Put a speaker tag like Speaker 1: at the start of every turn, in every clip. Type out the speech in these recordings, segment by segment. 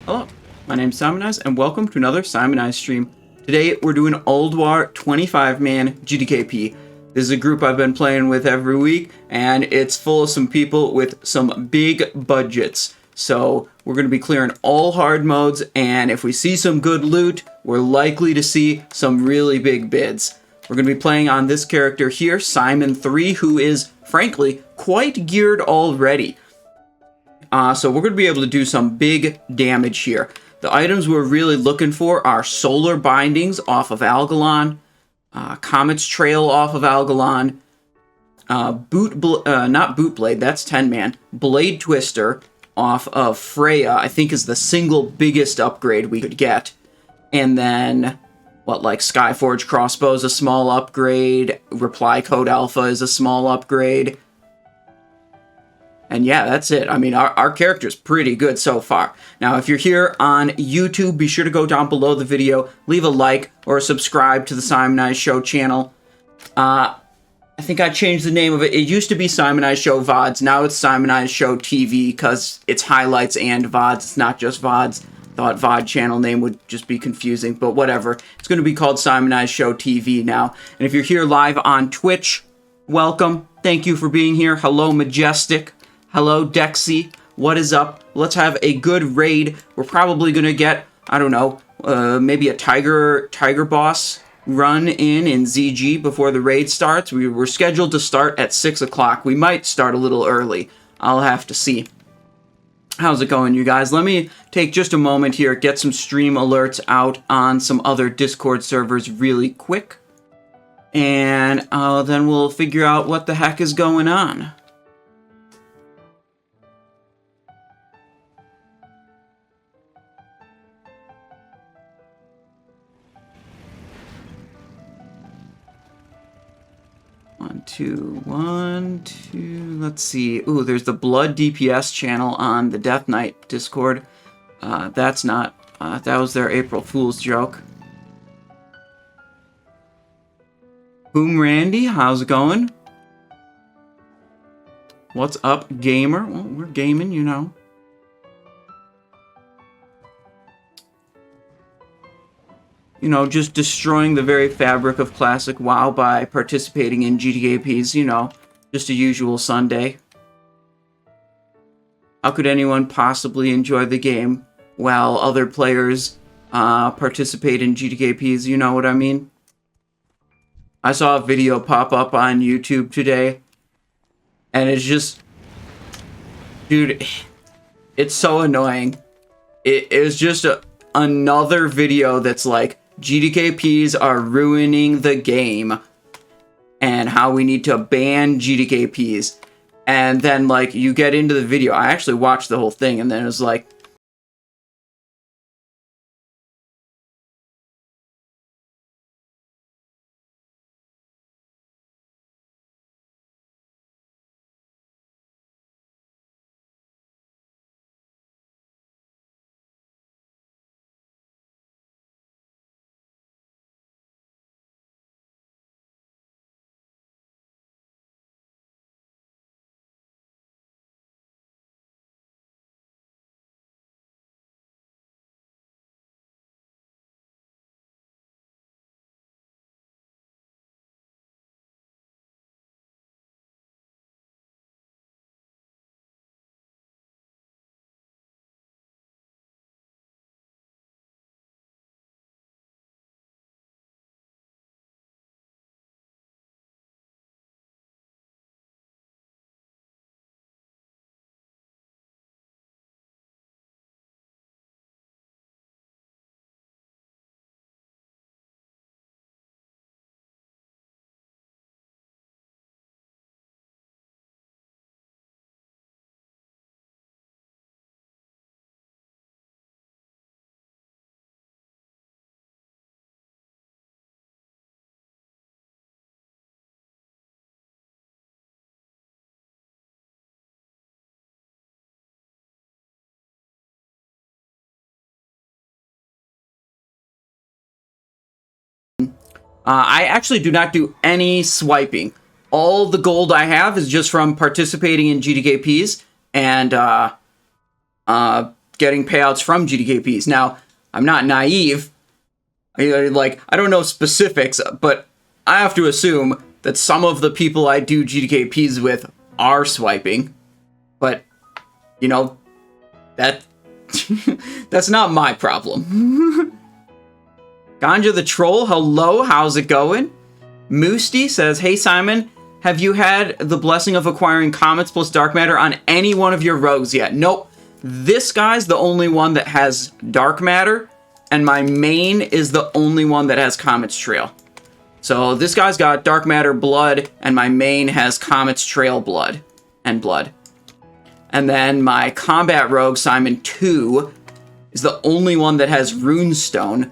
Speaker 1: Hello, my name's Simonize, and welcome to another Simonize stream. Today, we're doing Ulduar 25-man GDKP. This is a group I've been playing with every week, and it's full of some people with some big budgets. So, we're going to be clearing all hard modes, and if we see some good loot, we're likely to see some really big bids. We're going to be playing on this character here, Simon 3, who is, frankly, quite geared already. So we're going to be able to do some big damage here. The items we're really looking for are Solar Bindings off of Algalon, Comet's Trail off of Algalon, not Bootblade, that's 10-man, Blade Twister off of Freya, I think is the single biggest upgrade we could get. And then, like Skyforge Crossbow is a small upgrade, Reply Code Alpha is a small upgrade. And yeah, that's it. I mean, our character's pretty good so far. Now, if you're here on YouTube, be sure to go down below the video, leave a like, or subscribe to the Simonize Show channel. I think I changed the name of it. It used to be Simonize Show VODs. Now it's Simonize Show TV, because it's highlights and VODs. It's not just VODs. Thought VOD channel name would just be confusing, but whatever. It's going to be called Simonize Show TV now. And if you're here live on Twitch, welcome. Thank you for being here. Hello, Majestic. Hello, Dexy. What is up? Let's have a good raid. We're probably going to get, I don't know, maybe a Tiger boss run in ZG before the raid starts. We were scheduled to start at 6 o'clock. We might start a little early. I'll have to see. How's it going, you guys? Let me take just a moment here, get some stream alerts out on some other Discord servers really quick. And then we'll figure out what the heck is going on. One, two, let's see. Ooh, there's the Blood DPS channel on the Death Knight Discord. That's not, that was their April Fool's joke. Boom Randy, how's it going? What's up, gamer? Well, we're gaming, you know. You know, just destroying the very fabric of classic WoW by participating in GDKPs, you know, just a usual Sunday. How could anyone possibly enjoy the game while other players participate in GDKPs, you know what I mean? I saw a video pop up on YouTube today, and it's just, dude, it's so annoying. It was just another video that's like, GDKPs are ruining the game, and how we need to ban GDKPs. And then, like, you get into the video. I actually watched the whole thing, and then it was like, I actually do not do any swiping. All the gold I have is just from participating in GDKPs and getting payouts from GDKPs. Now, I'm not naive. Like, I don't know specifics, but I have to assume that some of the people I do GDKPs with are swiping. But, you know, that that's not my problem. Ganja the Troll, hello, how's it going? Moosty says, hey Simon, have you had the blessing of acquiring Comets plus Dark Matter on any one of your rogues yet? Nope. This guy's the only one that has Dark Matter, and my main is the only one that has Comet's Trail. So this guy's got Dark Matter Blood, and my main has Comet's Trail Blood. And then my combat rogue, Simon 2, is the only one that has Runestone,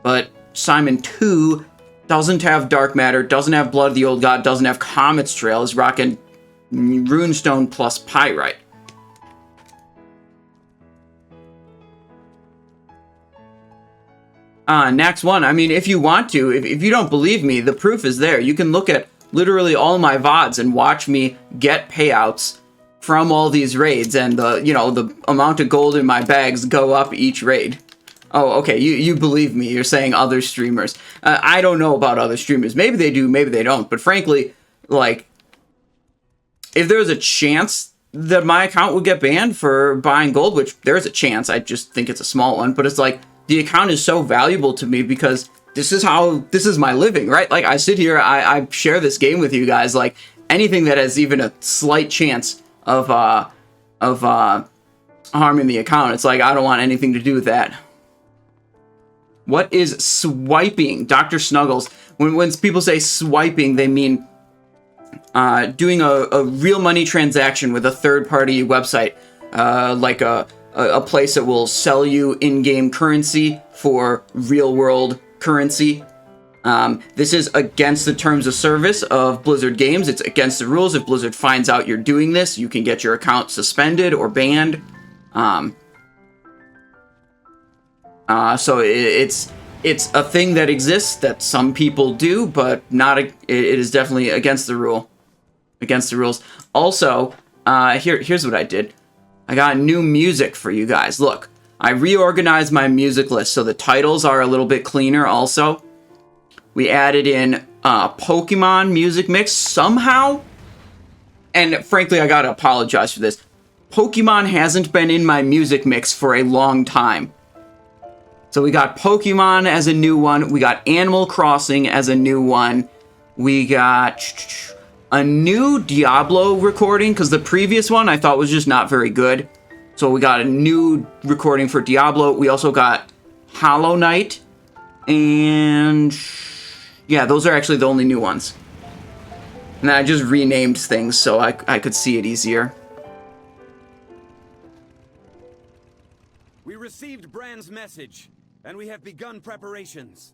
Speaker 1: but Simon 2 doesn't have Dark Matter, doesn't have Blood of the Old God, doesn't have Comet's Trail, is rocking Runestone plus Pyrite. Naxx 1, I mean, if you want to, if you don't believe me, the proof is there. You can look at literally all my VODs and watch me get payouts from all these raids, and the amount of gold in my bags go up each raid. Oh, okay, you believe me. You're saying other streamers. I don't know about other streamers. Maybe they do, maybe they don't. But frankly, like, if there was a chance that my account would get banned for buying gold, which there's a chance, I just think it's a small one, but it's like, the account is so valuable to me because this is my living, right? Like, I sit here, I share this game with you guys. Like, anything that has even a slight chance of harming the account, it's like, I don't want anything to do with that. What is swiping? Dr. Snuggles. When people say swiping, they mean doing a real money transaction with a third-party website, like a place that will sell you in-game currency for real-world currency. This is against the terms of service of Blizzard Games. It's against the rules. If Blizzard finds out you're doing this, you can get your account suspended or banned. So it's a thing that exists that some people do, but it is definitely against the rule. Against the rules. Also, here's what I did. I got new music for you guys. Look, I reorganized my music list so the titles are a little bit cleaner also. We added in Pokemon music mix somehow. And frankly, I gotta apologize for this. Pokemon hasn't been in my music mix for a long time. So we got Pokemon as a new one. We got Animal Crossing as a new one. We got a new Diablo recording, because the previous one I thought was just not very good. So we got a new recording for Diablo. We also got Hollow Knight. And yeah, those are actually the only new ones. And then I just renamed things so I could see it easier.
Speaker 2: We received Brand's message, and we have begun preparations.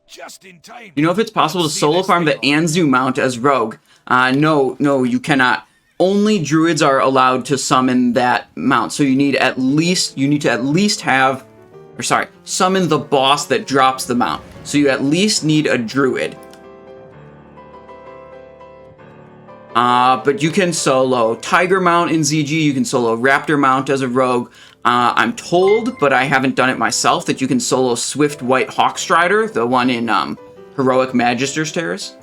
Speaker 3: Just in time.
Speaker 1: You know if it's possible to solo farm the Anzu mount as rogue? No, you cannot. Only druids are allowed to summon that mount. So you need to at least have, summon the boss that drops the mount. So you at least need a druid. But you can solo Tiger mount in ZG, you can solo Raptor mount as a rogue. I'm told, but I haven't done it myself, that you can solo Swift White Hawkstrider, the one in Heroic Magister's Terrace.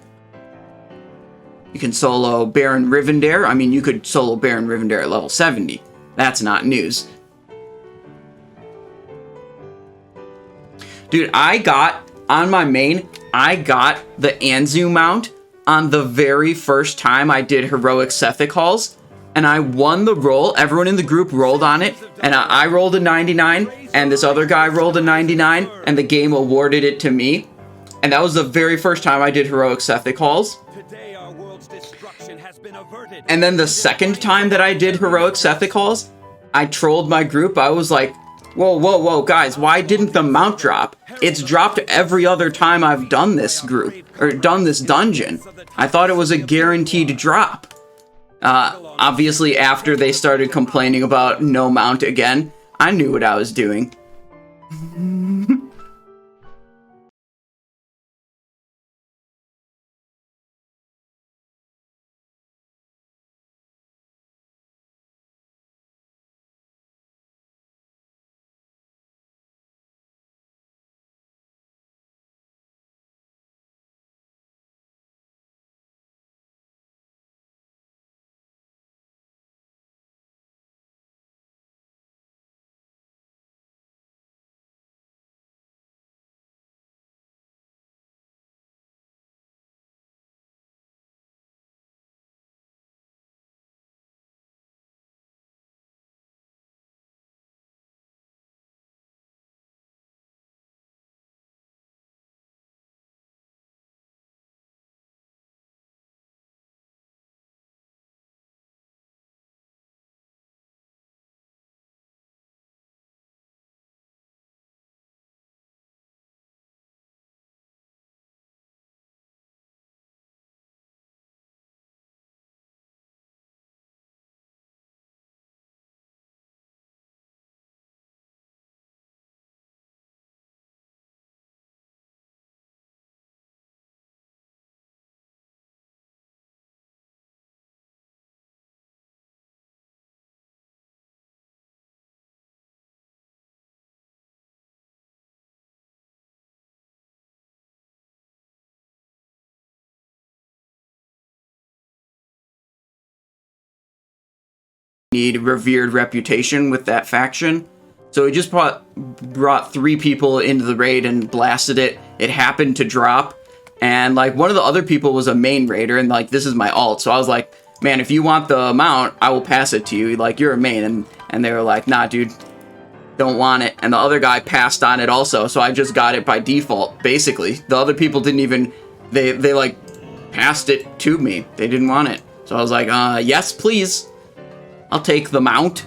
Speaker 1: You can solo Baron Rivendare. I mean, you could solo Baron Rivendare at level 70. That's not news. Dude, on my main, I got the Anzu mount on the very first time I did Heroic Sethic Halls. And I won the roll. Everyone in the group rolled on it. And I rolled a 99. And this other guy rolled a 99. And the game awarded it to me. And that was the very first time I did Heroic Sethic Halls. And then the second time that I did Heroic Sethic Halls, I trolled my group. I was like, whoa, guys, why didn't the mount drop? It's dropped every other time I've done this group, or done this dungeon. I thought it was a guaranteed drop. Obviously, after they started complaining about no mount again, I knew what I was doing. revered reputation with that faction. So he just brought 3 people into the raid and blasted it. It happened to drop. And, like, one of the other people was a main raider, and, like, this is my alt. So I was like, man, if you want the mount, I will pass it to you. Like, you're a main. And they were like, nah, dude, don't want it. And the other guy passed on it also, so I just got it by default, basically. The other people didn't even, they like, passed it to me. They didn't want it. So I was like, yes, please. I'll take the mount.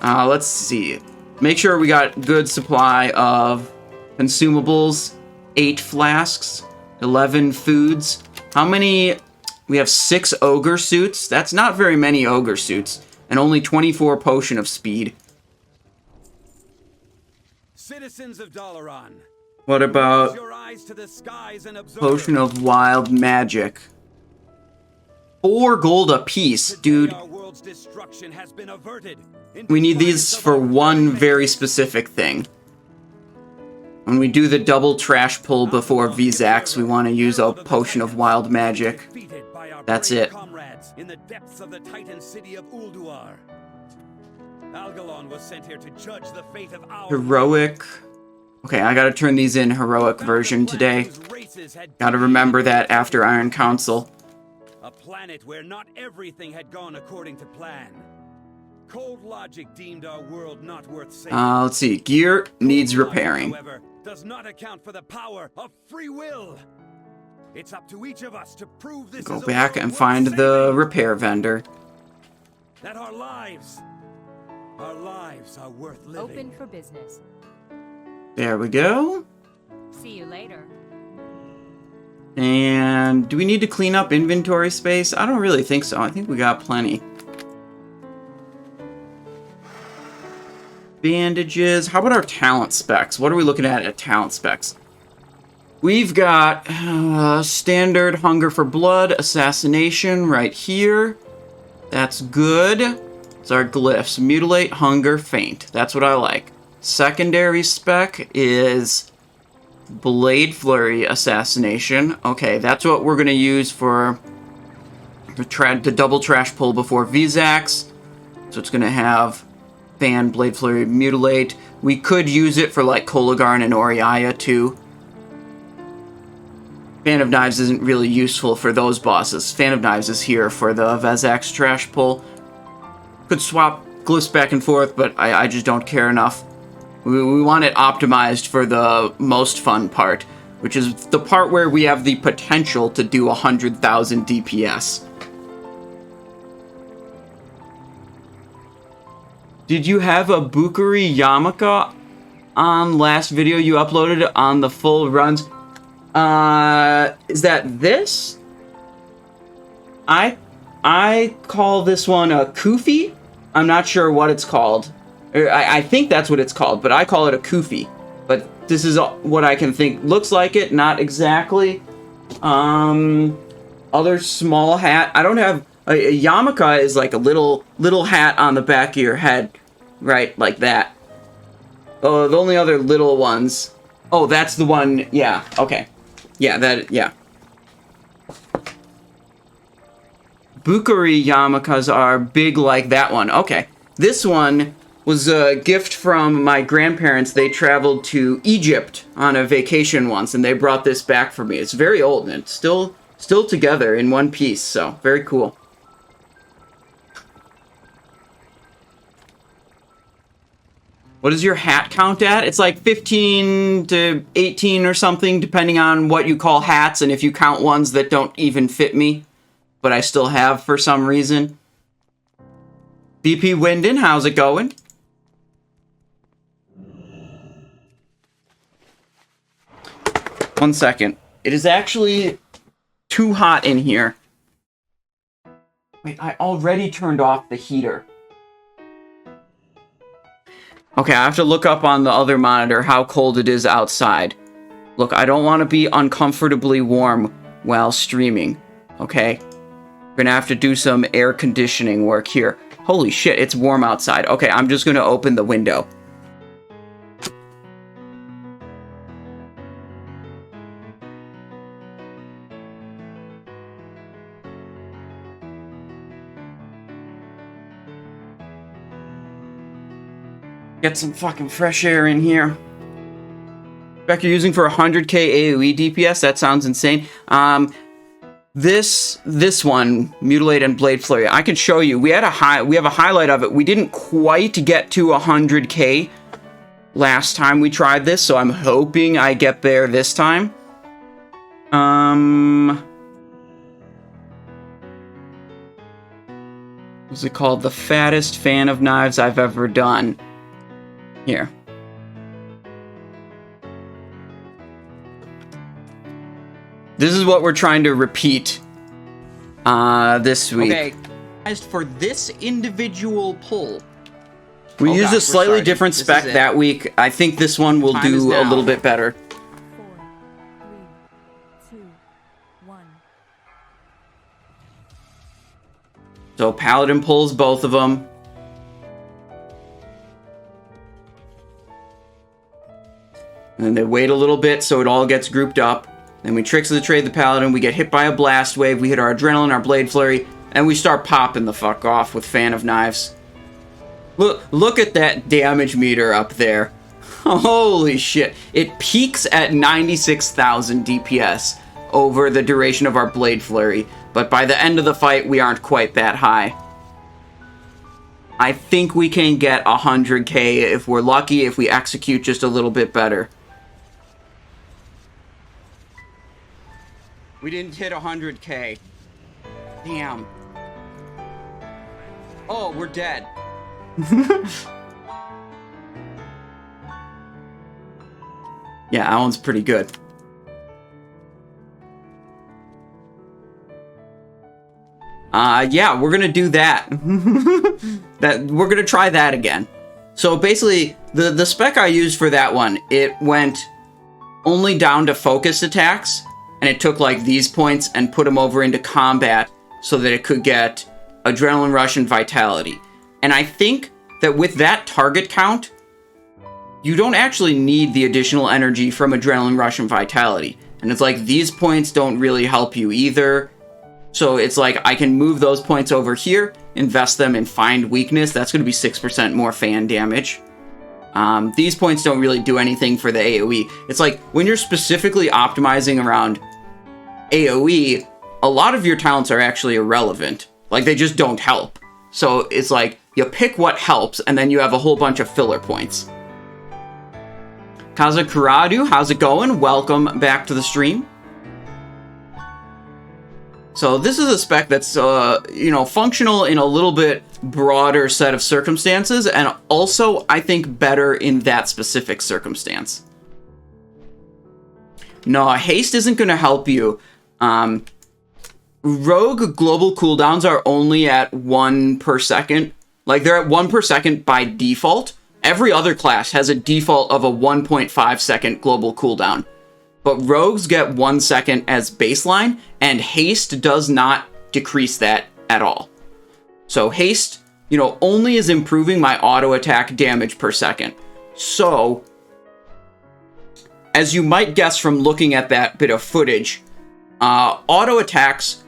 Speaker 1: Let's see. Make sure we got good supply of consumables. 8 flasks. 11 foods. How many? We have 6 ogre suits. That's not very many ogre suits. And only 24 potion of speed.
Speaker 2: Citizens of Dalaran,
Speaker 1: What about
Speaker 2: your eyes to the skies and observe.
Speaker 1: potion of wild magic? 4 gold apiece, dude.
Speaker 2: Our world's destruction has been averted.
Speaker 1: We need these for one very specific thing. When we do the double trash pull before Vezax, we want to use a potion of wild magic. That's it.
Speaker 2: Comrades in the depths of the Titan city of Ulduar. Algalon was sent here to judge the fate of our
Speaker 1: Heroic. Okay, I gotta turn these in heroic version today. Gotta remember that after Iron Council.
Speaker 2: A planet where not everything had gone according to plan. Cold logic deemed our world not worth saving.
Speaker 1: Let's see. Gear needs
Speaker 2: Cold logic,
Speaker 1: repairing.
Speaker 2: however, does not account for the power of free will. It's up to each of us to prove this
Speaker 1: Go
Speaker 2: is a
Speaker 1: back
Speaker 2: world
Speaker 1: and
Speaker 2: worth
Speaker 1: find the
Speaker 2: saving.
Speaker 1: repair vendor.
Speaker 2: That our lives are worth living.
Speaker 4: Open for business.
Speaker 1: There we go.
Speaker 4: See you later.
Speaker 1: And do we need to clean up inventory space? I don't really think so. I think we got plenty. Bandages. How about our talent specs? What are we looking at talent specs? We've got standard hunger for blood, assassination right here. That's good. It's our glyphs. Mutilate, hunger, faint. That's what I like. Secondary spec is blade flurry, assassination. Okay, that's what we're going to use for the double trash pull before Vezax. So it's going to have fan, blade flurry, mutilate. We could use it for like Kologarn and Oriaya too. Fan of Knives isn't really useful for those bosses. Fan of Knives is here for the Vezax trash pull. Could swap glyphs back and forth, but I just don't care enough. We want it optimized for the most fun part, which is the part where we have the potential to do 100,000 DPS. Did you have a Bukuri Yamaka on last video you uploaded on the full runs? Is that this? I call this one a Kufi. I'm not sure what it's called. I think that's what it's called, but I call it a Kufi. But this is what I can think. Looks like it, not exactly. Other small hat. I don't have... A yarmulke is like a little hat on the back of your head. Right, like that. Oh, the only other little ones... Oh, that's the one... Yeah, okay. Yeah. Bukuri yarmulkes are big like that one. Okay. This one was a gift from my grandparents. They traveled to Egypt on a vacation once, and they brought this back for me. It's very old, and it's still together in one piece, so very cool. What is your hat count at? It's like 15 to 18 or something, depending on what you call hats, and if you count ones that don't even fit me, but I still have for some reason. BP Winden, how's it going? One second. It is actually too hot in here. Wait, I already turned off the heater. Okay, I have to look up on the other monitor how cold it is outside. Look, I don't want to be uncomfortably warm while streaming, okay? We're gonna have to do some air conditioning work here. Holy shit, it's warm outside. Okay, I'm just gonna open the window. Get some fucking fresh air in here. Spec you're using for 100k AoE DPS? That sounds insane. This one, Mutilate and Blade Flurry, I can show you. We have a highlight of it. We didn't quite get to 100k last time we tried this, so I'm hoping I get there this time. What's it called? The fattest fan of knives I've ever done. Here. This is what we're trying to repeat this week. Okay. For this individual pull, we used a slightly different spec that week. I think this one will do a little bit better.
Speaker 4: 4, 3, 2, 1.
Speaker 1: So Paladin pulls both of them. And then they wait a little bit so it all gets grouped up. Then we Tricks of the Trade the Paladin, we get hit by a Blast Wave, we hit our Adrenaline, our Blade Flurry, and we start popping the fuck off with Fan of Knives. Look at that damage meter up there. Holy shit. It peaks at 96,000 DPS over the duration of our Blade Flurry, but by the end of the fight, we aren't quite that high. I think we can get 100k if we're lucky, if we execute just a little bit better. We didn't hit 100k. Damn. Oh, we're dead. Yeah, that one's pretty good. Yeah, we're gonna do that. We're gonna try that again. So basically, the spec I used for that one, it went only down to focus attacks, and it took like these points and put them over into combat so that it could get Adrenaline Rush and Vitality. And I think that with that target count, you don't actually need the additional energy from Adrenaline Rush and Vitality. And it's like, these points don't really help you either. So it's like, I can move those points over here, invest them in Find Weakness. That's going to be 6% more fan damage. These points don't really do anything for the AoE. It's like, when you're specifically optimizing around AoE, a lot of your talents are actually irrelevant. Like, they just don't help. So it's like, you pick what helps, and then you have a whole bunch of filler points. Kazakuradu, how's it going? Welcome back to the stream. So this is a spec that's, functional in a little bit broader set of circumstances, and also, I think, better in that specific circumstance. No, haste isn't going to help you. Rogue global cooldowns are only at 1 per second. Like, they're at 1 per second by default. Every other class has a default of a 1.5 second global cooldown. But rogues get 1 second as baseline, and haste does not decrease that at all. So haste, only is improving my auto attack damage per second. So, as you might guess from looking at that bit of footage, auto attacks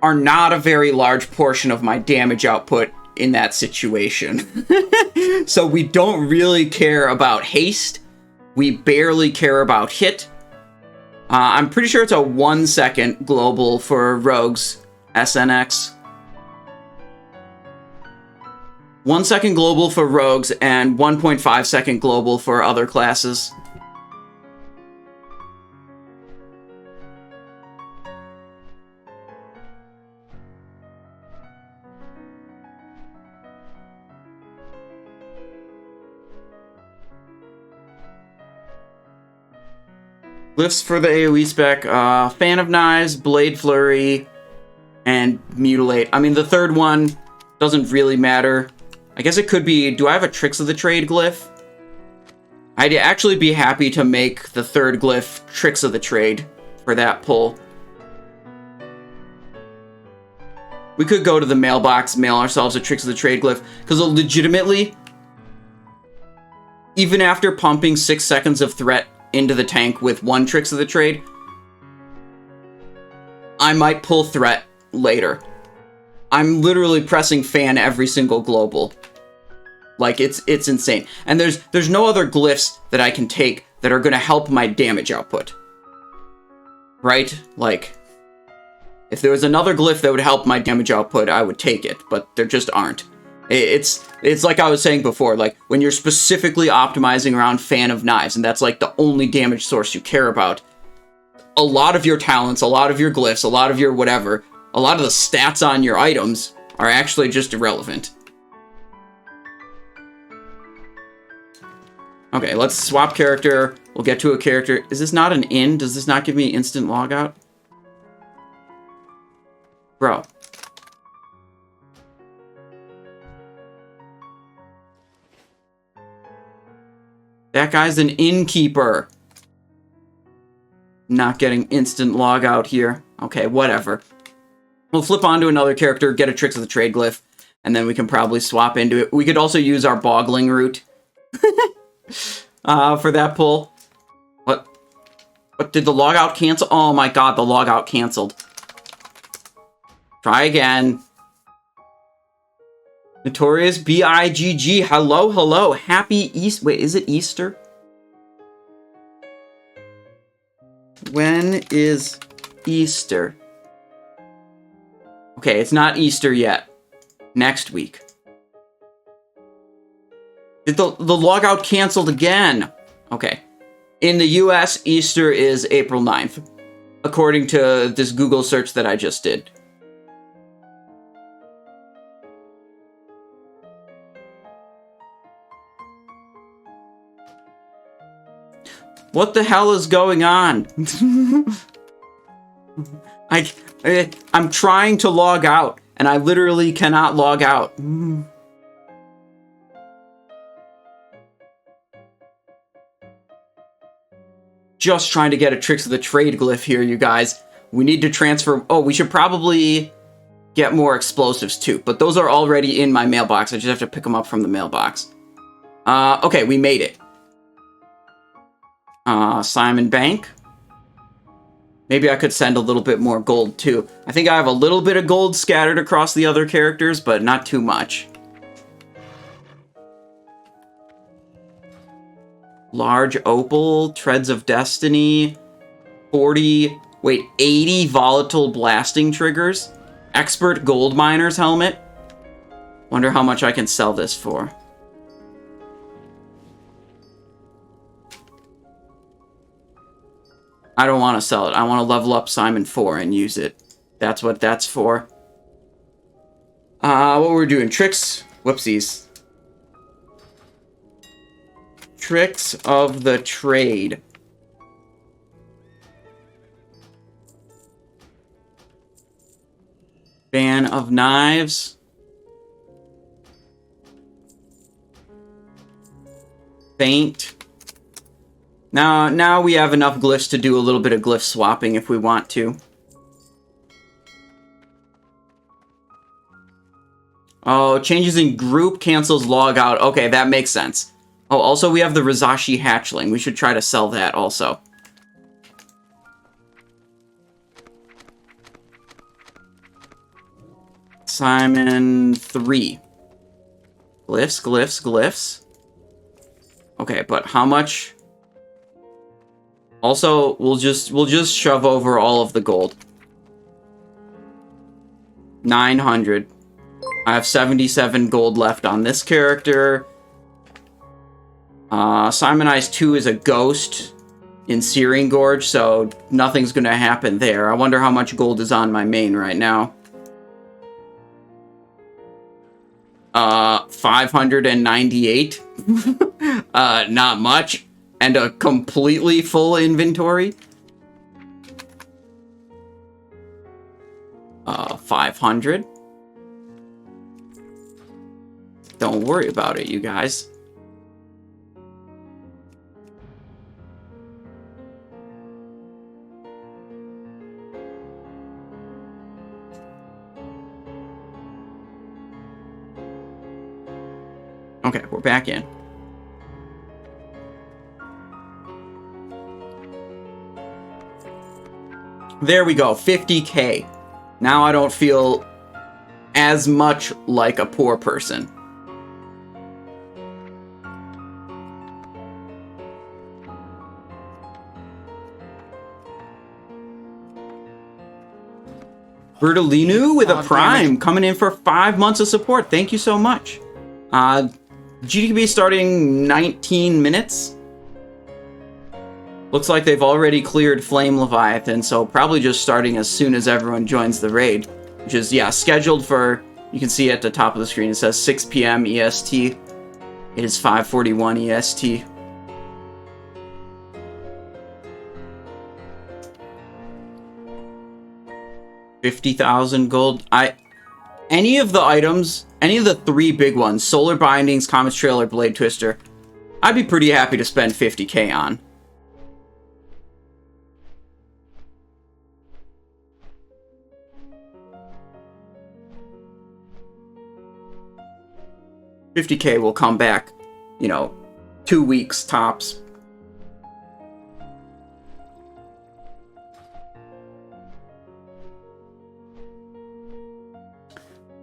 Speaker 1: are not a very large portion of my damage output in that situation. So we don't really care about haste. We barely care about hit. I'm pretty sure it's a 1 second global for rogues, SNX. 1 second global for rogues and 1.5 second global for other classes. Glyphs for the AoE spec, Fan of Knives, Blade Flurry, and Mutilate. I mean, the third one doesn't really matter. I guess it could be, do I have a Tricks of the Trade glyph? I'd actually be happy to make the third glyph Tricks of the Trade for that pull. We could go to the mailbox, mail ourselves a Tricks of the Trade glyph, because legitimately, even after pumping 6 seconds of threat into the tank with 1 Tricks of the Trade, I might pull threat later. I'm literally pressing fan every single global. Like, it's insane. And there's no other glyphs that I can take that are going to help my damage output. Right? Like, if there was another glyph that would help my damage output, I would take it, but there just aren't. It's like I was saying before, like, when you're specifically optimizing around Fan of Knives, and that's, like, the only damage source you care about, a lot of your talents, a lot of your glyphs, a lot of your whatever, a lot of the stats on your items are actually just irrelevant. Okay, let's swap character. We'll get to a character. Is this not an in? Does this not give me instant logout? Bro. That guy's an innkeeper. Not getting instant logout here. Okay, whatever. We'll flip on to another character, get a Tricks of the Trade glyph, and then we can probably swap into it. We could also use our boggling route for that pull. What did the logout cancel? Oh my god, the logout canceled. Try again. Notorious BIGG. Hello, hello. Happy Easter. Wait, is it Easter? When is Easter? Okay, it's not Easter yet. Next week. Did the logout canceled again? Okay. In the US, Easter is April 9th. According to this Google search that I just did. What the hell is going on? I'm trying to log out, and I literally cannot log out. Just trying to get a Tricks of the Trade glyph here, you guys. We need to transfer... Oh, we should probably get more explosives, too. But those are already in my mailbox. I just have to pick them up from the mailbox. Okay, we made it. Simon Bank. Maybe I could send a little bit more gold, too. I think I have a little bit of gold scattered across the other characters, but not too much. Large Opal, Treads of Destiny, 80 volatile blasting triggers, Expert Gold Miner's Helmet. Wonder how much I can sell this for. I don't want to sell it. I want to level up Simon 4 and use it. That's what that's for. What we're doing? Tricks. Whoopsies. Tricks of the Trade. Fan of Knives. Faint. Now we have enough glyphs to do a little bit of glyph swapping if we want to. Oh, changes in group cancels logout. Okay, that makes sense. Oh, also we have the Rizashi hatchling. We should try to sell that also. Simon 3. Glyphs, glyphs, glyphs. Okay, but how much? Also, we'll just shove over all of the gold. 900. I have 77 gold left on this character. Simonize 2 is a ghost in Searing Gorge, so nothing's gonna happen there. I wonder how much gold is on my main right now. 598. Not much. And a completely full inventory. 500. Don't worry about it, you guys. Okay, we're back in. There we go, 50k. Now I don't feel as much like a poor person. Bertolinu with a prime coming in for 5 months of support. Thank you so much. GDKP starting 19 minutes. Looks like they've already cleared Flame Leviathan, so probably just starting as soon as everyone joins the raid. Which is, yeah, scheduled for, you can see at the top of the screen, it says 6 p.m. EST. It is 5:41 EST. $50,000 gold. Any of the items, any of the 3 big ones, Solar Bindings, Comet's Trail, or Blade Twister, I'd be pretty happy to spend 50k on. $50k will come back, you know, 2 weeks tops.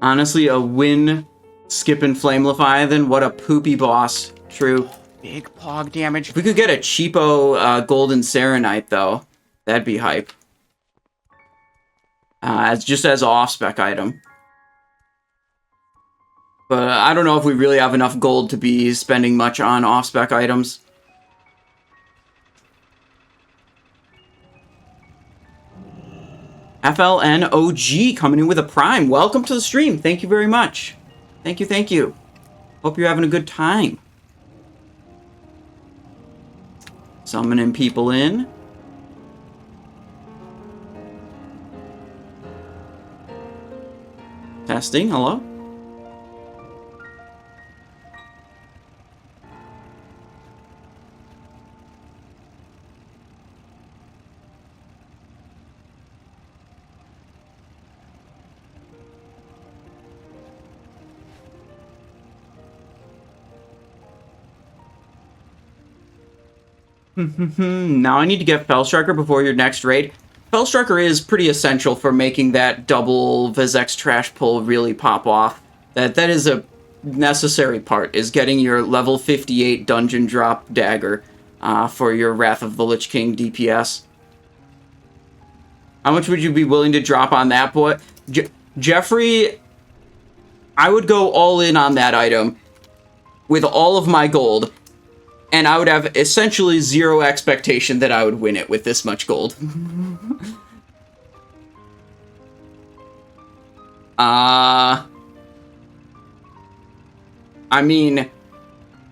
Speaker 1: Honestly, a win skipping Flame Leviathan. What a poopy boss. True. Big pog damage. If we could get a cheapo golden Serenite, though, that'd be hype. It's just as an off-spec item. But I don't know if we really have enough gold to be spending much on off-spec items. FLNOG coming in with a prime. Welcome to the stream. Thank you very much. Thank you, thank you. Hope you're having a good time. Summoning people in. Testing, hello? Now I need to get Fellstriker before your next raid. Fellstriker is pretty essential for making that double Vezax trash pull really pop off. That is a necessary part, is getting your level 58 dungeon drop dagger for your Wrath of the Lich King DPS. How much would you be willing to drop on that, boy? Jeffrey, I would go all in on that item with all of my gold. And I would have essentially zero expectation that I would win it with this much gold. I mean,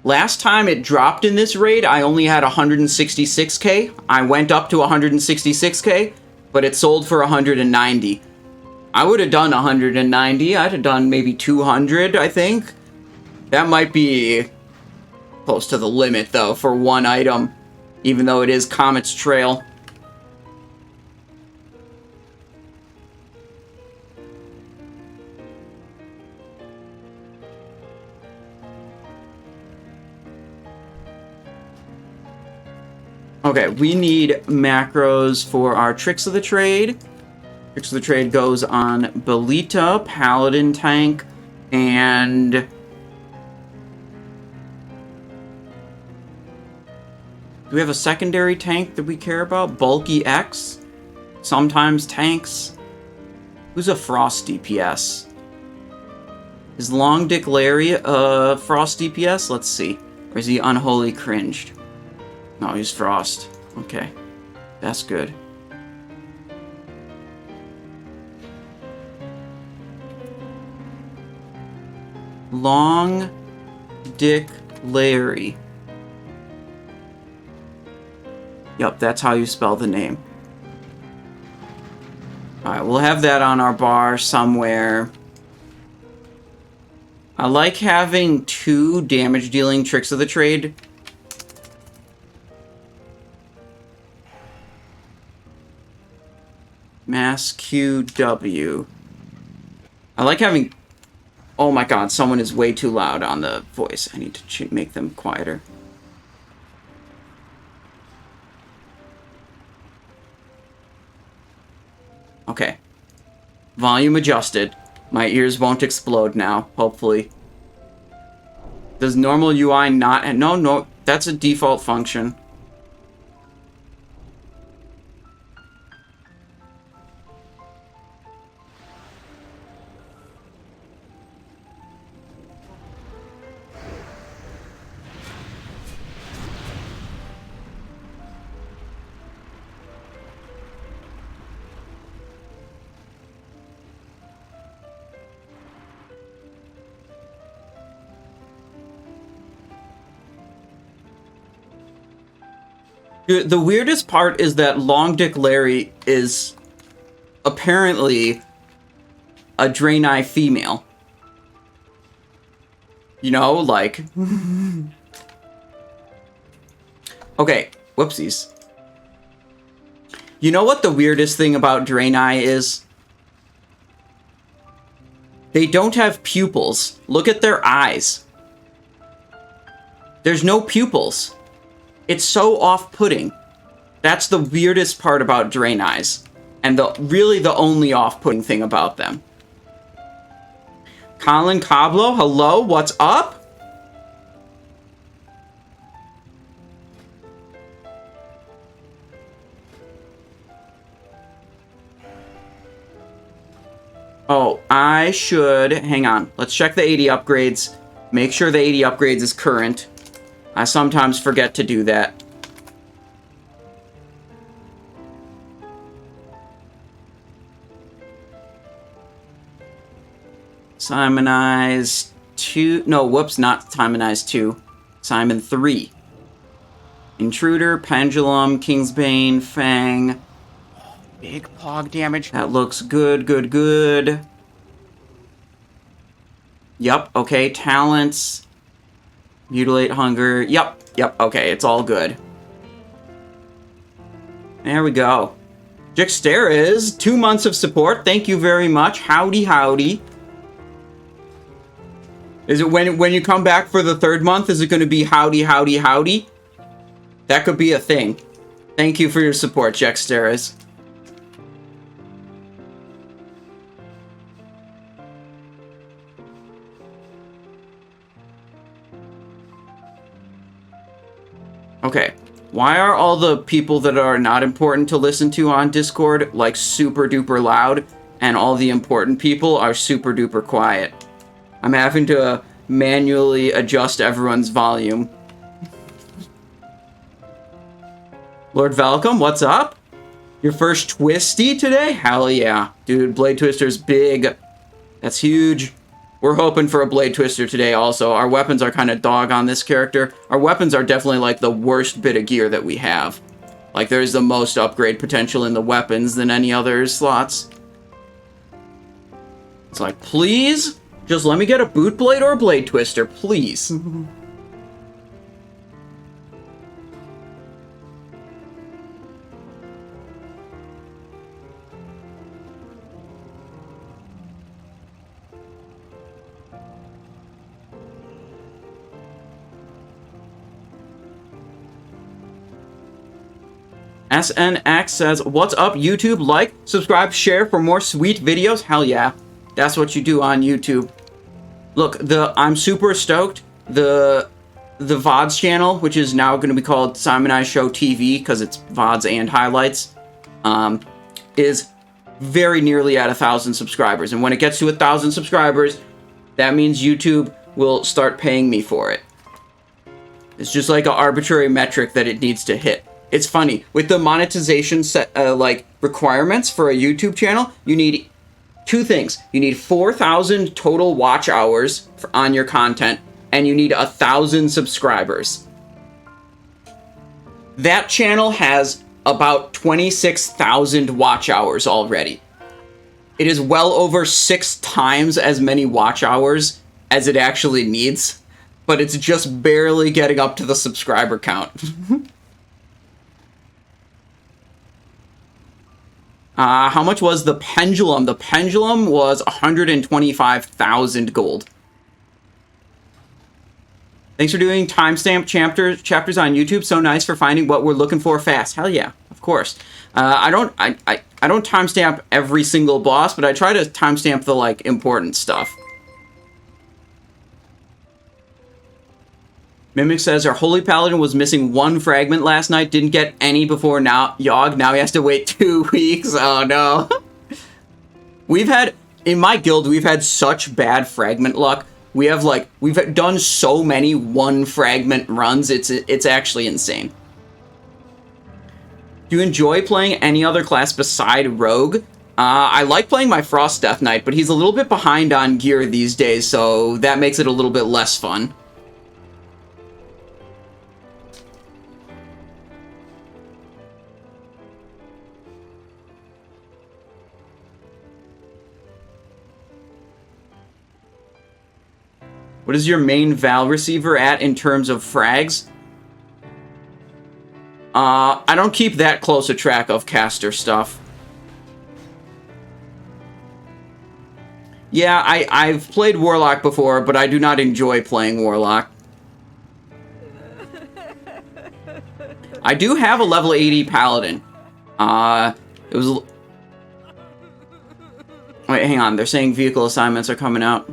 Speaker 1: last time it dropped in this raid, I only had 166k. I went up to 166k, but it sold for 190. I would have done 190. I'd have done maybe 200, I think. That might be close to the limit, though, for one item, even though it is Comet's Trail. Okay, we need macros for our Tricks of the Trade. Tricks of the Trade goes on Belita, Paladin tank, and do we have a secondary tank that we care about? Bulky X? Sometimes tanks. Who's a Frost DPS? Is Long Dick Larry a Frost DPS? Let's see. Or is he Unholy Cringed? No, he's Frost. Okay. That's good. Long Dick Larry. Yup, that's how you spell the name. Alright, we'll have that on our bar somewhere. I like having 2 damage-dealing Tricks of the Trade. Mass QW. I like having... Oh my god, someone is way too loud on the voice. I need to make them quieter. Okay. Volume adjusted. My ears won't explode now, hopefully. Does normal UI not... No, that's a default function. The weirdest part is that Long Dick Larry is apparently a Draenei female. You know, like... Okay, whoopsies. You know what the weirdest thing about Draenei is? They don't have pupils. Look at their eyes. There's no pupils. It's so off-putting. That's the weirdest part about Draenei's. And really the only off-putting thing about them. Colin Cablo, hello, what's up? Oh, I should... Hang on. Let's check the 80 upgrades. Make sure the 80 upgrades is current. I sometimes forget to do that. Simonize 2... No, whoops, not Simonize 2. Simon 3. Intruder, Pendulum, Kingsbane, Fang... Big Pog damage. That looks good, good, good. Yep, okay, talents. Mutilate, hunger. Yep, okay, it's all good. There we go. Jixtera 2 months of support. Thank you very much. Howdy, howdy. Is it when you come back for the 3rd month, is it going to be howdy, howdy, howdy? That could be a thing. Thank you for your support, Jixtera. Okay, why are all the people that are not important to listen to on Discord, like, super duper loud, and all the important people are super duper quiet? I'm having to manually adjust everyone's volume. Lord Velcom, what's up? Your first Twisty today? Hell yeah. Dude, Blade Twister's big. That's huge. We're hoping for a Blade Twister today also. Our weapons are kind of dog on this character. Our weapons are definitely like the worst bit of gear that we have. Like there's the most upgrade potential in the weapons than any other slots. It's like, please? Just let me get a Boot Blade or a Blade Twister, please. SNX says, what's up, YouTube? Like, subscribe, share for more sweet videos. Hell yeah. That's what you do on YouTube. Look, I'm super stoked. The VODs channel, which is now going to be called Simon I Show TV, because it's VODs and highlights, is very nearly at 1,000 subscribers. And when it gets to 1,000 subscribers, that means YouTube will start paying me for it. It's just like an arbitrary metric that it needs to hit. It's funny, with the monetization set, like, requirements for a YouTube channel, you need 2 things. You need 4,000 total watch hours on your content, and you need 1,000 subscribers. That channel has about 26,000 watch hours already. It is well over 6 times as many watch hours as it actually needs, but it's just barely getting up to the subscriber count. How much was the Pendulum? The Pendulum was 125,000 gold. Thanks for doing timestamp chapters on YouTube. So nice for finding what we're looking for fast. Hell yeah, of course. I don't timestamp every single boss, but I try to timestamp the, like, important stuff. Mimic says, our Holy Paladin was missing 1 fragment last night, didn't get any before Yogg, now he has to wait 2 weeks. Oh no. In my guild, we've had such bad fragment luck. We've done so many 1 fragment runs, it's actually insane. Do you enjoy playing any other class beside Rogue? I like playing my Frost Death Knight, but he's a little bit behind on gear these days, so that makes it a little bit less fun. What is your main Val receiver at in terms of frags? I don't keep that close a track of caster stuff. Yeah, I've played Warlock before, but I do not enjoy playing Warlock. I do have a level 80 Paladin. It was... Wait, hang on. They're saying vehicle assignments are coming out.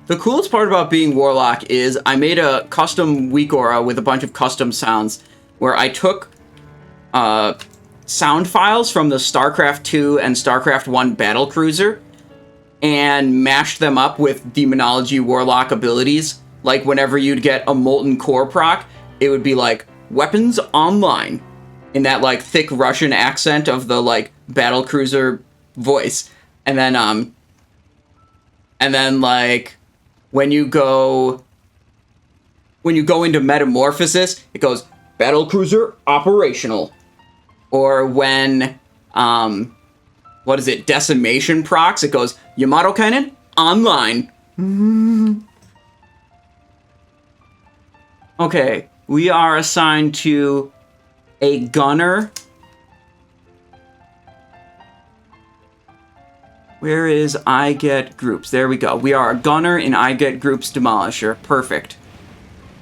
Speaker 1: The coolest part about being Warlock is I made a custom weak aura with a bunch of custom sounds where I took sound files from the StarCraft 2 and StarCraft 1 battlecruiser and mashed them up with Demonology Warlock abilities. Like whenever you'd get a Molten Core proc, it would be like, weapons online, in that like thick Russian accent of the like battlecruiser voice. And then like... When you go into Metamorphosis, it goes Battlecruiser operational. Or when what is it, Decimation procs, it goes Yamato Cannon online. Okay, we are assigned to a gunner. Where is I Get Groups? There we go. We are a gunner in I Get Groups Demolisher. Perfect.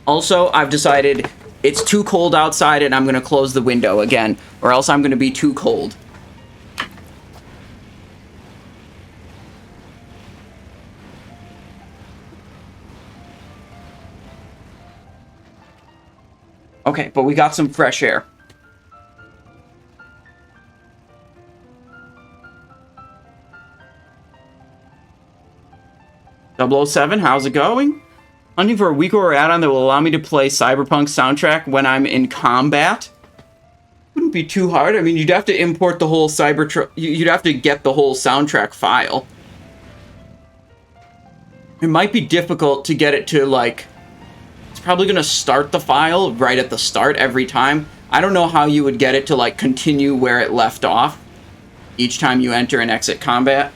Speaker 1: Also, I've decided it's too cold outside and I'm going to close the window again, or else I'm going to be too cold. Okay, but we got some fresh air. .007, how's it going? Hunting for a weak aura add-on that will allow me to play Cyberpunk soundtrack when I'm in combat. Wouldn't be too hard. I mean, you'd have to import the whole you'd have to get the whole soundtrack file. It might be difficult to get it to, like... It's probably going to start the file right at the start every time. I don't know how you would get it to, like, continue where it left off each time you enter and exit combat.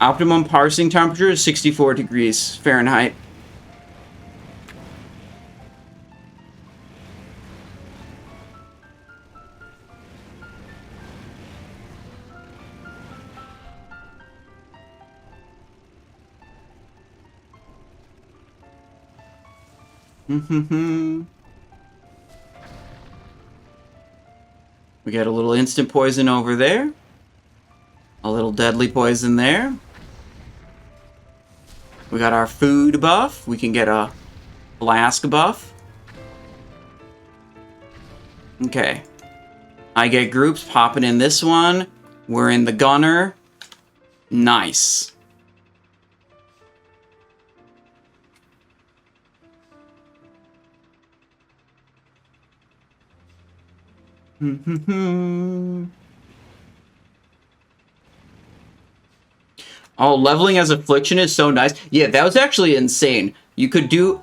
Speaker 1: Optimum parsing temperature is 64 degrees Fahrenheit. We got a little instant poison over there. A little deadly poison there. We got our food buff. We can get a flask buff. Okay. I Get Groups popping in this one. We're in the gunner. Nice. Oh, leveling as Affliction is so nice. Yeah, that was actually insane. You could do...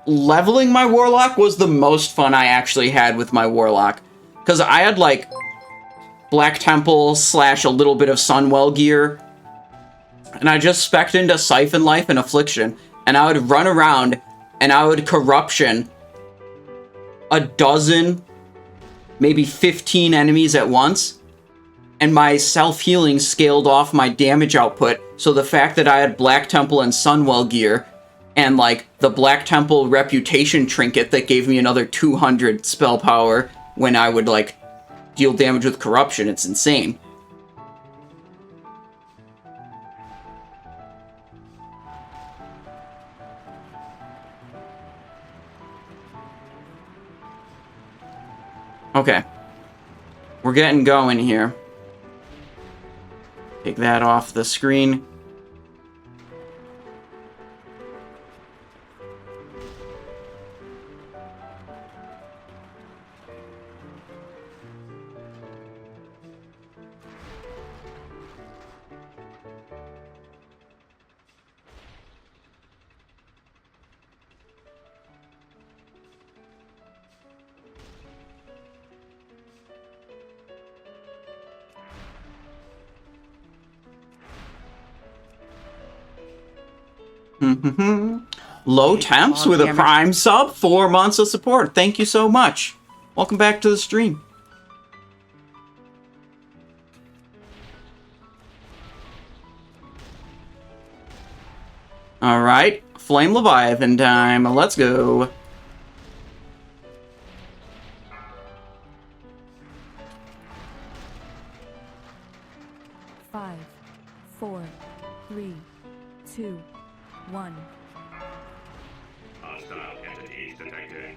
Speaker 1: Leveling my Warlock was the most fun I actually had with my Warlock. Because I had, like, Black Temple / a little bit of Sunwell gear. And I just spec'd into Siphon Life and Affliction. And I would run around, and I would Corruption a dozen, maybe 15 enemies at once. And my self-healing scaled off my damage output, so the fact that I had Black Temple and Sunwell gear, and, like, the Black Temple Reputation Trinket that gave me another 200 spell power when I would, like, deal damage with Corruption, it's insane. Okay. We're getting going here. Take that off the screen. Low Temps with a Prime sub, 4 months of support. Thank you so much. Welcome back to the stream. Alright, Flame Leviathan time. Let's go.
Speaker 5: Five, 4, 3, 2, 1.
Speaker 6: Hostile entities detected.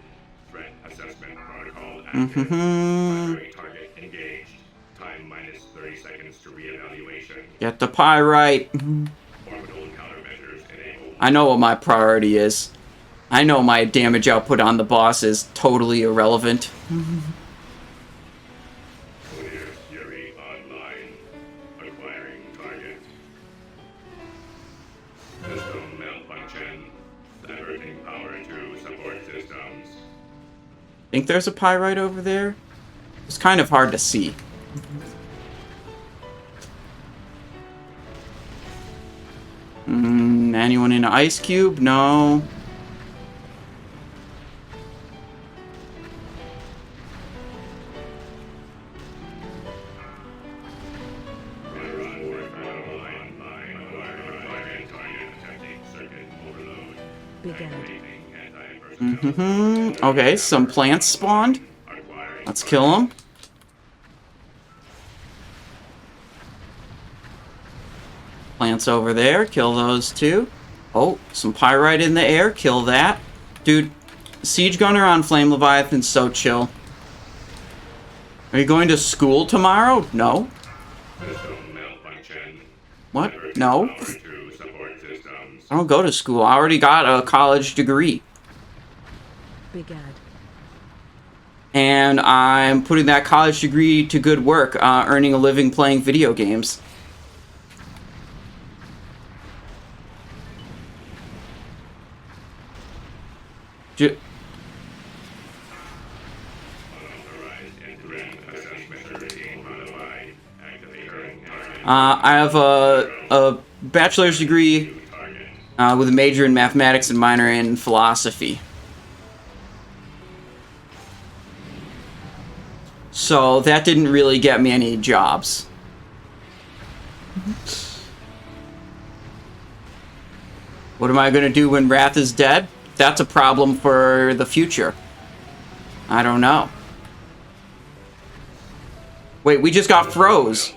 Speaker 6: Threat assessment protocol active. Primary target engaged. Time minus 30 seconds to re-evaluation.
Speaker 1: Get the pyrite.
Speaker 6: Orbital countermeasures enabled.
Speaker 1: I know what my priority is. I know my damage output on the boss is totally irrelevant.
Speaker 6: Hodir Fury online. Acquiring target. System malfunction. Diverting power to support systems.
Speaker 1: Think there's a pyrite over there? It's kind of hard to see. Anyone in an ice cube? No. Okay, some plants spawned. Let's kill them. Plants over there. Kill those too. Oh, some pyrite in the air. Kill that. Dude, Siege Gunner on Flame Leviathan's so chill. Are you going to school tomorrow? No. What? No. I don't go to school. I already got a college degree. And I'm putting that college degree to good work, earning a living playing video games. I have a bachelor's degree with a major in mathematics and minor in philosophy. So that didn't really get me any jobs. What am I going to do when Wrath is dead? That's a problem for the future. I don't know. Wait, we just got froze.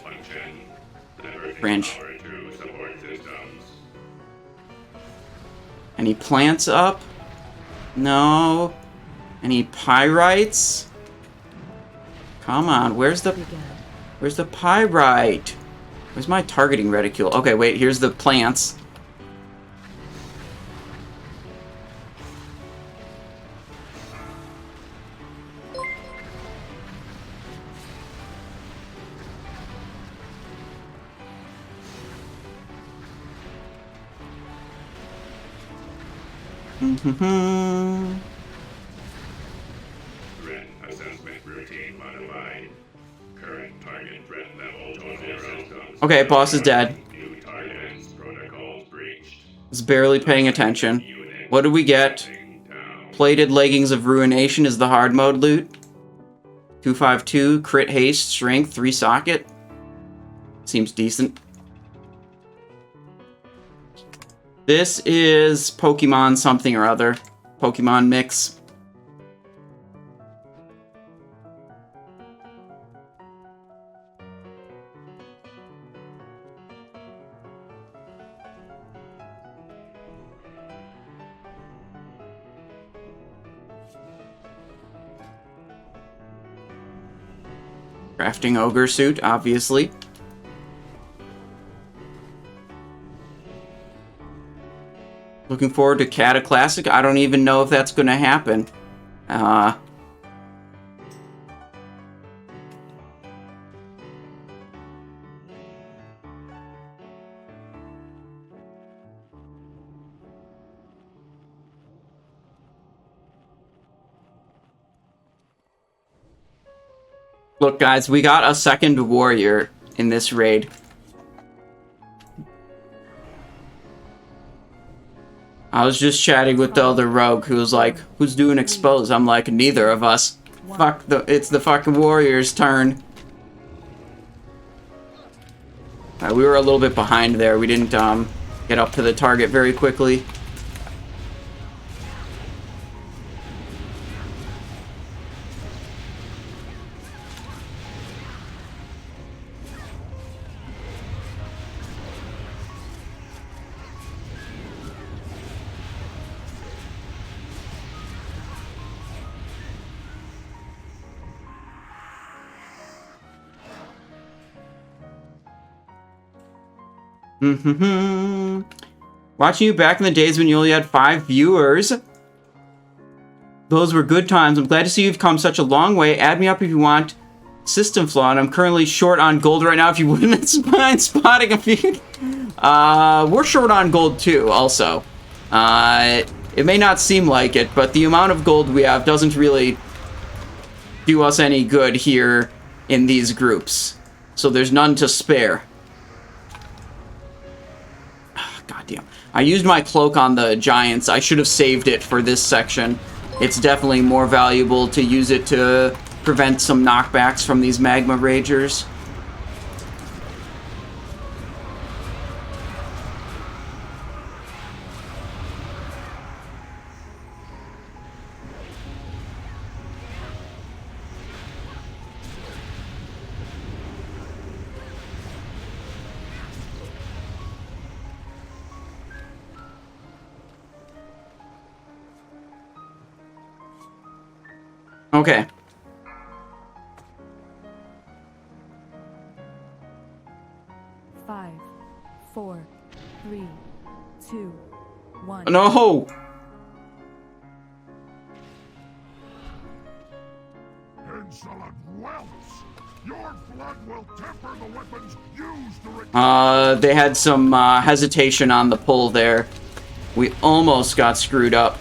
Speaker 1: Cringe. Any plants up? No. Any pyrites? Come on, where's the pyrite? Where's my targeting reticule? Okay, wait, here's the plants.
Speaker 6: Threat assessment routine modified. Current target threat level to 0.
Speaker 1: Okay, boss is dead.
Speaker 6: New targets protocols breached.
Speaker 1: Is barely paying attention. What do we get? Plated leggings of ruination is the hard mode loot. 252, crit haste, strength, 3 socket. Seems decent. This is Pokemon something or other. Pokemon mix. Crafting ogre suit, obviously. Looking forward to Cata Classic. I don't even know if that's going to happen. Look, guys, we got a second warrior in this raid. I was just chatting with the other rogue who was like, who's doing expose? I'm like, neither of us. Fuck, it's the fucking warrior's turn. We were a little bit behind there. We didn't get up to the target very quickly. Watching you back in the days when you only had 5 viewers. Those were good times. I'm glad to see you've come such a long way. Add me up if you want. System flaw, and I'm currently short on gold right now. If you wouldn't mind spotting a few. We're short on gold too, also. It may not seem like it, but the amount of gold we have doesn't really do us any good here in these groups. So there's none to spare. Goddamn. I used my cloak on the giants. I should have saved it for this section. It's definitely more valuable to use it to prevent some knockbacks from these magma ragers. Okay.
Speaker 5: Five, 4, 3, 2, 1.
Speaker 1: No!
Speaker 3: Insolent whelps! Your blood will temper the weapons used to
Speaker 1: They had some hesitation on the pull there. We almost got screwed up.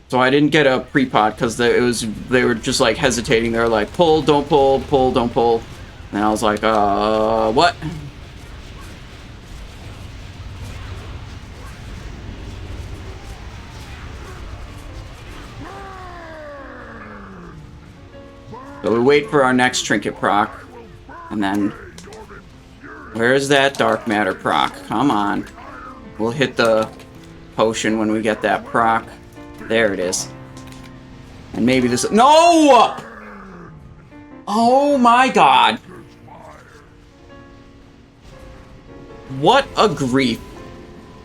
Speaker 1: So I didn't get a pre-pot because they were just like hesitating. They were like, pull, don't pull, pull, don't pull. And I was like, what? So we wait for our next trinket proc. And then, where's that dark matter proc? Come on. We'll hit the potion when we get that proc. There it is. And maybe this... No! Oh my god. What a grief.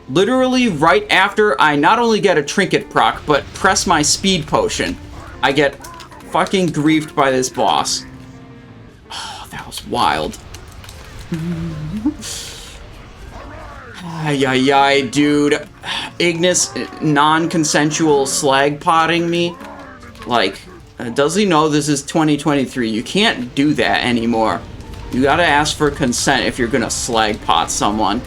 Speaker 1: Literally right after I not only get a trinket proc, but press my speed potion, I get fucking griefed by this boss. Oh, that was wild. Ay, ay, ay, dude. Ignis non-consensual slag potting me. Like, does he know this is 2023? You can't do that anymore. You gotta ask for consent if you're gonna slag pot someone.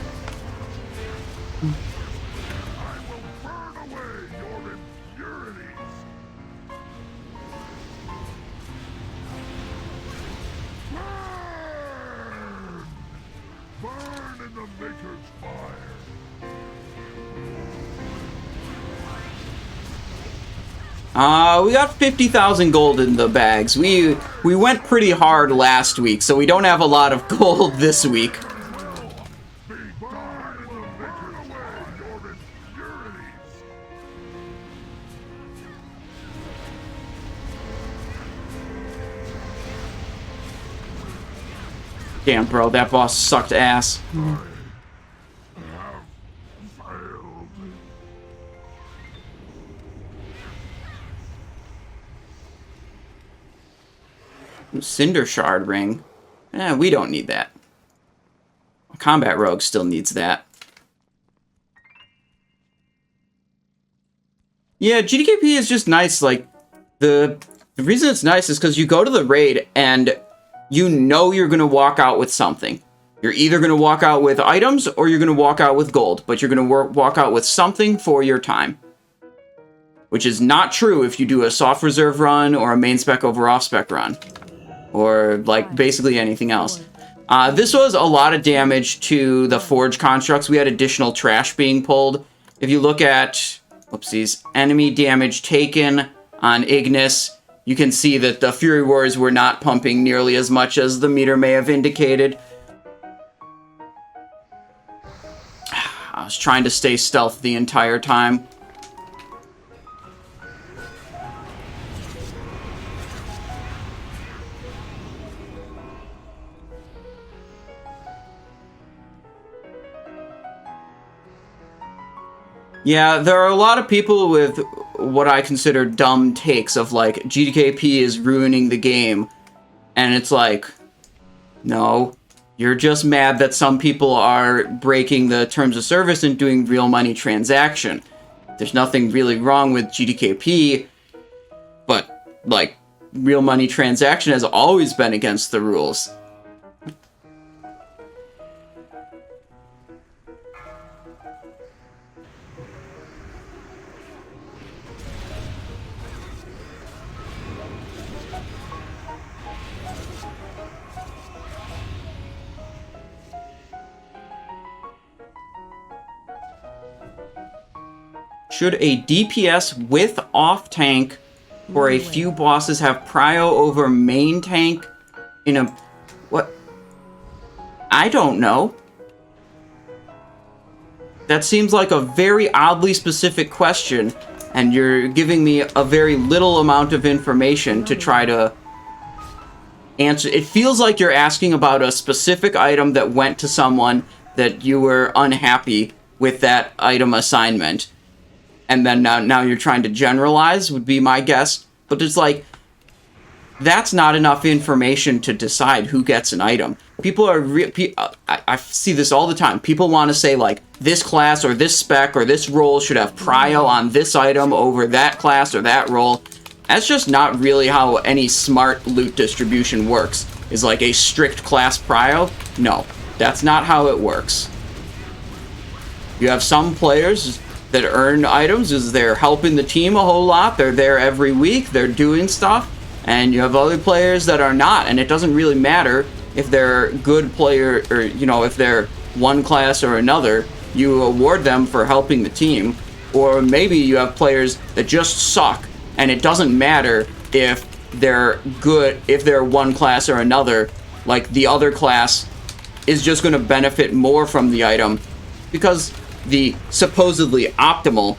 Speaker 1: We got 50,000 gold in the bags. We went pretty hard last week, so we don't have a lot of gold this week. Damn, bro, that boss sucked ass. Cinder Shard Ring. We don't need that. Combat Rogue still needs that. Yeah, GDKP is just nice. Like, the reason it's nice is because you go to the raid and you know you're going to walk out with something. You're either going to walk out with items or you're going to walk out with gold, but you're going to walk out with something for your time. which is not true if you do a soft reserve run or a main spec over off spec run, or like basically anything else. This was a lot of damage to the forge constructs. We had additional trash being pulled. If you look at, whoopsies, enemy damage taken on Ignis, you can see that the Fury Warriors were not pumping nearly as much as the meter may have indicated. I was trying to stay stealth the entire time. Yeah, there are a lot of people with what I consider dumb takes of like, GDKP is ruining the game. And it's like, no, you're just mad that some people are breaking the terms of service and doing real money transaction. There's nothing really wrong with GDKP, but like, real money transaction has always been against the rules. Should a DPS with off tank for a few bosses have prio over main tank in a... What? I don't know. That seems like a very oddly specific question, and you're giving me a very little amount of information to try to answer. It feels like you're asking about a specific item that went to someone that you were unhappy with that item assignment. And then now you're trying to generalize, would be my guess. But it's like, that's not enough information to decide who gets an item. People are... I see this all the time. People want to say, like, this class or this spec or this role should have prio on this item over that class or that role. That's just not really how any smart loot distribution works. Is like a strict class prio? No, that's not how it works. You have some players that earn items as they're helping the team a whole lot. They're there every week. They're doing stuff. And you have other players that are not. And it doesn't really matter if they're a good player or, you know, if they're one class or another. You award them for helping the team. Or maybe you have players that just suck. And it doesn't matter if they're good, if they're one class or another. Like, the other class is just going to benefit more from the item because the supposedly optimal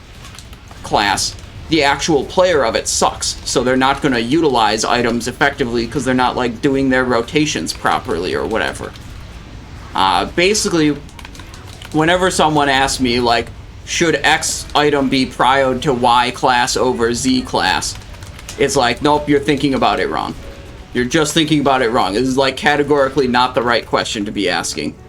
Speaker 1: class, the actual player of it, sucks. So they're not going to utilize items effectively because they're not, like, doing their rotations properly or whatever. Basically, whenever someone asks me, like, should X item be prioed to Y class over Z class, it's like, nope, you're thinking about it wrong. You're just thinking about it wrong. This is, like, categorically not the right question to be asking.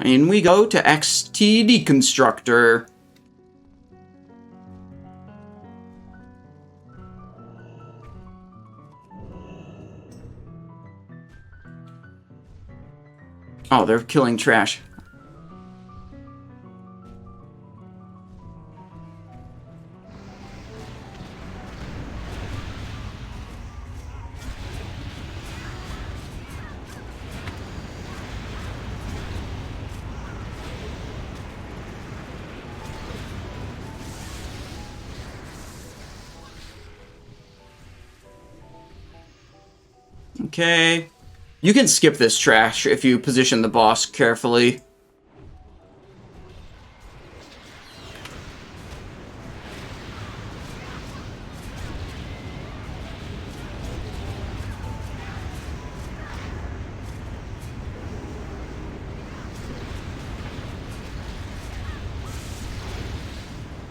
Speaker 1: And we go to XT Deconstructor. Oh, they're killing trash. Okay. You can skip this trash if you position the boss carefully.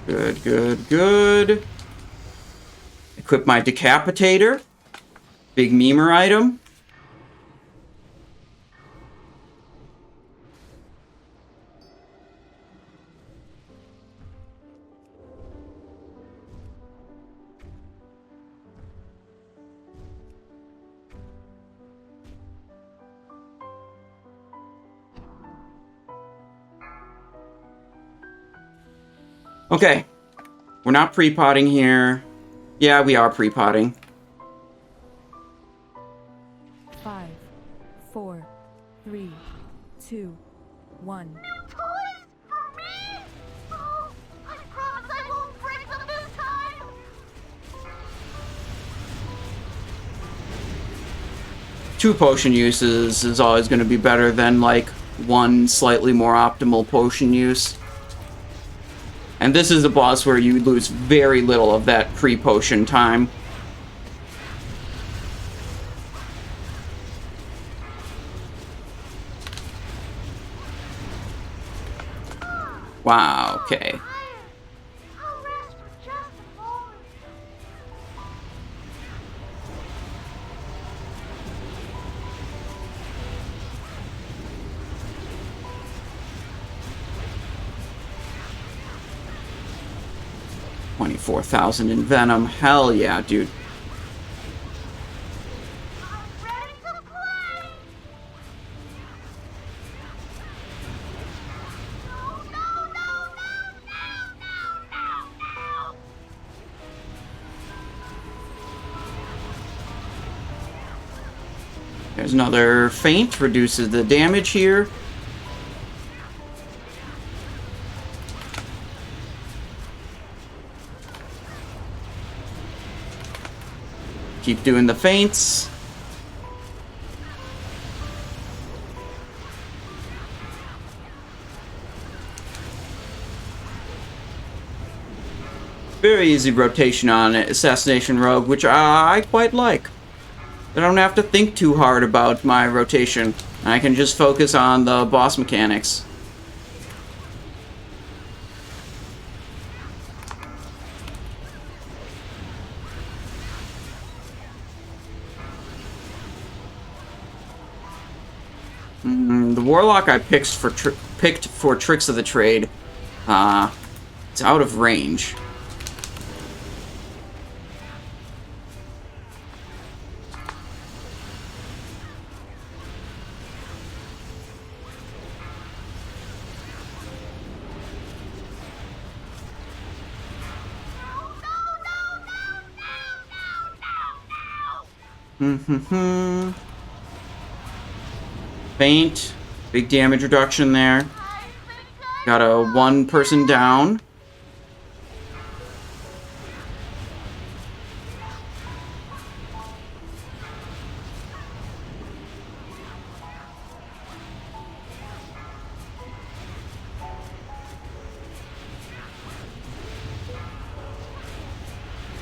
Speaker 1: Good, good, good. Equip my Decapitator. Big Mimiron item. Okay. We're not pre-potting here. Yeah, we are pre-potting.
Speaker 5: 5, 4, 3, 2, 1.
Speaker 7: New toys for me? Oh, I promise I won't break them this time.
Speaker 1: Two potion uses is always going to be better than, like, one slightly more optimal potion use. And this is a boss where you lose very little of that pre-potion time. Wow, okay.
Speaker 7: I'll rest for just a moment.
Speaker 1: $24,000 in Venom. Hell yeah, dude.
Speaker 7: I'm ready to play. No.
Speaker 1: There's another feint. Reduces the damage here. Keep doing the feints. Very easy rotation on Assassination Rogue, which I quite like. I don't have to think too hard about my rotation. I can just focus on the boss mechanics. The Warlock I picked for Tricks of the Trade. It's out of range. Feint. Big damage reduction there. Got a one person down.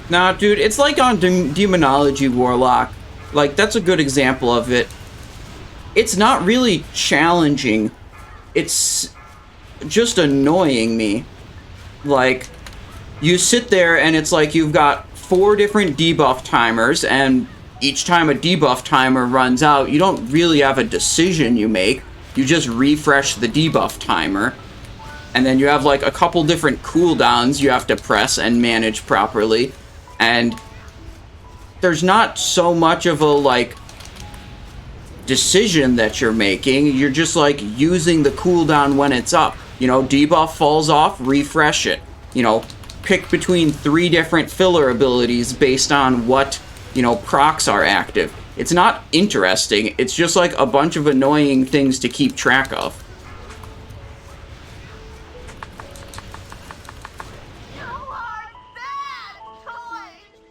Speaker 1: Nah, dude, it's like on Demonology Warlock. Like, that's a good example of it. It's not really challenging. It's just annoying me. Like, you sit there and it's like you've got 4 different debuff timers, and each time a debuff timer runs out, you don't really have a decision you make. You just refresh the debuff timer. And then you have like a couple different cooldowns you have to press and manage properly. And there's not so much of a, like, decision that you're making. You're just, like, using the cooldown when it's up. You know, debuff falls off, refresh it. You know, pick between 3 different filler abilities based on what, you know, procs are active. It's not interesting. It's just, like, a bunch of annoying things to keep track of.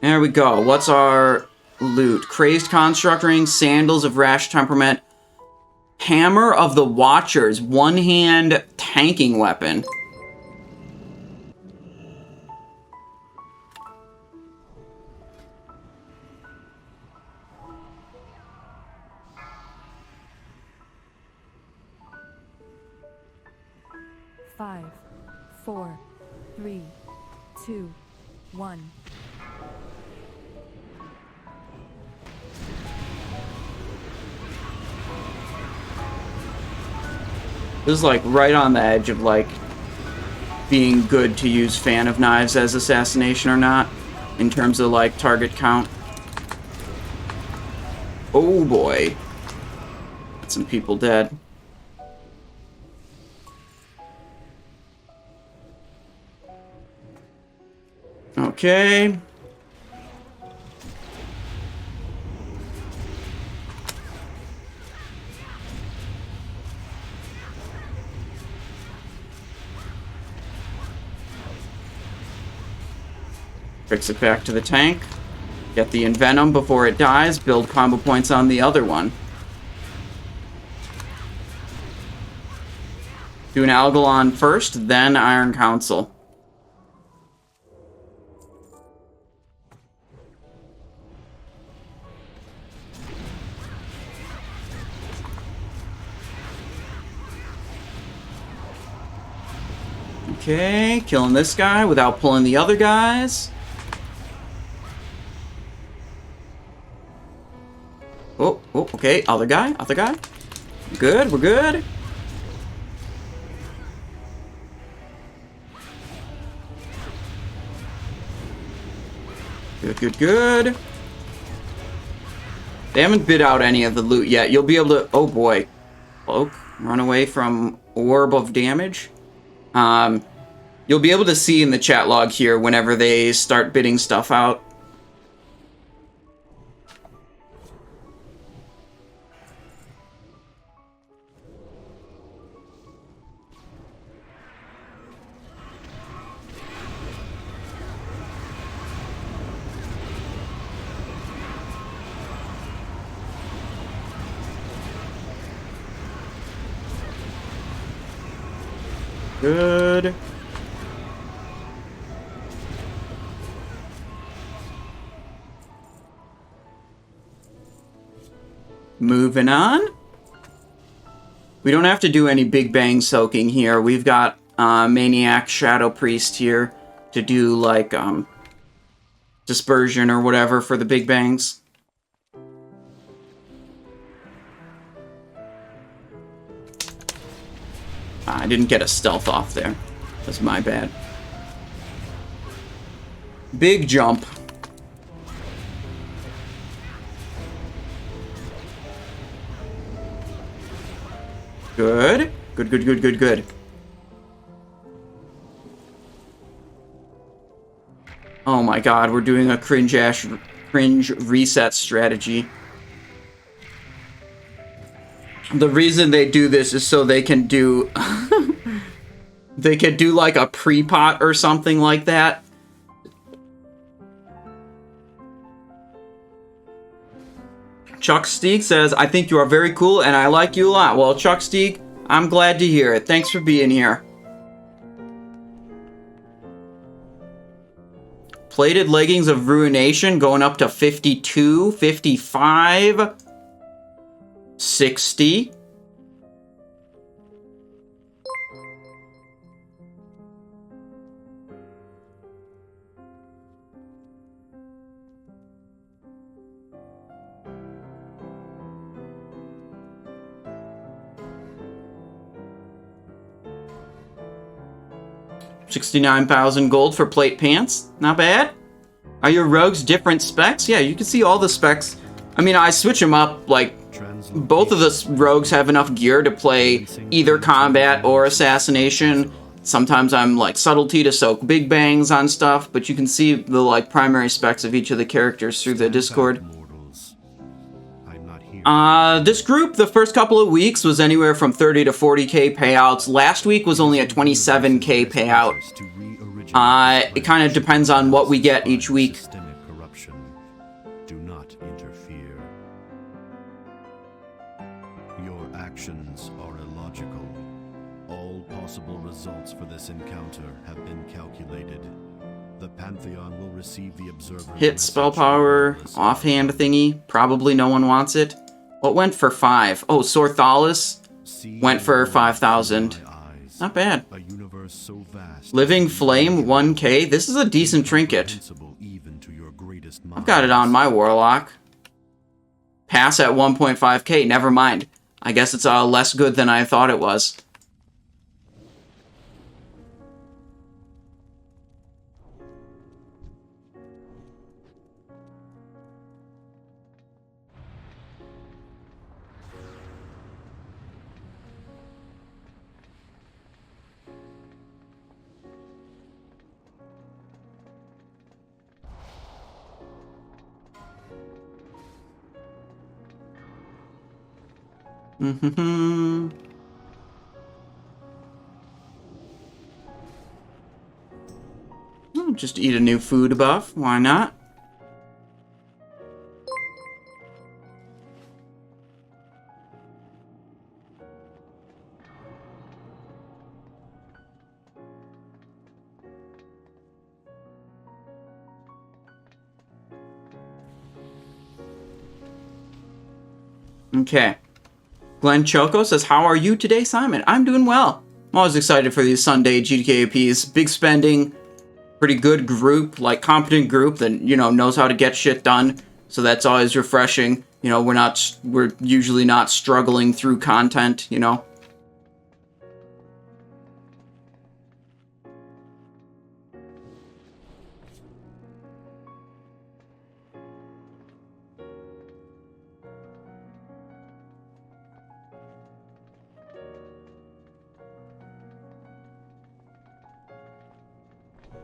Speaker 1: There we go. What's our loot? Crazed Construct Ring, Sandals of Rash Temperament, Hammer of the Watchers, one-hand tanking weapon.
Speaker 5: Five, 4, 3, 2, 1.
Speaker 1: This is like right on the edge of like being good to use Fan of Knives as Assassination or not, in terms of like target count. Oh boy. Got some people dead. Okay. Fix it back to the tank. Get the Envenom before it dies. Build combo points on the other one. Do an Algalon first, then Iron Council. Okay, killing this guy without pulling the other guys. Oh, okay, other guy. Good, we're good. Good. They haven't bid out any of the loot yet. You'll be able to... Oh, boy. Cloak. Run away from Orb of Damage. You'll be able to see in the chat log here whenever they start bidding stuff out. Good. Moving on. We don't have to do any Big Bang soaking here. We've got Maniac Shadow Priest here to do like dispersion or whatever for the Big Bangs. I didn't get a stealth off there. That's my bad. Big jump. Good. Good. Oh my god, we're doing a cringe reset strategy. The reason they do this is so they can do... they can do like a pre-pot or something like that. Chuck Steeg says, I think you are very cool and I like you a lot. Well, Chuck Steeg, I'm glad to hear it. Thanks for being here. Plated Leggings of Ruination going up to 52, 55, 60. $69,000 gold for plate pants. Not bad. Are your rogues different specs? Yeah, you can see all the specs. I mean, I switch them up. Like, both of the rogues have enough gear to play either combat or assassination. Sometimes I'm like subtlety to soak big bangs on stuff, but you can see the like primary specs of each of the characters through the Discord. This group, the first couple of weeks was anywhere from 30 to 40k payouts. Last week was only a 27k payout. It kind of depends on what we get each week.
Speaker 8: Do not interfere. Your actions are illogical. All possible results for this encounter have been calculated. The Pantheon will receive the observer.
Speaker 1: Hit spell power, offhand thingy. Probably no one wants it. What went for 5? Oh, Sorthalis went for 5,000. Not bad. Living Flame 1k. This is a decent trinket. I've got it on my Warlock. Pass at 1.5k. Never mind. I guess it's less good than I thought it was. Mm-hmm. Just eat a new food buff. Why not? Okay. Glenn Choco says, how are you today, Simon? I'm doing well. I'm always excited for these Sunday GDKPs. Big spending, pretty good group, like competent group that, you know, knows how to get shit done. So that's always refreshing. You know, we're usually not struggling through content, you know.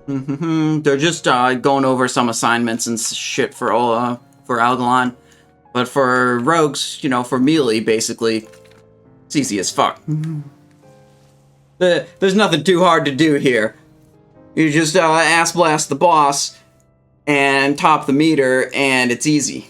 Speaker 1: They're just going over some assignments and shit for Algalon, but for rogues, you know, for melee, basically, it's easy as fuck. There's nothing too hard to do here. You just ass blast the boss and top the meter, and it's easy.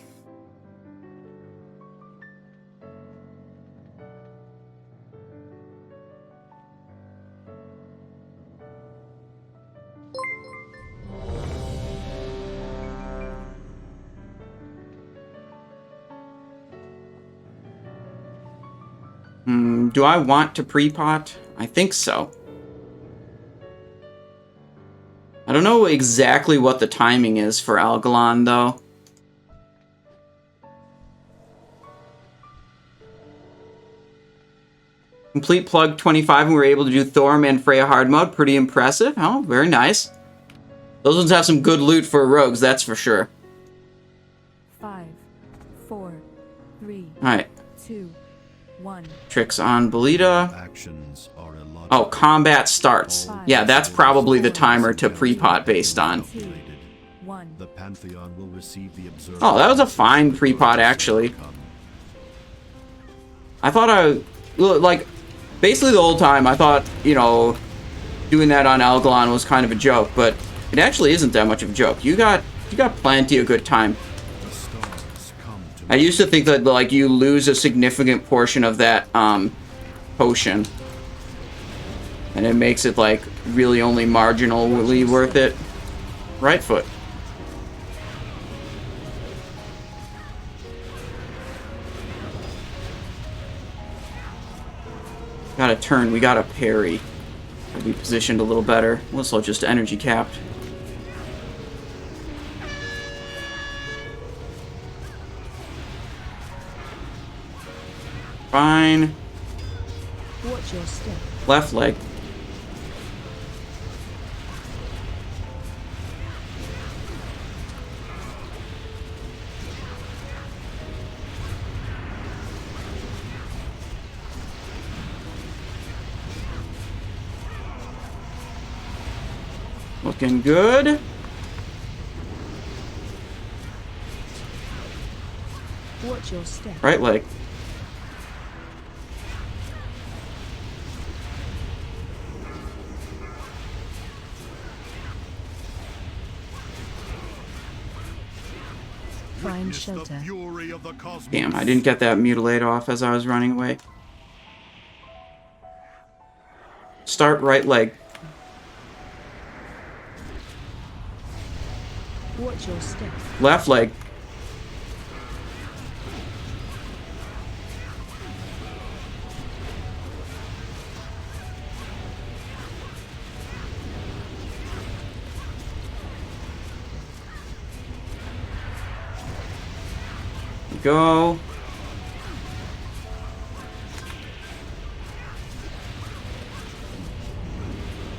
Speaker 1: Do I want to pre-pot? I think so. I don't know exactly what the timing is for Algalon, though. Complete plug 25, and we were able to do Thorim and Freya hard mode. Pretty impressive. Oh, very nice. Those ones have some good loot for rogues, that's for sure.
Speaker 5: 5, 4, 3,
Speaker 1: Alright.
Speaker 5: 2, 1.
Speaker 1: Tricks on Belita.
Speaker 8: Actions are illogical.
Speaker 1: Oh, combat starts. Yeah, that's probably the timer to pre-pot based on.
Speaker 5: 2, 1.
Speaker 8: The Pantheon will receive the observer.
Speaker 1: Oh, that was a fine pre-pot, actually. I thought like, basically the whole time, I thought, you know, doing that on Algalon was kind of a joke, but it actually isn't that much of a joke. You got plenty of good time. I used to think that, like, you lose a significant portion of that, potion. And it makes it, like, really only marginally worth it. Right foot. Gotta turn, we gotta parry. Gotta be positioned a little better. Also just energy capped. Fine.
Speaker 5: Watch your step.
Speaker 1: Left leg. Looking good.
Speaker 5: Watch your step.
Speaker 1: Right leg.
Speaker 5: Find shelter.
Speaker 1: Damn, I didn't get that mutilate off as I was running away. Start right leg.
Speaker 5: Watch your step.
Speaker 1: Left leg. Go.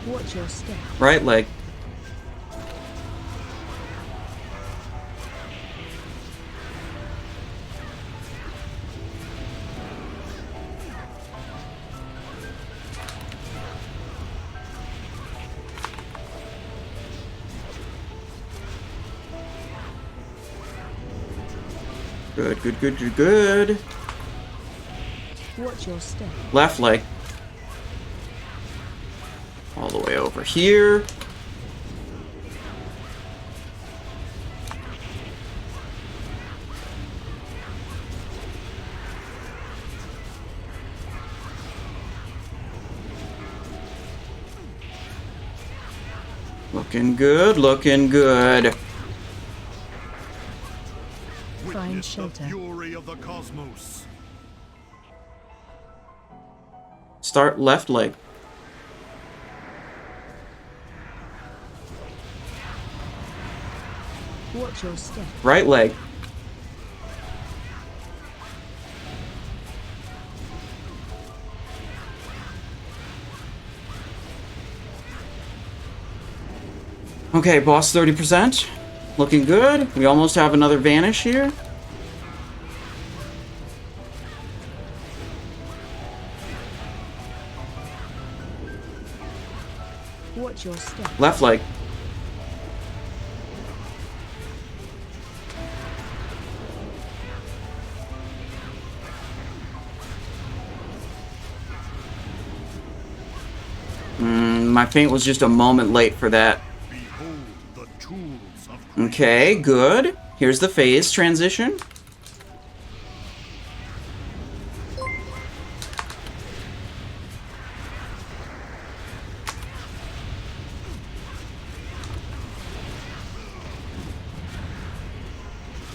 Speaker 5: Watch your step.
Speaker 1: Right leg. Good, good, good, good, good.
Speaker 5: Watch your step.
Speaker 1: Left leg. All the way over here. Looking good, looking good.
Speaker 5: Find
Speaker 8: Witness the
Speaker 5: shelter.
Speaker 8: fury of the cosmos.
Speaker 1: Start left leg.
Speaker 5: Watch your step.
Speaker 1: Right leg. Okay, boss 30%. Looking good. We almost have another vanish here.
Speaker 5: Watch your step.
Speaker 1: Left leg. My feint was just a moment late for that.
Speaker 8: Behold the tools of
Speaker 1: Okay, good. Here's the phase transition.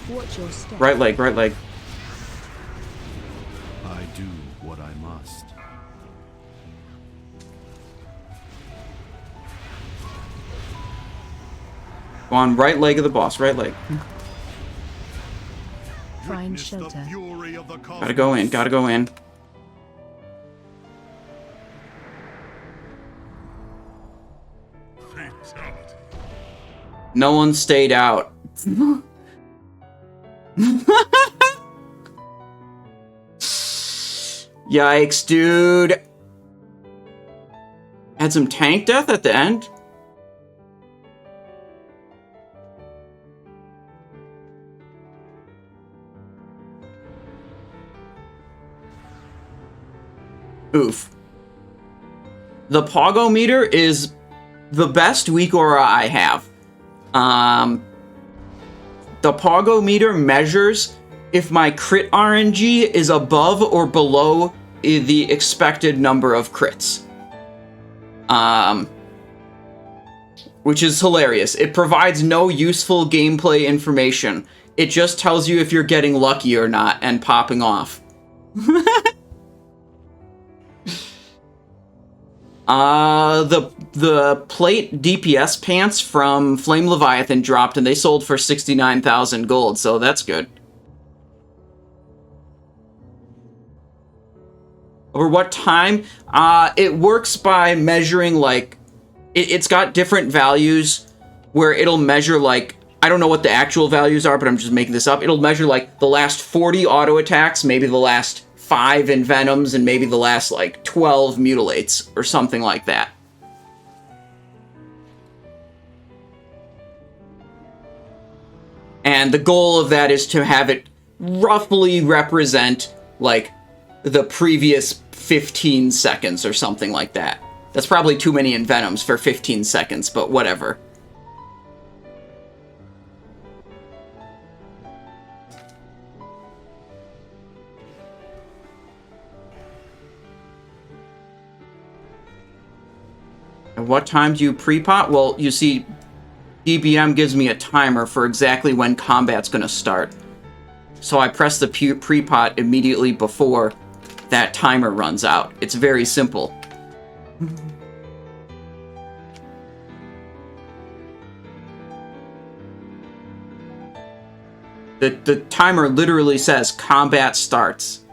Speaker 5: Watch your step.
Speaker 1: Right leg, right leg.
Speaker 8: I do what I must.
Speaker 1: Go on, right leg of the boss, right leg.
Speaker 5: Find
Speaker 8: Witness the
Speaker 5: shelter.
Speaker 8: fury of the cosmos.
Speaker 1: Gotta go in, gotta go in.
Speaker 3: Fatality.
Speaker 1: No one stayed out. Yikes, dude. Had some tank death at the end. Oof. The Pogo meter is the best weak aura I have. The Pogo meter measures if my crit RNG is above or below the expected number of crits. Which is hilarious. It provides no useful gameplay information. It just tells you if you're getting lucky or not and popping off. The plate DPS pants from Flame Leviathan dropped and they sold for 69,000 gold, so that's good. Over what time? It works by measuring, like, it's got different values where it'll measure, like, I don't know what the actual values are, but I'm just making this up. It'll measure, like, the last 40 auto attacks, maybe the last 5 Envenoms, and maybe the last, like, 12 Mutilates, or something like that. And the goal of that is to have it roughly represent, like, the previous 15 seconds or something like that. That's probably too many Envenoms for 15 seconds, but whatever. At what time do you pre-pot? Well, you see, DBM gives me a timer for exactly when combat's gonna start. So I press the pre-pot immediately before that timer runs out. It's very simple. The timer literally says combat starts.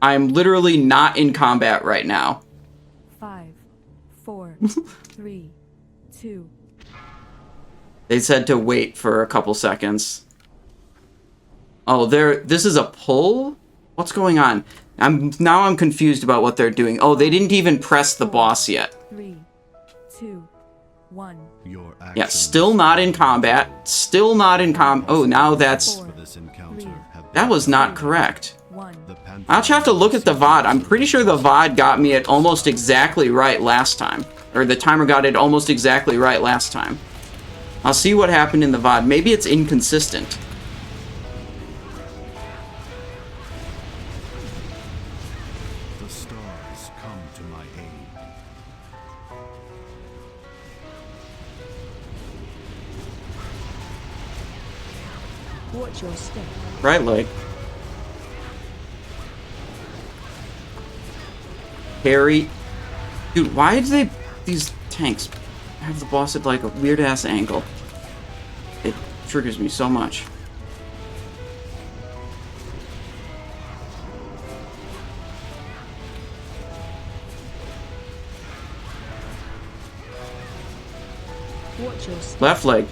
Speaker 1: I'm literally not in combat right now.
Speaker 5: 5, 4, 3, 2.
Speaker 1: They said to wait for a couple seconds. Oh, this is a pull? What's going on? Now I'm confused about what they're doing. Oh, they didn't even press the boss yet.
Speaker 5: 3, 2, 1.
Speaker 8: Your
Speaker 1: Yeah,
Speaker 8: actions
Speaker 1: still not in combat. Still not in Oh, now that's...
Speaker 8: for this encounter have been
Speaker 1: That was not correct.
Speaker 5: 1.
Speaker 8: the Pantheon
Speaker 1: I'll just have to look at the VOD. I'm pretty sure the VOD got me at almost exactly right last time. Or the timer got it almost exactly right last time. I'll see what happened in the VOD. Maybe it's inconsistent.
Speaker 8: The stars come to my aid.
Speaker 5: Watch your step.
Speaker 1: Right leg. Parry. Dude, why do these tanks have the boss at like a weird ass angle? It triggers me so much.
Speaker 5: Watch your step.
Speaker 1: Left leg.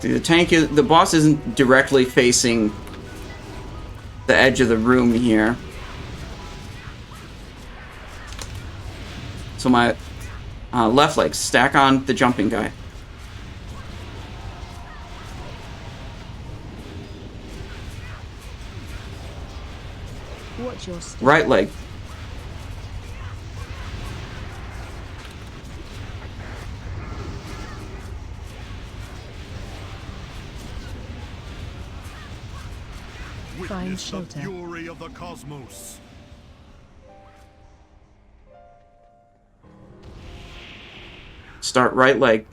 Speaker 1: See, the boss isn't directly facing the edge of the room here. So my left leg, stack on the jumping guy.
Speaker 5: Watch your step.
Speaker 1: Right leg.
Speaker 5: Find
Speaker 8: Witness the
Speaker 5: shelter.
Speaker 8: fury of the cosmos.
Speaker 1: Start right leg.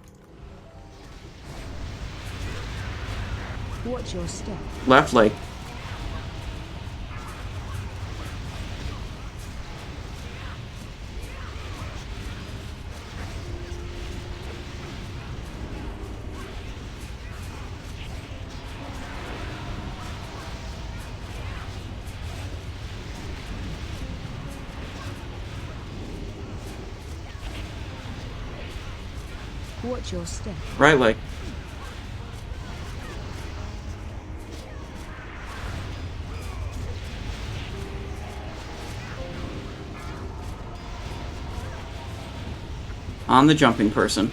Speaker 5: Watch your step.
Speaker 1: Left leg.
Speaker 5: Watch your step.
Speaker 1: Right leg. On the jumping person.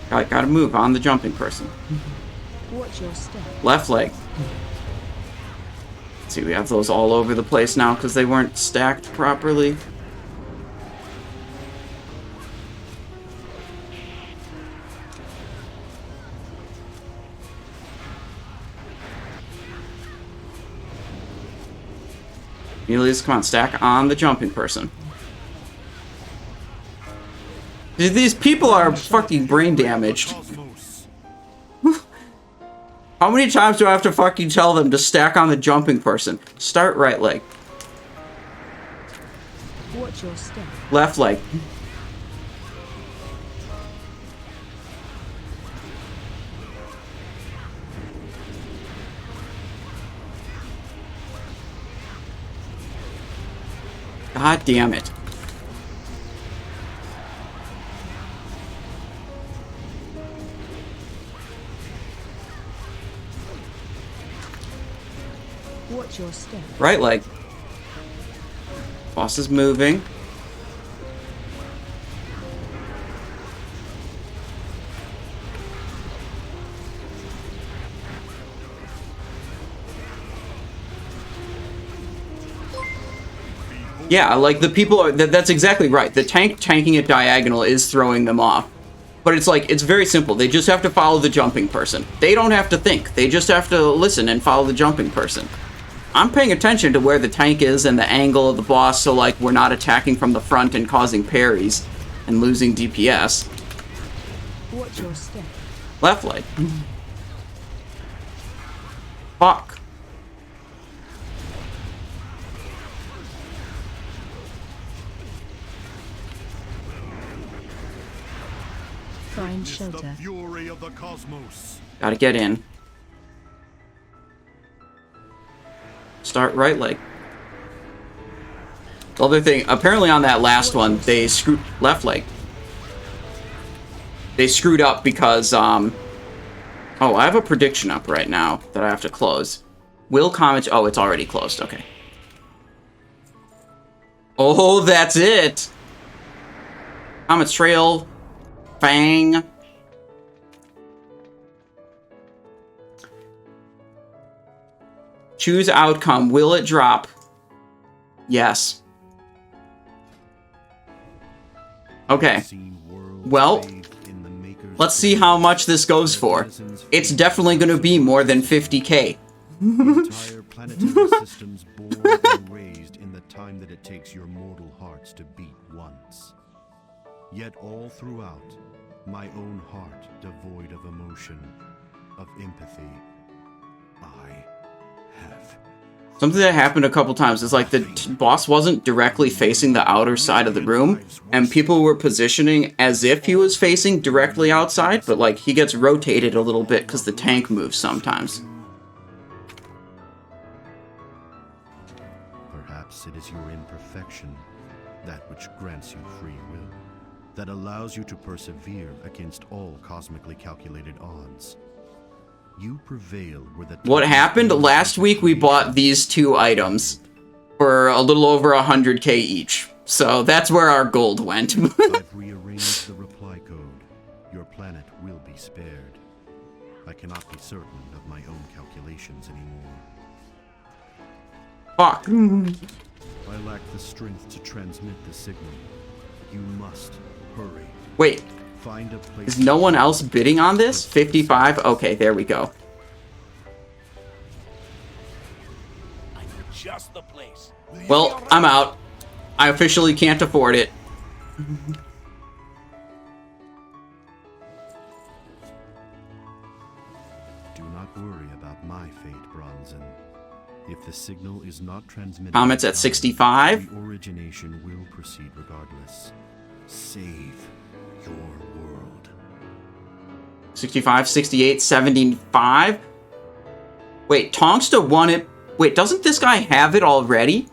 Speaker 1: Gotta move on the jumping person.
Speaker 5: Watch your step.
Speaker 1: Left leg. See, we have those all over the place now because they weren't stacked properly. Elias, come on, stack on the jumping person. Dude, these people are fucking brain damaged.
Speaker 8: Cosmos.
Speaker 1: How many times do I have to fucking tell them to stack on the jumping person? Start right leg.
Speaker 5: Watch your step.
Speaker 1: Left leg. God damn it.
Speaker 5: Watch your step.
Speaker 1: Right leg. Boss is moving. Yeah, like the people are, that's exactly right. The tanking it diagonal is throwing them off. But it's like, it's very simple. They just have to follow the jumping person. They don't have to think. They just have to listen and follow the jumping person. I'm paying attention to where the tank is and the angle of the boss, so like we're not attacking from the front and causing parries and losing DPS.
Speaker 5: Watch your step.
Speaker 1: Left leg. Fuck.
Speaker 5: Find
Speaker 8: Witness the
Speaker 5: shelter.
Speaker 8: fury of the cosmos.
Speaker 1: Gotta get in. Start right leg. The other thing, apparently on that last one, they screwed left leg. they screwed up because, oh, I have a prediction up right now that I have to close. Will Comet... Oh, it's already closed. Okay. Oh, that's it! Comet's Trail. Fang. Choose outcome. Will it drop? Yes. Okay. Well, let's see how much this goes for. It's definitely going to be more than 50k.
Speaker 8: Entire planetary systems born and raised in the time that it takes your mortal hearts to beat once. Yet all throughout, my own heart devoid of emotion, of empathy, I have.
Speaker 1: Something that happened a couple times is like the boss wasn't directly facing the outer side of the room, and people were positioning as if he was facing directly outside, but like he gets rotated a little bit because the tank moves sometimes.
Speaker 8: Perhaps it is your imperfection, that which grants you free will, that allows you to persevere against all cosmically calculated odds. You prevail where the...
Speaker 1: What happened? Last week we bought these 2 items for a little over 100k each. So that's where our gold went.
Speaker 8: I've rearranged the reply code. Your planet will be spared. I cannot be certain of my own calculations anymore.
Speaker 1: Fuck.
Speaker 8: I lack the strength to transmit the signal. You must hurry.
Speaker 1: Wait.
Speaker 8: Find a place.
Speaker 1: Is no one else bidding on this? 55? Okay, there we go.
Speaker 2: Just the place.
Speaker 1: Well, I'm out. I officially can't afford it.
Speaker 8: Do not worry about my fate, Bronzen. If the signal is not transmitted...
Speaker 1: Comets at 65.
Speaker 8: The origination will proceed regardless. Save your world.
Speaker 1: 65, 68, 75. Wait, Tongsta won it. Wait, doesn't this guy have it already?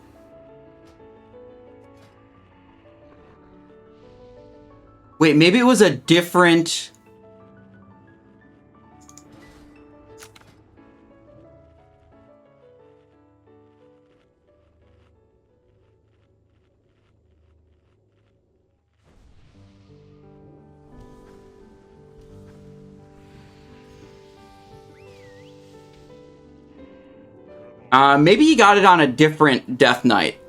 Speaker 1: Wait, maybe it was a different... maybe he got it on a different Death Knight.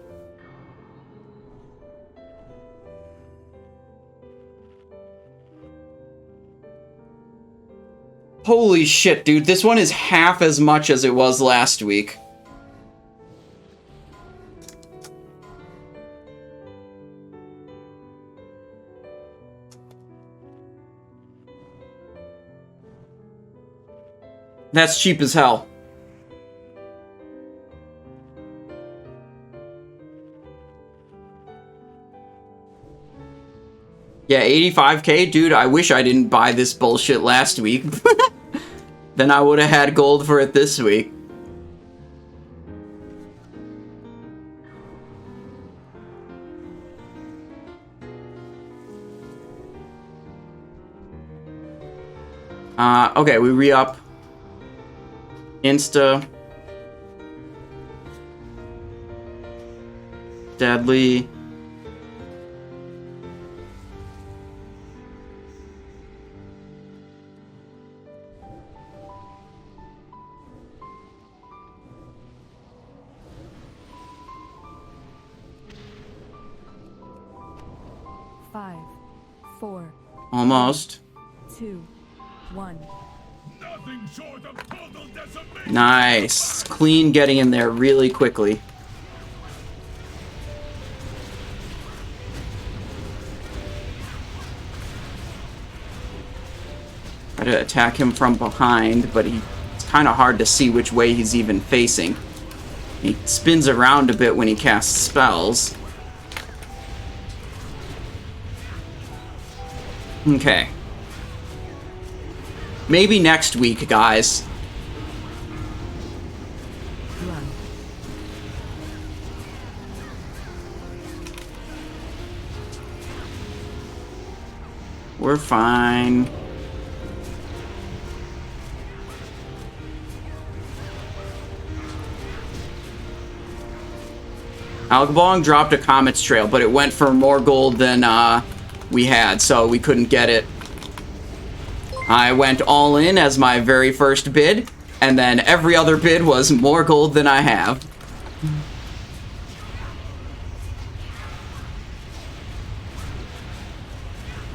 Speaker 1: Holy shit, dude. This one is half as much as it was last week. That's cheap as hell. Yeah, 85k? Dude, I wish I didn't buy this bullshit last week. Then I would have had gold for it this week. Okay, we re-up. Insta. Deadly. Almost.
Speaker 5: 2, 1.
Speaker 3: Nothing short of total decimation.
Speaker 1: Nice. Clean getting in there really quickly. Try to attack him from behind, but it's kind of hard to see which way he's even facing. He spins around a bit when he casts spells. Okay. Maybe next week, guys.
Speaker 5: Run.
Speaker 1: We're fine. Algalon dropped a Comet's Trail, but it went for more gold than we had, so we couldn't get it. I went all in as my very first bid, and then every other bid was more gold than I have.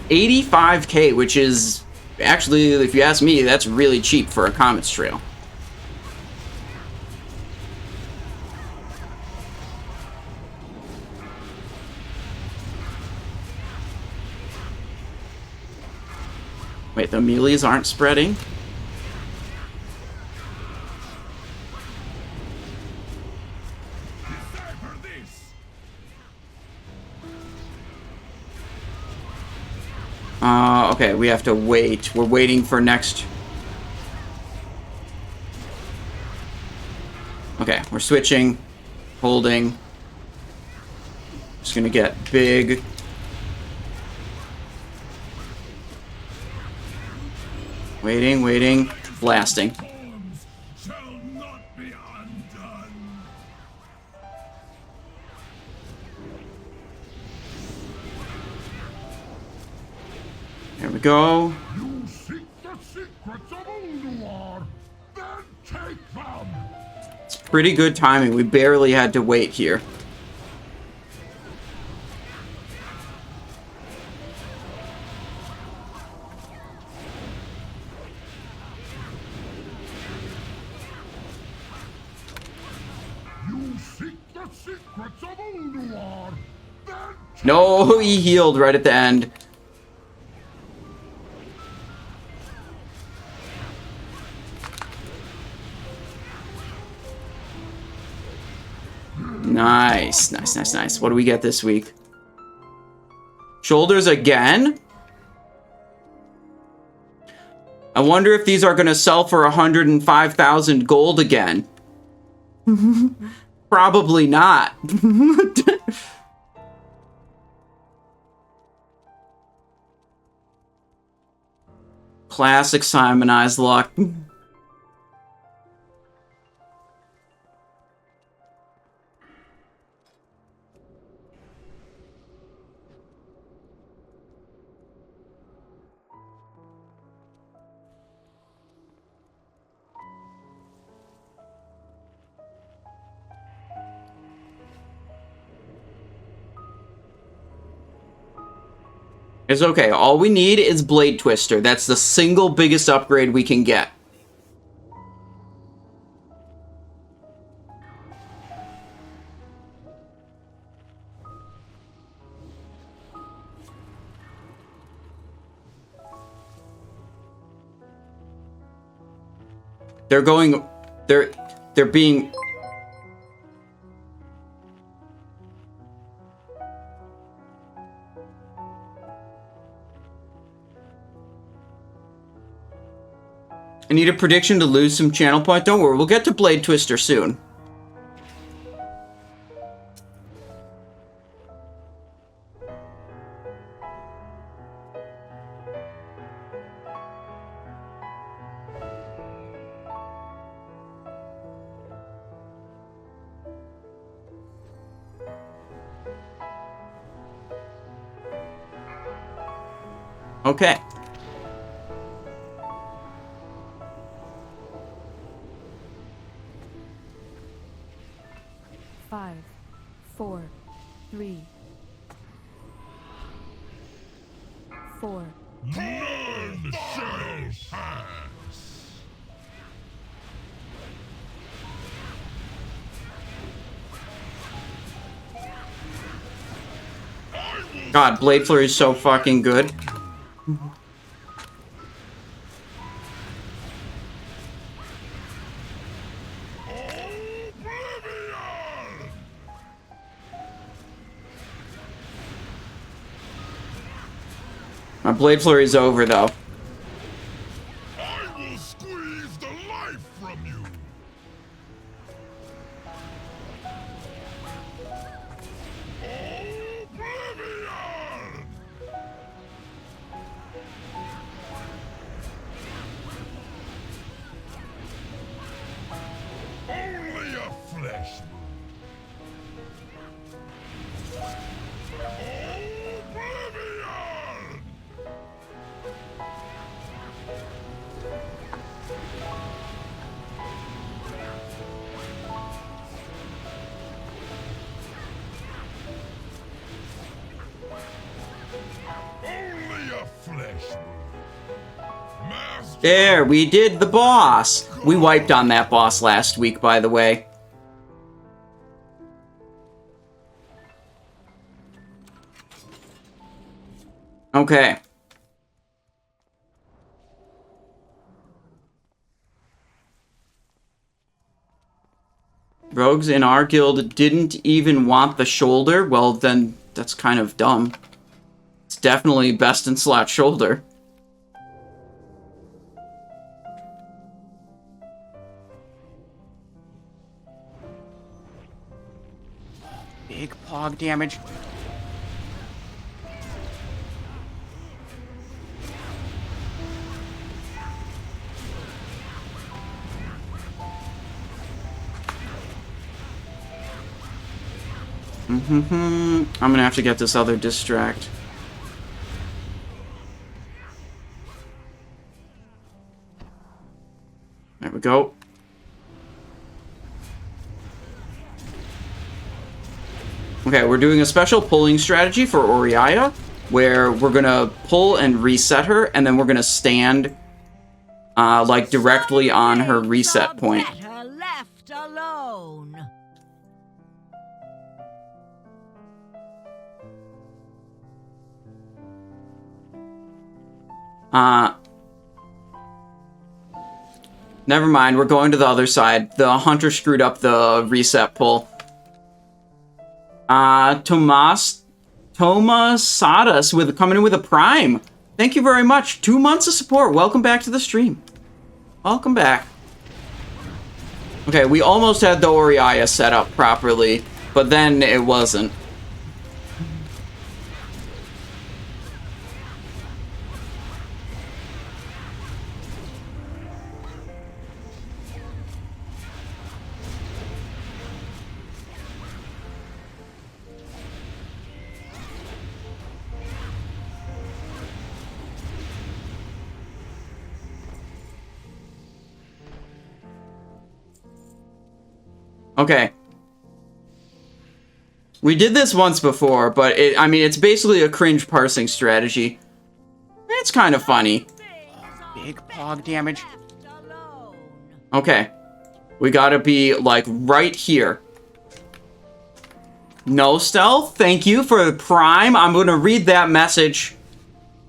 Speaker 1: $85K, which is actually, if you ask me, that's really cheap for a Comet's Trail. Wait, the melees aren't spreading? Okay, we have to wait. We're waiting for next... Okay, we're switching, holding. Just gonna get big. Waiting, waiting, blasting.
Speaker 3: Shall not be undone.
Speaker 1: There we go.
Speaker 3: You seek the secrets of Ulduar, then take them.
Speaker 1: It's pretty good timing. We barely had to wait here.
Speaker 3: You seek the secrets of Ulduar, then take
Speaker 1: No, he healed right at the end. Nice, nice, nice, nice. What do we get this week? Shoulders again? I wonder if these are going to sell for 105,000 gold again. Probably not. Classic Simonized luck. It's okay. All we need is Blade Twister. That's the single biggest upgrade we can get. They're going... They're being... I need a prediction to lose some channel point. Don't worry, we'll get to Blade Twister soon. Okay.
Speaker 5: Five, 4, 3, 4.
Speaker 3: none shall pass.
Speaker 1: God, Blade Flurry is so fucking good. My Blade Flurry is over, though.
Speaker 3: I will squeeze the life from you. Oblivion! flesh wound. Master
Speaker 1: There, we did the boss. We wiped on that boss last week, by the way. Okay. Rogues in our guild didn't even want the shoulder. Well, then that's kind of dumb. It's definitely best in slot shoulder. Big pog damage. I'm gonna have to get this other distract. There we go. Okay, we're doing a special pulling strategy for Oriaya, where we're gonna pull and reset her, and then we're gonna stand, like, directly on her reset point.
Speaker 7: Better left alone.
Speaker 1: Never mind, we're going to the other side. The hunter screwed up the reset pull. Tomas Sadas with coming in with a prime. Thank you very much. 2 months of support. Welcome back to the stream. Welcome back. Okay, we almost had the Oriaya set up properly, but then it wasn't. Okay. We did this once before, but I mean, it's basically a cringe parsing strategy. It's kind of funny. Big pog damage. Okay. We gotta be, like, right here. No stealth. Thank you for the prime. I'm gonna read that message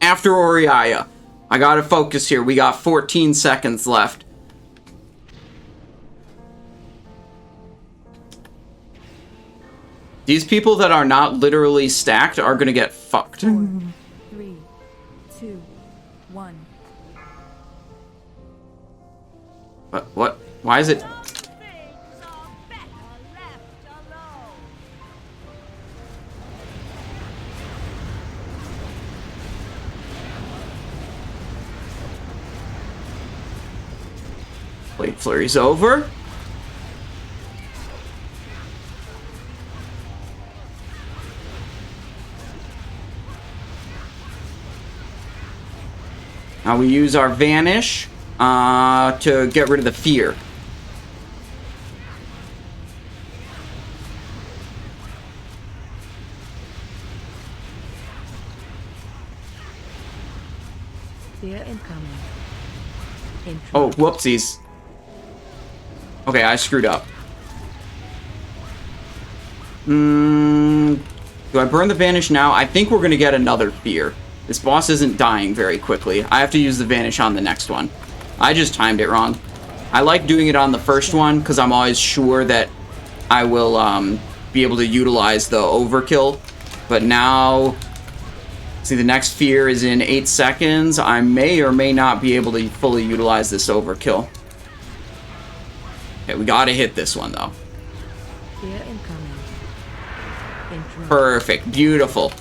Speaker 1: after Oriaya. I gotta focus here. We got 14 seconds left. These people that are not literally stacked are gonna get fucked.
Speaker 5: 4, 3, 2, 1.
Speaker 1: What? Why is it? Blade Flurry's over. Now we use our Vanish to get rid of the fear.
Speaker 5: Fear incoming.
Speaker 1: Oh, whoopsies. Okay, I screwed up. Do I burn the Vanish now? I think we're going to get another fear. This boss isn't dying very quickly. I have to use the Vanish on the next one. I just timed it wrong. I like doing it on the first one because I'm always sure that I will be able to utilize the overkill. But now, see, the next fear is in 8 seconds. I may or may not be able to fully utilize this overkill. Okay, we gotta hit this one though.
Speaker 5: Fear incoming.
Speaker 1: Perfect, beautiful.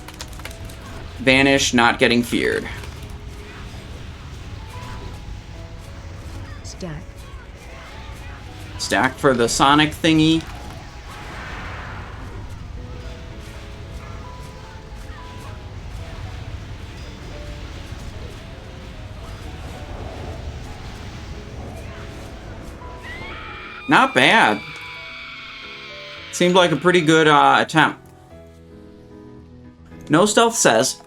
Speaker 1: Vanish, not getting feared.
Speaker 5: Stack.
Speaker 1: Stack for the Sonic thingy. Not bad. Seemed like a pretty good attempt. No Stealth says,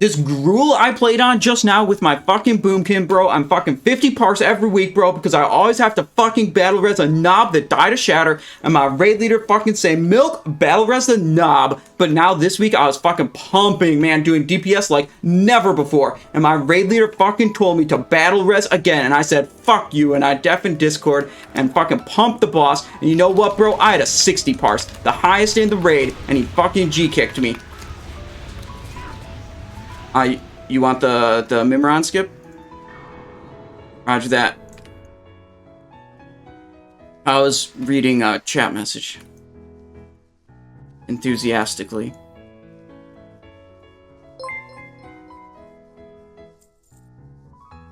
Speaker 1: This Gruul I played on just now with my fucking Boomkin, bro. I'm fucking 50 parse every week, bro, because I always have to fucking battle res a knob that died to shatter, and my raid leader fucking say, milk, battle res the knob. But now this week I was fucking pumping, man, doing DPS like never before. And my raid leader fucking told me to battle res again, and I said, fuck you, and I deafened Discord and fucking pumped the boss. And you know what, bro? I had a 60 parse, the highest in the raid, and he fucking G-kicked me. You want the Mimiron skip? Roger that. I was reading a chat message. Enthusiastically.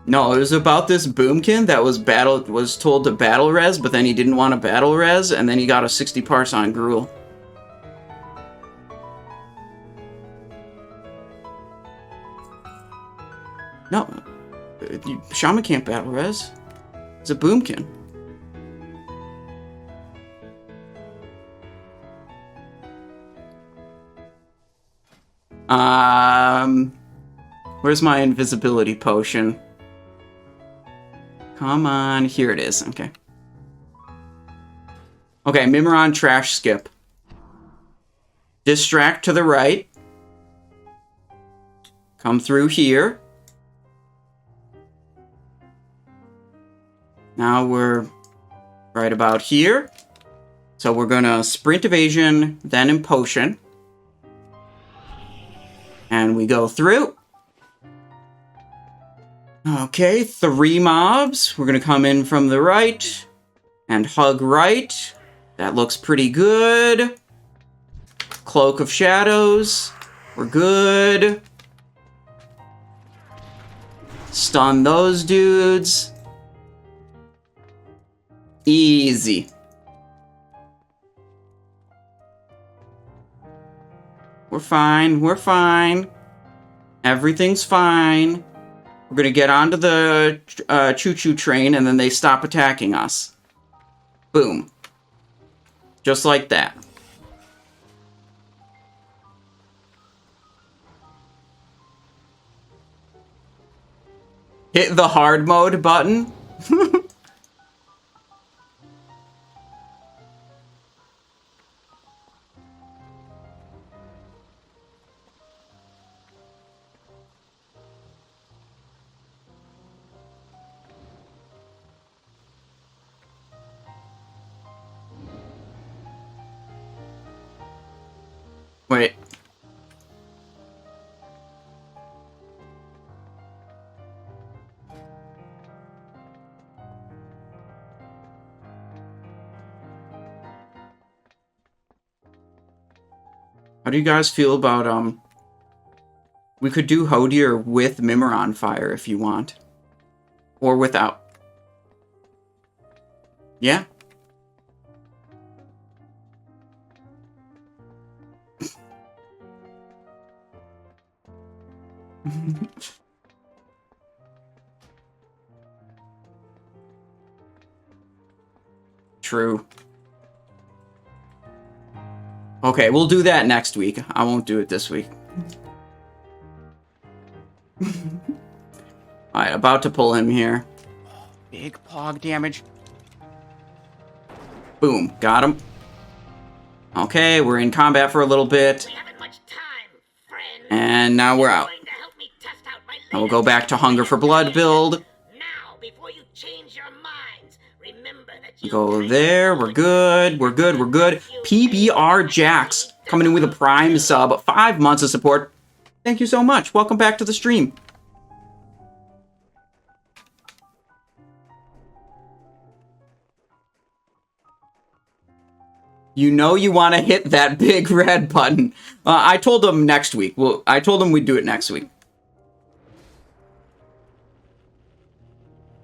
Speaker 1: No, it was about this Boomkin that was told to battle res, but then he didn't want to battle res, and then he got a 60 parse on Gruul. No, Shaman can't battle res. It's a Boomkin. Where's my invisibility potion? Come on, here it is. Okay. Okay, Mimiron trash skip. Distract to the right. Come through here. Now we're right about here. So we're gonna sprint evasion, then in potion. And we go through. Okay, 3 mobs. We're gonna come in from the right and hug right. That looks pretty good. Cloak of Shadows. We're good. Stun those dudes. Easy. We're fine. We're fine. Everything's fine. We're gonna get onto the choo-choo train, and then they stop attacking us. Boom. Just like that. Hit the hard mode button. Wait. How do you guys feel about, we could do Hodir with Mimiron fire if you want. Or without. Yeah? True. Okay, we'll do that next week. I won't do it this week. Alright, about to pull him here. Big pog damage. Boom, got him. Okay, we're in combat for a little bit.
Speaker 7: We haven't much time, friend.
Speaker 1: And now we're out.
Speaker 7: Going to help me test out my
Speaker 1: And we'll go back to Hunger for Blood build.
Speaker 7: Now, before you change your minds, remember that you
Speaker 1: Go there, we're good, we're good, we're good. PBR Jax, coming in with a Prime sub, 5 months of support. Thank you so much, welcome back to the stream. You know you want to hit that big red button. I told them next week. Well, I told them we'd do it next week.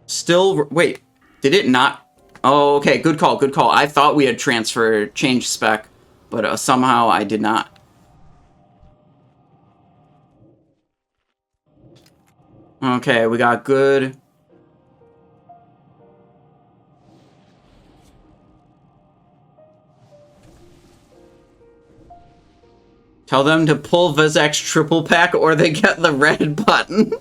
Speaker 1: Still, wait, did it not? Oh, okay, good call, good call. I thought we had changed spec, but somehow I did not. Okay, we got good. Tell them to pull Vezax triple pack or they get the red button.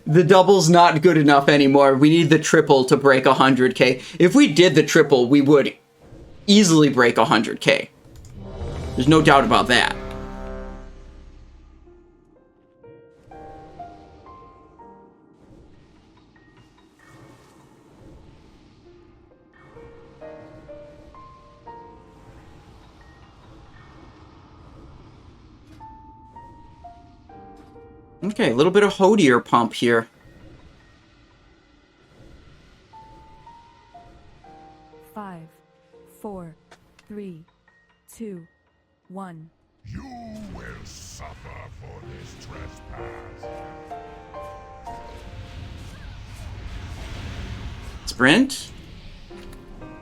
Speaker 1: The double's not good enough anymore. We need the triple to break 100k. If we did the triple, we would easily break 100k. There's no doubt about that. Okay, a little bit of Hodir pump here.
Speaker 5: Five, 4, 3, 2, 1.
Speaker 3: You will suffer for this trespass.
Speaker 1: Sprint.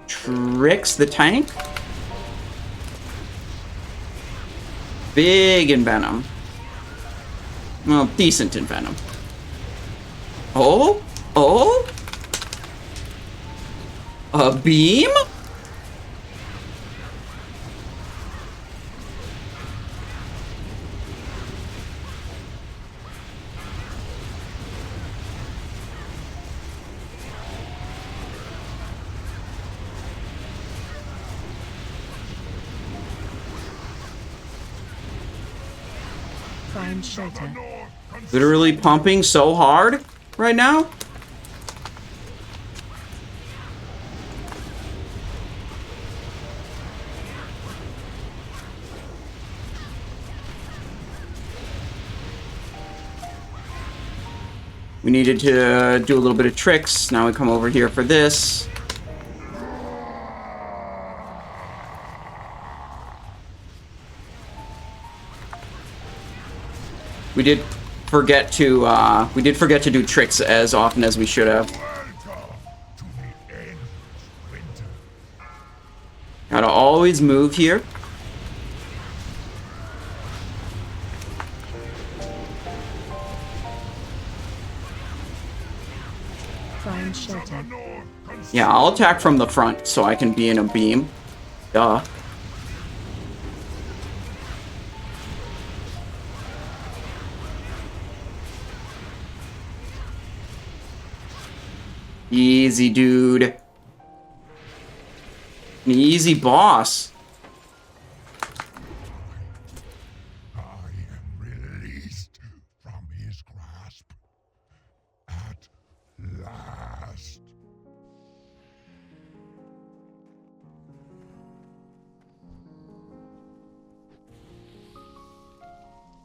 Speaker 1: Tricks the tank. Big in Venom. Well, decent in Venom. Oh? Oh? A beam?
Speaker 5: Find shelter.
Speaker 1: Literally pumping so hard right now. We needed to do a little bit of tricks. Now we come over here for this. We did forget to do tricks as often as we should have. Gotta always move here.
Speaker 5: Find shelter.
Speaker 1: Yeah, I'll attack from the front so I can be in a beam. Duh. Easy, dude. An easy boss.
Speaker 3: I am released from his grasp. At last.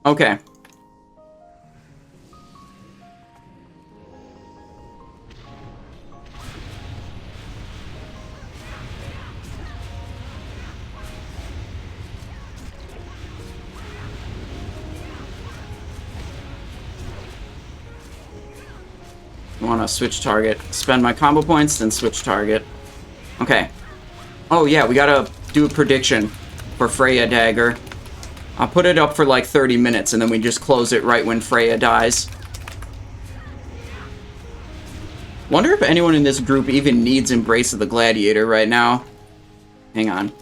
Speaker 1: Okay. Want to switch target. Spend my combo points, then switch target. Okay. Oh yeah, we gotta do a prediction for Freya Dagger. I'll put it up for like 30 minutes, and then we just close it right when Freya dies. Wonder if anyone in this group even needs Embrace of the Gladiator right now. Hang on.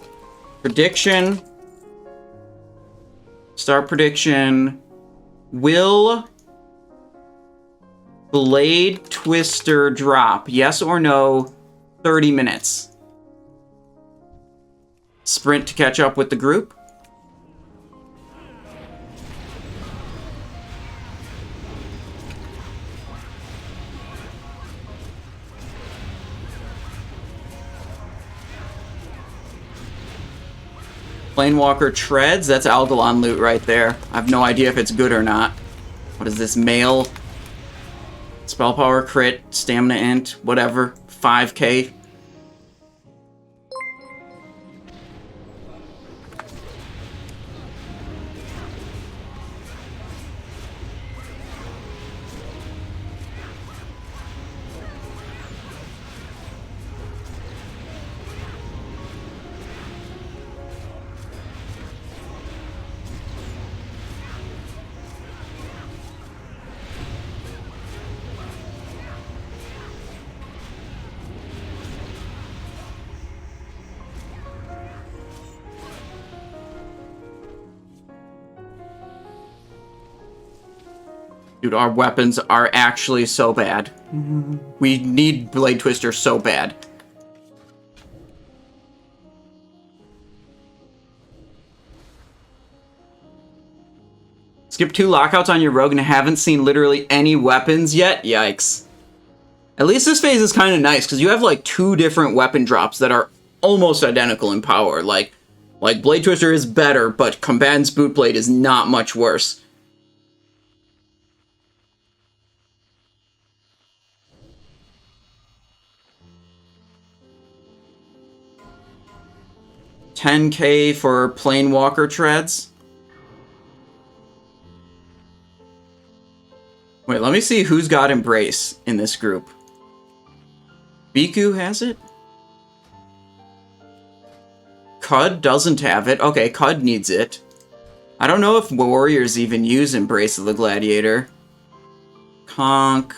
Speaker 1: Prediction. Start prediction. Will Blade Twister drop? Yes or no? 30 minutes. Sprint to catch up with the group. Planewalker Treads, that's Algalon loot right there. I have no idea if it's good or not. What is this? Mail? Spell power, crit, stamina int, whatever. 5k. Dude, our weapons are actually so bad. We need Blade Twister so bad. Skip 2 lockouts on your rogue and haven't seen literally any weapons yet? Yikes. At least this phase is kind of nice, because you have, like, 2 different weapon drops that are almost identical in power. Like Blade Twister is better, but Combatant's Bootblade is not much worse. $10K for Planewalker treads. Wait, let me see who's got Embrace in this group. Biku has it? Cud doesn't have it. Okay, Cud needs it. I don't know if warriors even use Embrace of the Gladiator. Conk.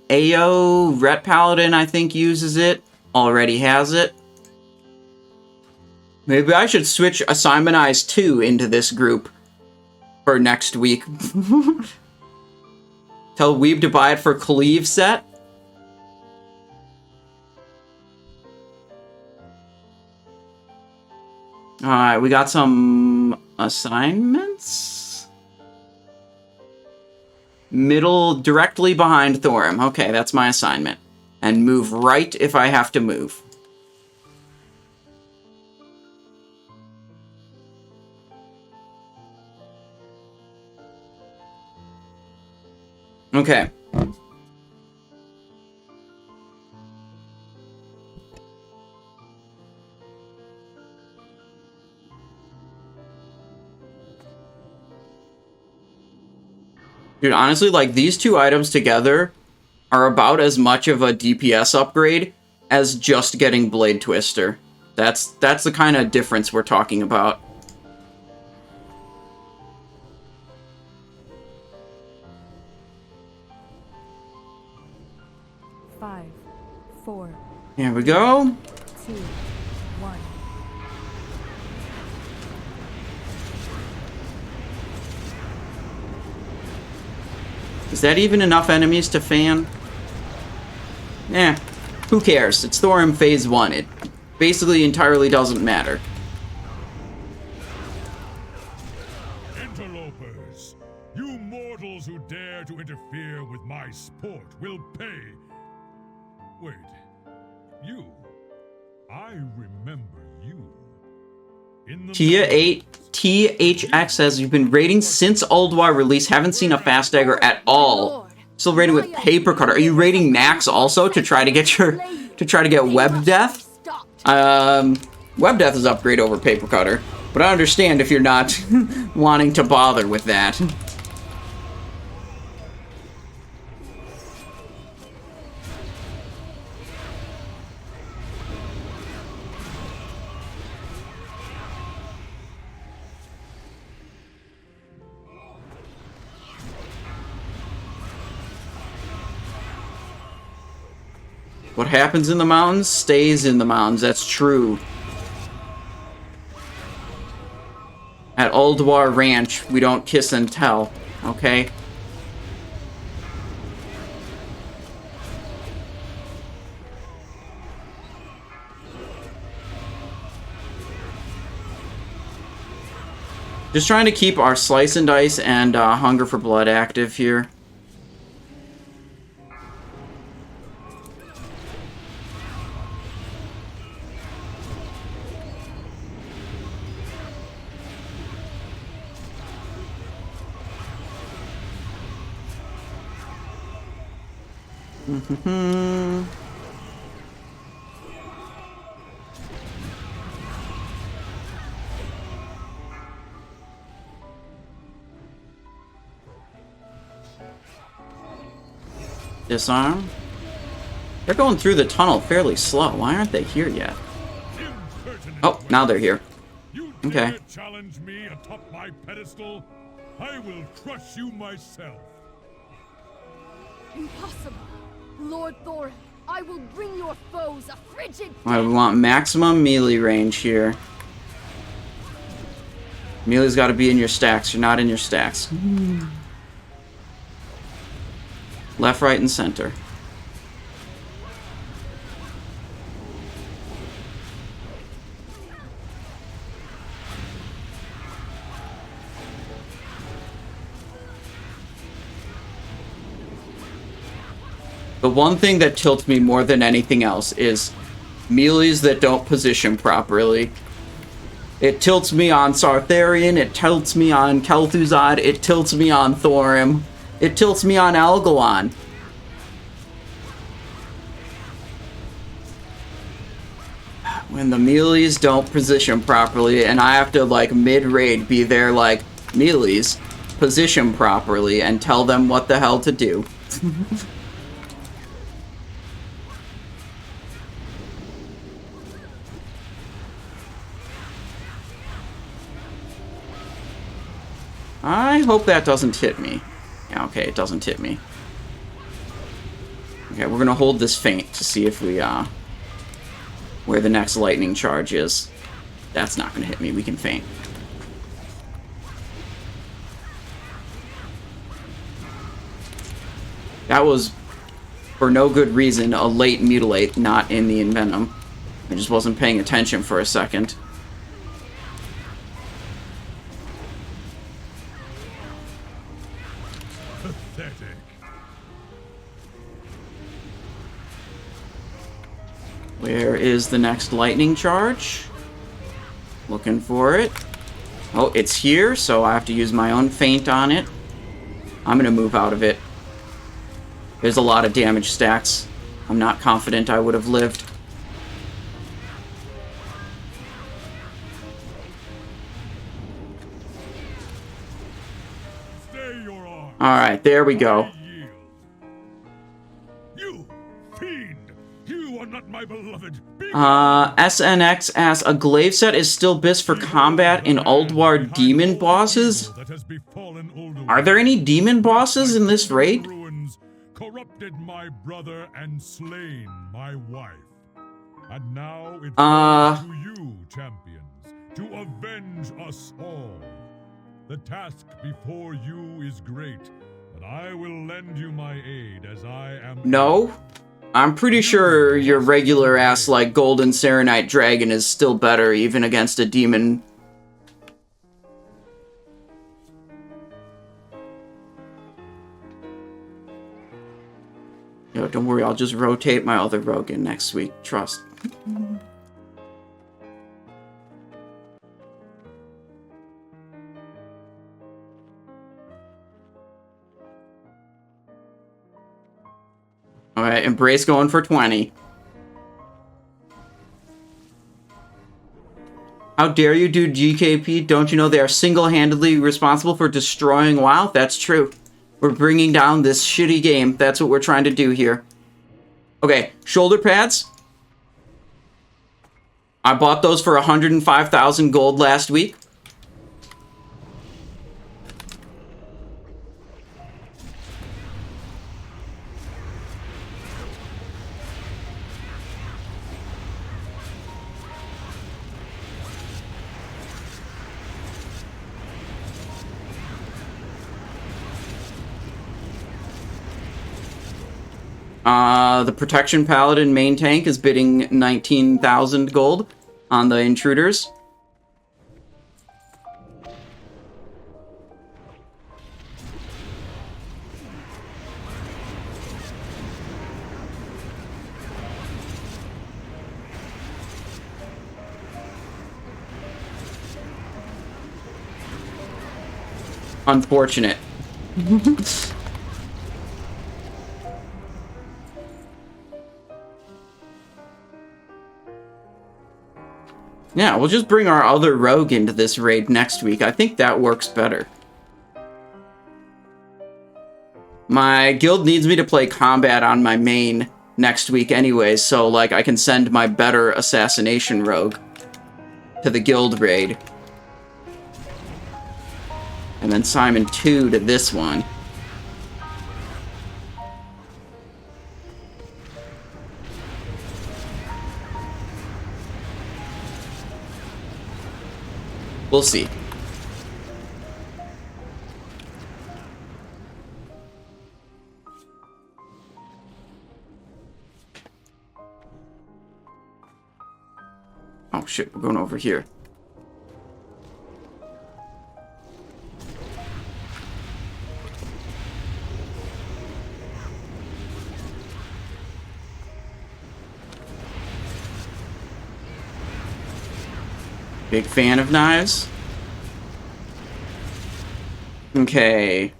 Speaker 1: Ayo, Ret Paladin, I think, uses it. Already has it. Maybe I should switch Assignmentize 2 into this group for next week. Tell Weeb to buy it for Cleave set. Alright, we got some assignments. Middle, directly behind Thorim. Okay, that's my assignment. And move right if I have to move. Okay. Dude, honestly, like, these 2 items together are about as much of a DPS upgrade as just getting Blade Twister. That's the kind of difference we're talking about.
Speaker 5: Five, 4.
Speaker 1: Here we go.
Speaker 5: 2, 1.
Speaker 1: Is that even enough enemies to fan? Eh, who cares? It's Thorim Phase 1. It basically entirely doesn't matter.
Speaker 3: Interlopers, you mortals who dare to interfere with my sport will pay. Wait, you? I remember you. In the
Speaker 1: Tia 8 THX says you've been raiding since Ulduar release. Haven't seen a fast dagger at all. Still raiding with paper cutter. Are you raiding Naxx also to try to get web death? Web death is upgrade over paper cutter, but I understand if you're not wanting to bother with that. What happens in the mountains stays in the mountains. That's true. At Ulduar Ranch, we don't kiss and tell, okay? Just trying to keep our Slice and Dice and Hunger for Blood active here. Disarm. They're going through the tunnel fairly slow. Why aren't they here yet? Oh, now they're here. Okay.
Speaker 3: Challenge me atop my pedestal? I will crush you myself.
Speaker 7: Impossible. Lord Thorim, I will bring your foes a frigid
Speaker 1: Alright, we want maximum melee range here. Melee's got to be in your stacks. You're not in your stacks. Left, right, and center. The one thing that tilts me more than anything else is melees that don't position properly. It tilts me on Sartharion, it tilts me on Kel'Thuzad, it tilts me on Thorim, it tilts me on Algalon. When the melees don't position properly, and I have to, like, mid-raid be there, like, melees, position properly, and tell them what the hell to do. I hope that doesn't hit me. Yeah, okay, it doesn't hit me. Okay, we're gonna hold this feint to see if we, where the next lightning charge is. That's not gonna hit me, we can feint. That was, for no good reason, a late Mutilate, not in the Envenom. I just wasn't paying attention for a second. Where is the next lightning charge? Looking for it. Oh, it's here, so I have to use my own feint on it. I'm gonna move out of it. There's a lot of damage stacks. I'm not confident I would have lived. Alright, there we go.
Speaker 3: You fiend! You are not my beloved.
Speaker 1: SNX asks, a glaive set is still best for combat in Ulduar demon bosses? Are there any demon bosses in this raid?
Speaker 3: Corrupted my brother and slain my wife. And now it's to you, champions, to avenge us all. The task before you is great, but I will lend you my aid as I am...
Speaker 1: No. I'm pretty sure your regular ass, like, Golden Serenite Dragon is still better, even against a demon. Yo, don't worry, I'll just rotate my other rogue in next week. Trust. Alright, Embrace going for 20. How dare you do GKP? Don't you know they are single-handedly responsible for destroying WoW? That's true. We're bringing down this shitty game. That's what we're trying to do here. Okay, shoulder pads. I bought those for 105,000 gold last week. The Protection Paladin main tank is bidding 19,000 gold on the Intruders. Unfortunate. Yeah, we'll just bring our other rogue into this raid next week. I think that works better. My guild needs me to play combat on my main next week anyway, so, like, I can send my better assassination rogue to the guild raid. And then Simon 2 to this one. We'll see. shit, we're going over here. Big fan of knives. Okay.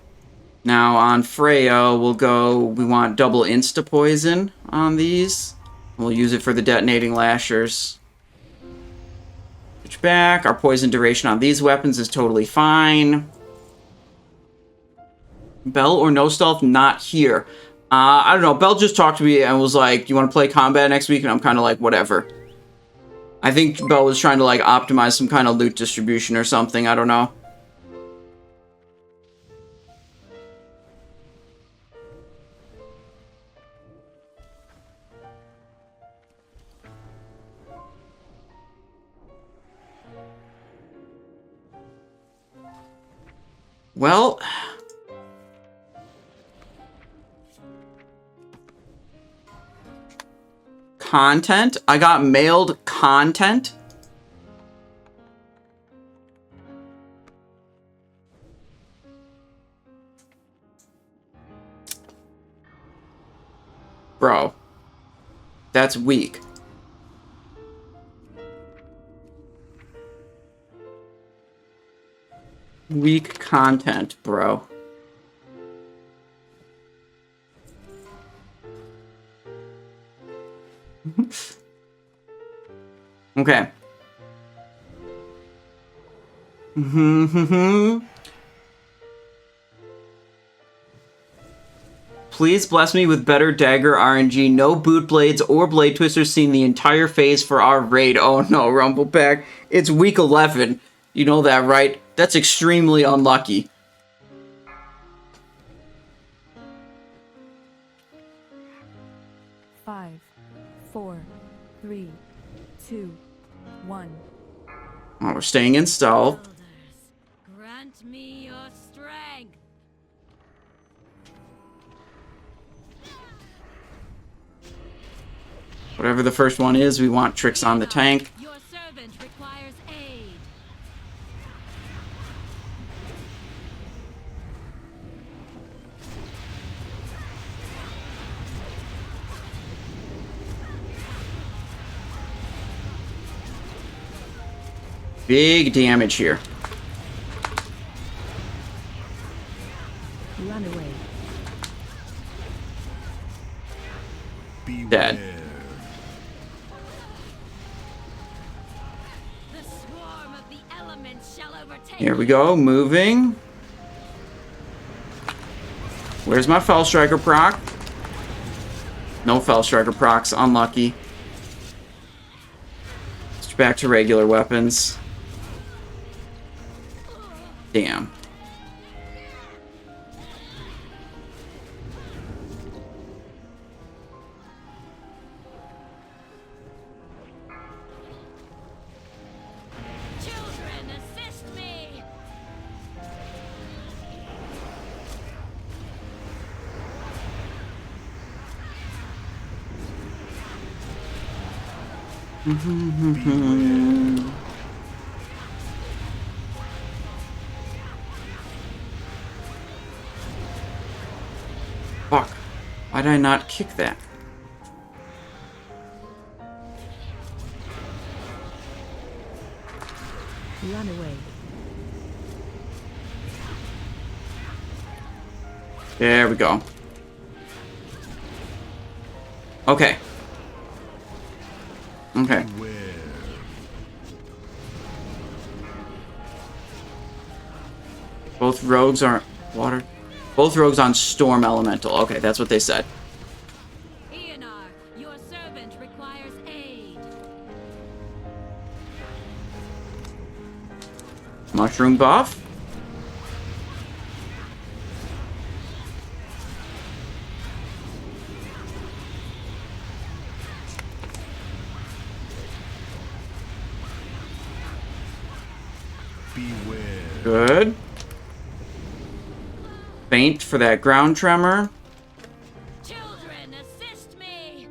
Speaker 1: Now on Freya, we'll go, we want double insta-poison on these. We'll use it for the detonating lashers. Switch back. Our poison duration on these weapons is totally fine. Bell or no stealth? Not here. I don't know. Bell just talked to me and was like, "You want to play combat next week?" And I'm kind of like, whatever. I think Bell was trying to like optimize some kind of loot distribution or something. I don't know. Well, content. I got mailed content. Bro, that's weak. Weak content, bro. Okay. Please bless me with better Dagger RNG. No boot blades or blade twisters seen the entire phase for our raid. Oh no, Rumble Pack. It's week 11. You know that, right? That's extremely unlucky.
Speaker 5: Five, 4, 3, 2, 1.
Speaker 1: Oh, we're staying in stealth.
Speaker 4: Elders, grant me your strength.
Speaker 1: Whatever the first one is, we want tricks on the tank.
Speaker 4: Your servant requires aid.
Speaker 1: Big damage here.
Speaker 5: Run away.
Speaker 1: Dead.
Speaker 4: The swarm of the elements shall overtake.
Speaker 1: Here we go, moving. Where's my Fell Striker proc? No Fell Striker procs, unlucky. Switch back to regular weapons. Damn.
Speaker 4: Children, assist me.
Speaker 1: Fuck. Why did I not kick that?
Speaker 5: Run away.
Speaker 1: There we go. Okay. Okay. Both rogues are water. Both rogues on Storm Elemental. Okay, that's what they said.
Speaker 4: Eonar, your servant requires aid.
Speaker 1: Mushroom buff.
Speaker 8: Beware.
Speaker 1: Good. Faint for that ground tremor.
Speaker 4: Children, assist me.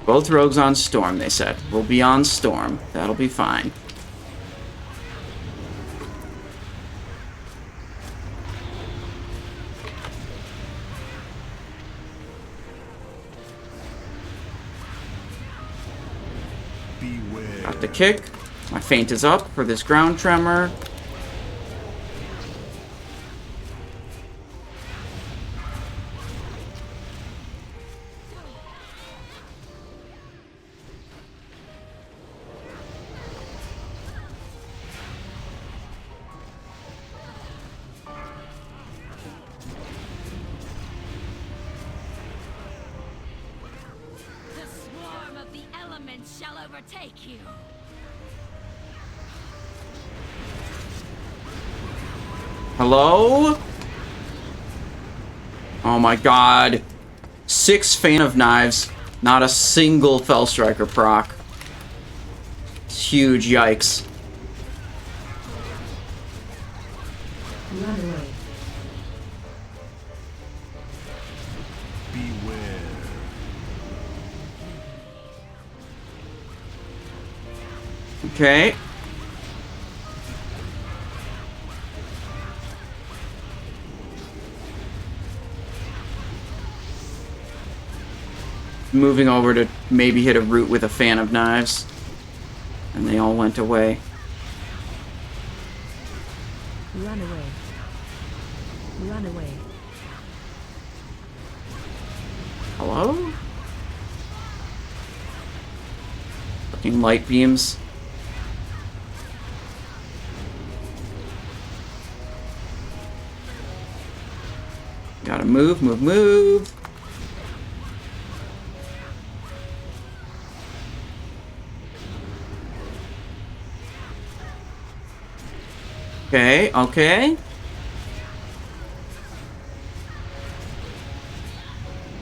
Speaker 1: Both rogues on Storm, they said. We'll be on Storm. That'll be fine.
Speaker 8: Beware.
Speaker 1: Got the kick. My feint is up for this ground tremor.
Speaker 4: The swarm of the elements shall overtake you.
Speaker 1: Hello? Oh my god. 6 Fan of Knives. Not a single Fell Striker proc. It's huge, yikes.
Speaker 5: Run away.
Speaker 8: Beware.
Speaker 1: Okay. Moving over to maybe hit a root with a Fan of Knives. And they all went away.
Speaker 5: Run away. Run away.
Speaker 1: Hello? Fucking light beams. Gotta move, move, move. Okay, okay.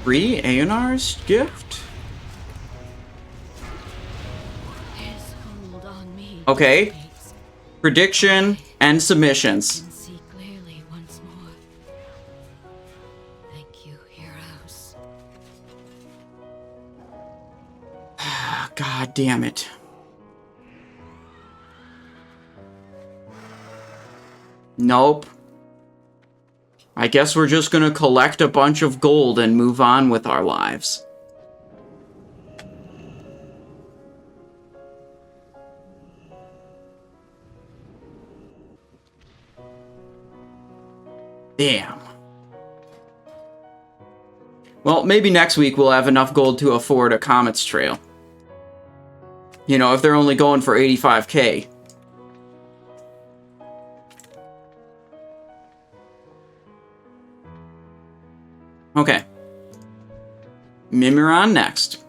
Speaker 1: Free Aonar's gift?
Speaker 4: His hold on me.
Speaker 1: Okay. Prediction and submissions.
Speaker 4: Can see clearly once more. Thank you, heroes.
Speaker 1: God damn it. Nope. I guess we're just gonna collect a bunch of gold and move on with our lives. Damn. Well, maybe next week we'll have enough gold to afford a Comet's Trail. You know, if they're only going for 85k. Okay. Mimiron next.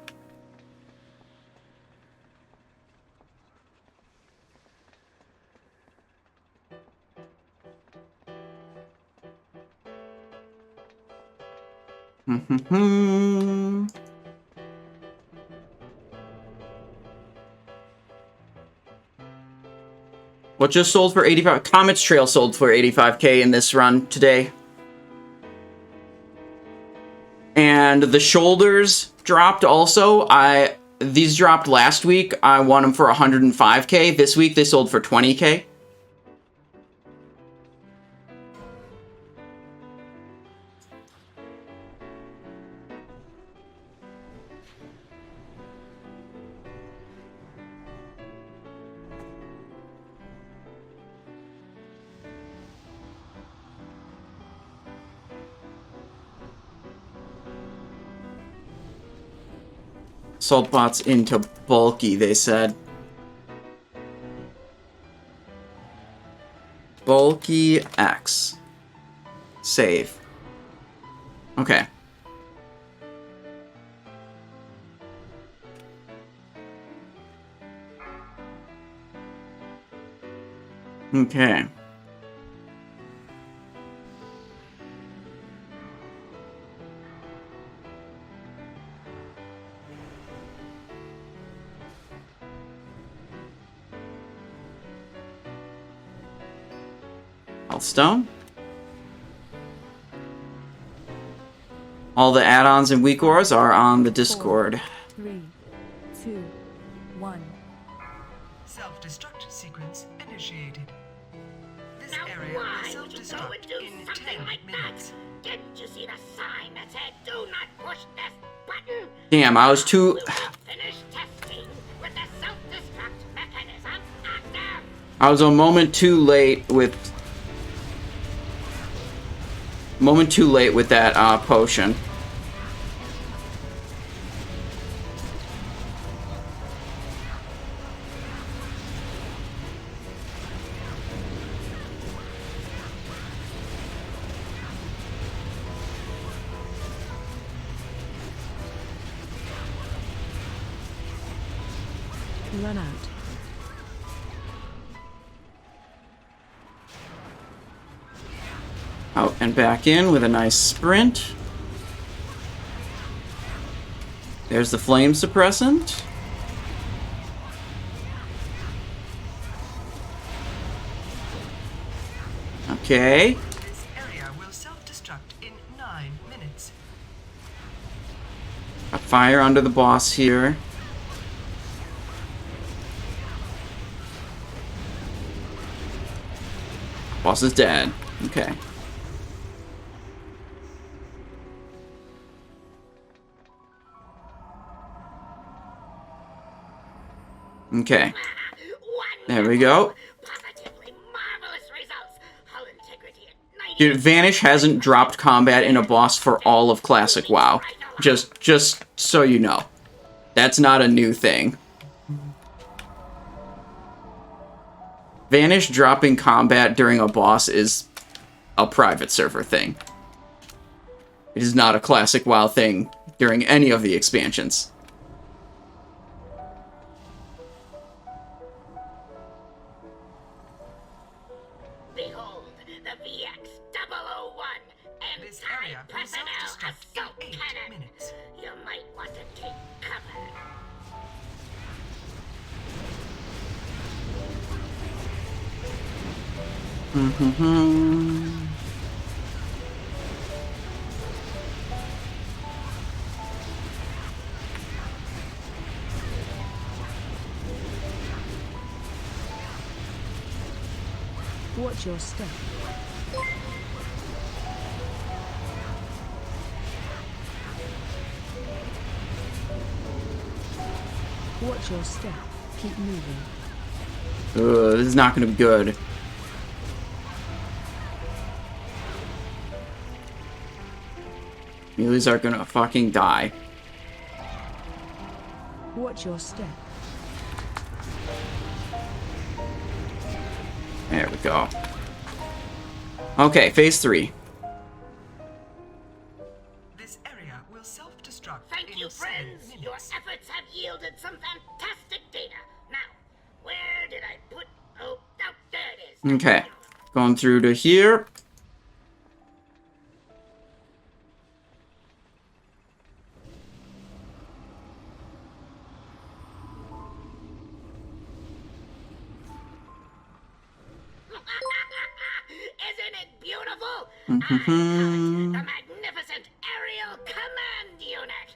Speaker 1: What just sold for 85? Comet's Trail sold for 85k in this run today. And the shoulders dropped also. These dropped last week. I won them for 105k. This week they sold for 20k. Salt bots into bulky, they said. Bulky X. Save. Okay. Okay. Healthstone. All the add-ons and weak ores are on the Discord.
Speaker 5: 4, 3, 2, 1.
Speaker 9: Self-destruct sequence initiated. This
Speaker 7: Now
Speaker 9: area
Speaker 7: why
Speaker 9: will
Speaker 7: would you go
Speaker 9: self-destruct
Speaker 7: and do
Speaker 9: in
Speaker 7: something
Speaker 9: 10
Speaker 7: like
Speaker 9: minutes.
Speaker 7: that? Didn't you see the sign that said do not push this button?
Speaker 1: Damn, I was too...
Speaker 7: We will finish testing with the self-destruct mechanism active.
Speaker 1: I was a moment too late with that potion.
Speaker 5: Run out.
Speaker 1: Out and back in with a nice sprint. There's the flame suppressant. Okay.
Speaker 9: This area will self-destruct in 9 minutes.
Speaker 1: Got fire under the boss here. Boss is dead. Okay. Okay. There we go.
Speaker 7: Positively marvelous results. Hull integrity at 90.
Speaker 1: Dude, Vanish hasn't dropped combat in a boss for all of Classic WoW. Just so you know. That's not a new thing. Vanish dropping combat during a boss is a private server thing. It is not a Classic WoW thing during any of the expansions.
Speaker 7: Behold, the VX-001
Speaker 9: This area will
Speaker 7: anti-personnel
Speaker 9: self-destruct
Speaker 7: assault
Speaker 9: in 8
Speaker 7: cannon.
Speaker 9: minutes.
Speaker 7: You might want to take cover.
Speaker 5: Watch your step. Watch your step. Keep moving.
Speaker 1: This is not gonna be good. Melees are gonna fucking die.
Speaker 5: Watch your step.
Speaker 1: There we go. Okay, phase 3.
Speaker 9: This area will self-destruct
Speaker 7: Thank
Speaker 9: in
Speaker 7: you,
Speaker 9: 7
Speaker 7: friends. Your
Speaker 9: minutes.
Speaker 7: efforts have yielded some fantastic data. Now, where did I put... Oh, there it is.
Speaker 1: Okay, going through to here.
Speaker 7: Isn't it beautiful? I call it the magnificent aerial command unit.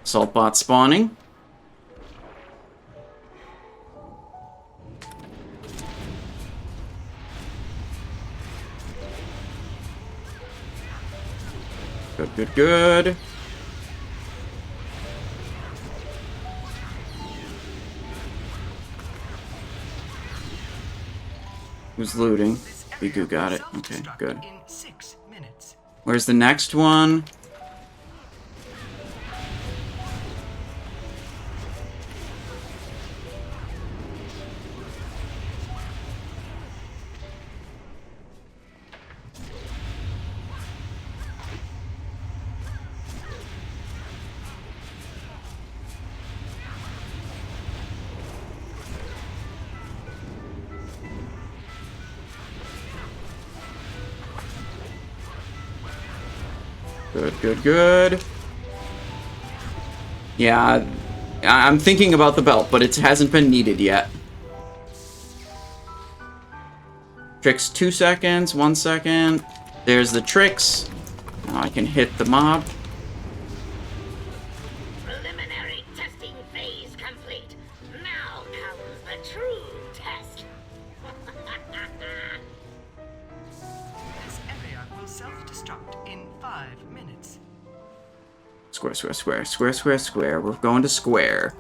Speaker 1: Assault bot spawning. Good, good, good. Who's looting?
Speaker 9: This area
Speaker 1: Bigu got
Speaker 9: will
Speaker 1: it. Okay,
Speaker 9: self-destruct
Speaker 1: good.
Speaker 9: in 6 minutes.
Speaker 1: Where's the next one? Good, good, good. Yeah, I'm thinking about the belt, but it hasn't been needed yet. Tricks 2 seconds, 1 second. There's the tricks. Now I can hit the mob.
Speaker 7: Preliminary testing phase complete. Now comes the true test.
Speaker 9: This area will self-destruct in 5 minutes.
Speaker 1: Square, square, square, square, square, square. We're going to square.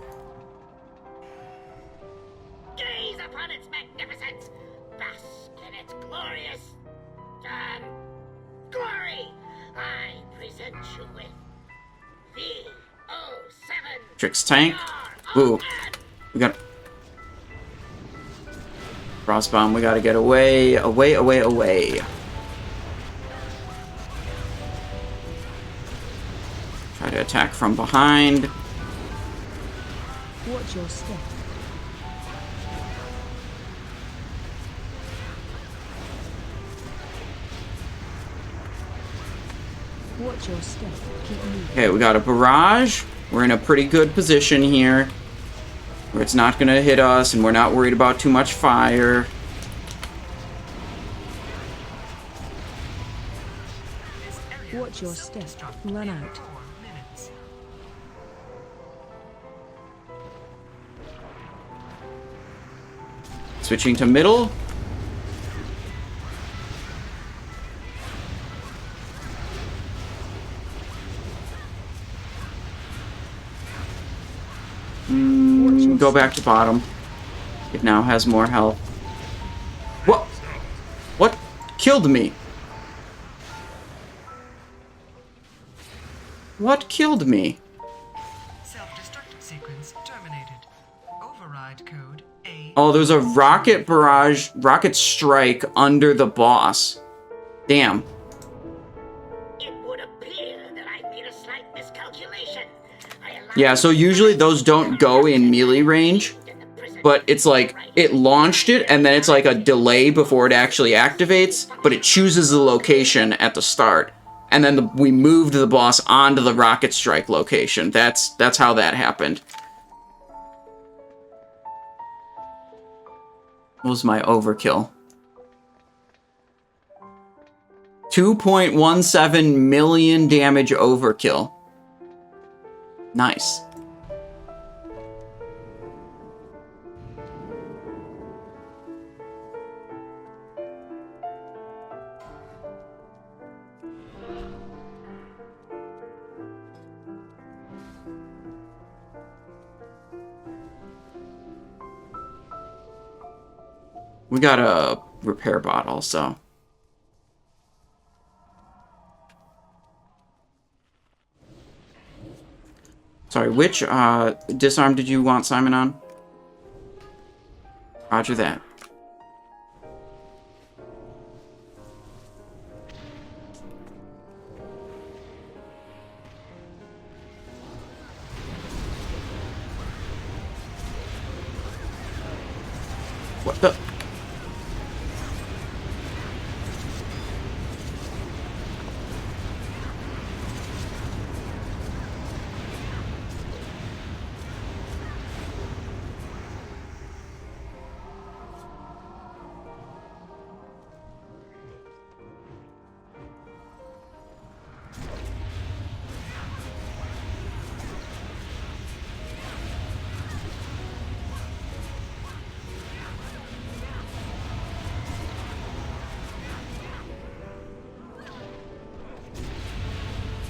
Speaker 7: Gaze upon its magnificence. Bask in its glorious glory. I present you with VO7.
Speaker 1: Tricks tank. Ooh. We got... Frostbomb, we gotta get away, away, away, away. Try to attack from behind.
Speaker 5: Watch your step. Watch your step. Keep moving.
Speaker 1: Okay, we got a barrage. We're in a pretty good position here, where it's not gonna hit us, and we're not worried about too much fire.
Speaker 9: This area
Speaker 5: Watch your
Speaker 9: will
Speaker 5: step.
Speaker 9: self-destruct
Speaker 5: Run
Speaker 9: in
Speaker 5: out.
Speaker 9: 4 minutes.
Speaker 1: Switching to middle. Go back to bottom. It now has more health. What? What killed me? What killed me?
Speaker 9: Self-destruct sequence terminated. Override code A.
Speaker 1: Oh, there's a rocket barrage, rocket strike under the boss. Damn.
Speaker 7: It would appear that I made a slight miscalculation.
Speaker 1: Yeah, so usually those don't go in melee range, but it's like, it launched it, and then it's like a delay before it actually activates, but it chooses the location at the start. And then we moved the boss onto the rocket strike location. That's how that happened. What was my overkill? 2.17 million damage overkill. Nice. We got a repair bot also. Sorry, which disarm did you want Simon on? Roger that. What the?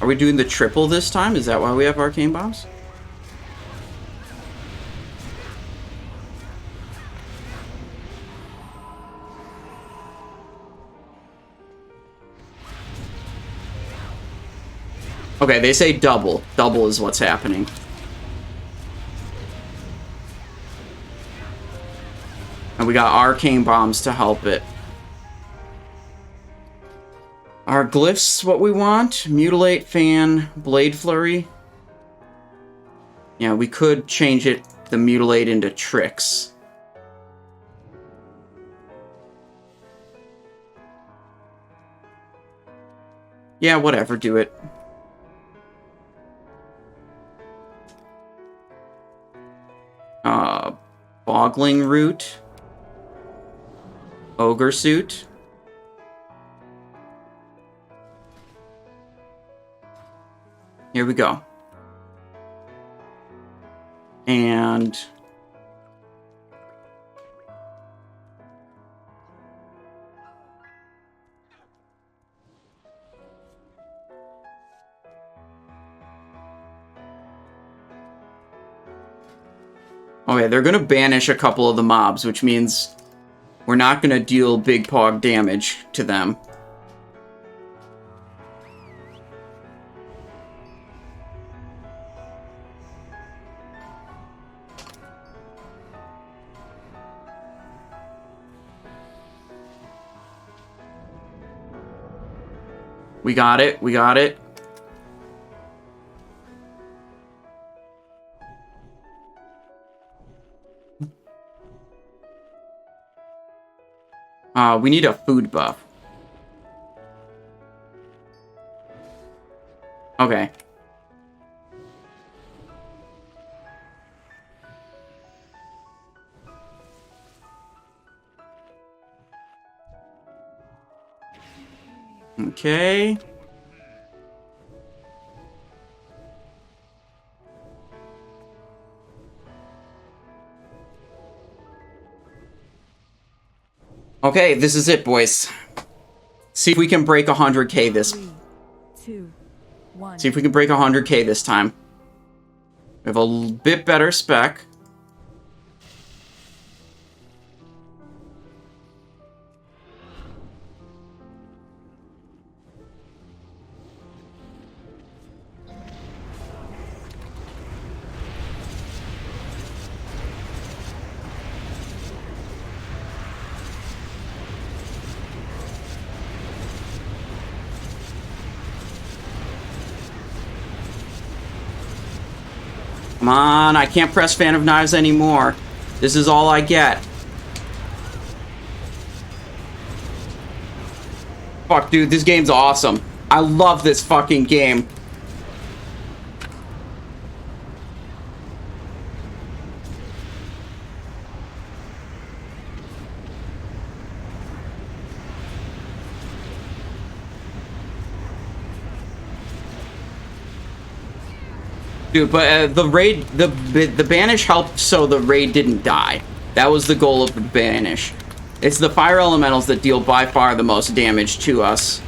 Speaker 1: Are we doing the triple this time? Is that why we have arcane bombs? Okay, they say double. Double is what's happening. And we got arcane bombs to help it. Are glyphs what we want? Mutilate, fan, blade flurry. Yeah, we could change it, the mutilate, into tricks. Yeah, whatever, do it. Boggling root. Ogre suit. Here we go. And... okay, they're gonna banish a couple of the mobs, which means we're not gonna deal big pog damage to them. We got it, we got it. We need a food buff. Okay. Okay. Okay, this is it, boys. See if we can break 100k this.
Speaker 5: 3, 2, 1.
Speaker 1: See if we can break 100k this time. We have a bit better spec. Come on, I can't press Fan of Knives anymore. This is all I get. Fuck, dude, this game's awesome. I love this fucking game. Dude, but the raid, the banish helped so the raid didn't die. That was the goal of the banish. It's the fire elementals that deal by far the most damage to us.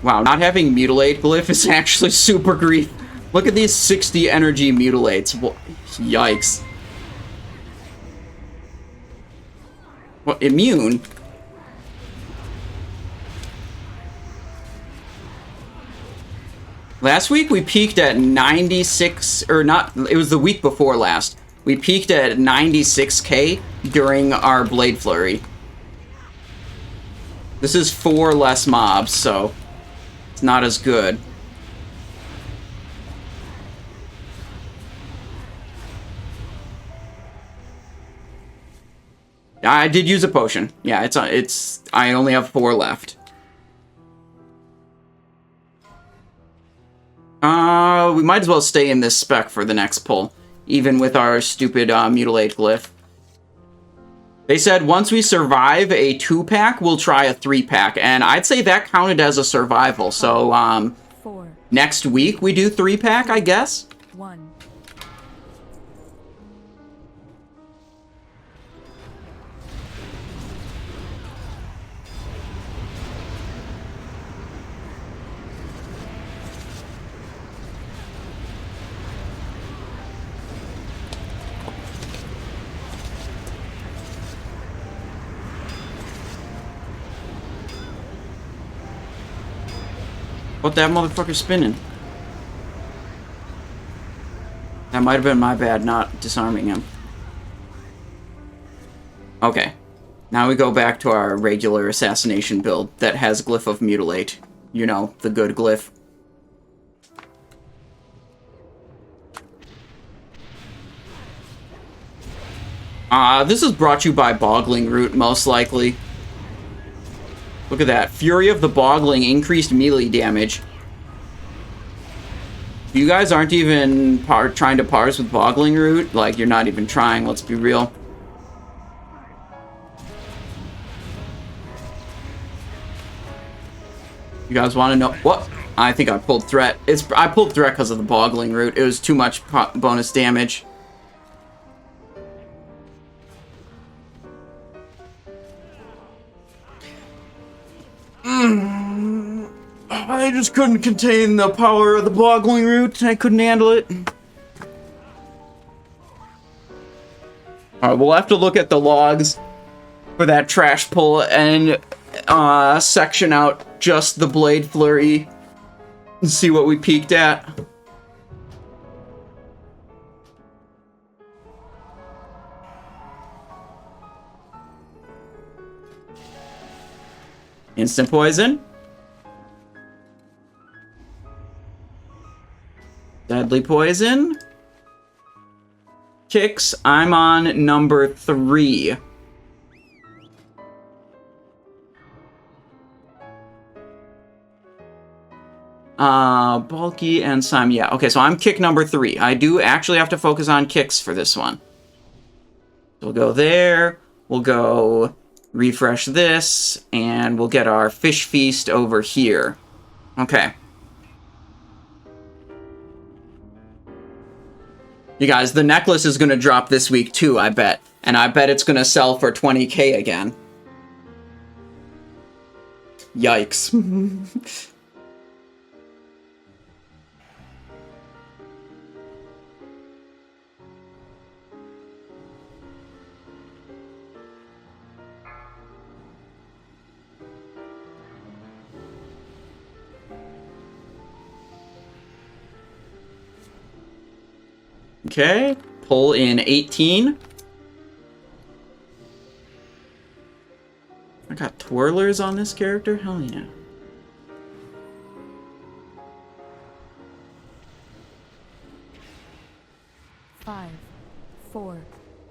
Speaker 1: Wow, not having Mutilate glyph is actually super grief. Look at these 60 energy Mutilates. Yikes. What, immune? Last week we peaked at 96, or not, it was the week before last. We peaked at 96k during our Blade Flurry. This is 4 less mobs, so it's not as good. I did use a potion. Yeah, I only have 4 left. We might as well stay in this spec for the next pull, even with our stupid Mutilate glyph. They said once we survive a 2-pack, we'll try a 3-pack, and I'd say that counted as a survival. So,
Speaker 5: 4,
Speaker 1: next week we do 3-pack, I guess.
Speaker 5: 1.
Speaker 1: What that motherfucker spinning? That might have been my bad not disarming him. Okay. Now we go back to our regular assassination build that has Glyph of Mutilate. You know, the good glyph. This is brought to you by Boggling Root, most likely. Look at that. Fury of the Boggling, increased melee damage. You guys aren't even trying to parse with Boggling Root? Like, you're not even trying, let's be real. You guys want to know what? I think I pulled threat. I pulled threat because of the boggling route. It was too much bonus damage. I just couldn't contain the power of the boggling route. I couldn't handle it. Alright, we'll have to look at the logs for that trash pull and section out just the blade flurry and see what we peaked at. Instant poison. Deadly poison. Kicks. I'm on number 3. Bulky and Sim. Yeah, okay, so I'm kick number 3. I do actually have to focus on kicks for this one. So we'll go there. We'll go refresh this, and we'll get our fish feast over here. Okay. You guys, the necklace is going to drop this week too, I bet. And I bet it's going to sell for 20k again. Yikes. Okay, pull in 18. I got twirlers on this character? Hell yeah.
Speaker 5: Five, 4,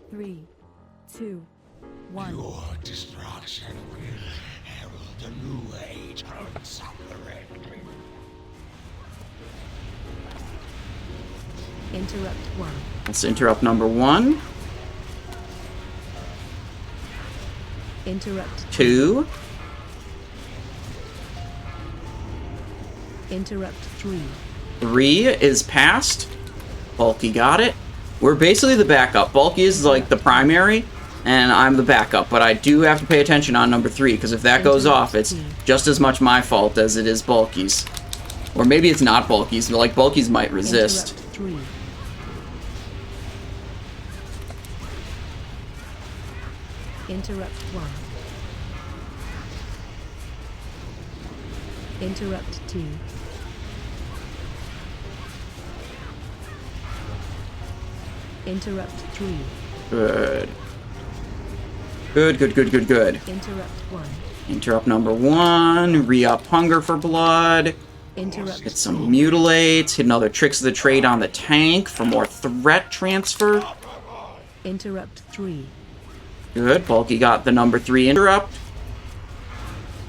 Speaker 5: 3, 2, 1.
Speaker 10: Your destruction will herald a new age of suffering.
Speaker 5: Interrupt 1.
Speaker 1: Let's interrupt number 1.
Speaker 5: Interrupt
Speaker 1: 2.
Speaker 5: Interrupt 3.
Speaker 1: 3 is passed. Bulky got it. We're basically the backup. Bulky is like the primary, and I'm the backup. But I do have to pay attention on number 3, because if that goes off, it's just as much my fault as it is Bulky's. Or maybe it's not Bulky's, but like Bulky's might resist.
Speaker 5: Interrupt 3. Interrupt 1. Interrupt 2. Interrupt 3.
Speaker 1: Good. Good, good, good, good, good.
Speaker 5: Interrupt 1.
Speaker 1: Interrupt number 1. Re-up hunger for blood.
Speaker 5: Interrupt.
Speaker 1: Get some mutilates. Hit another tricks of the trade on the tank for more threat transfer.
Speaker 5: Interrupt 3.
Speaker 1: Good. Bulky got the number 3 interrupt.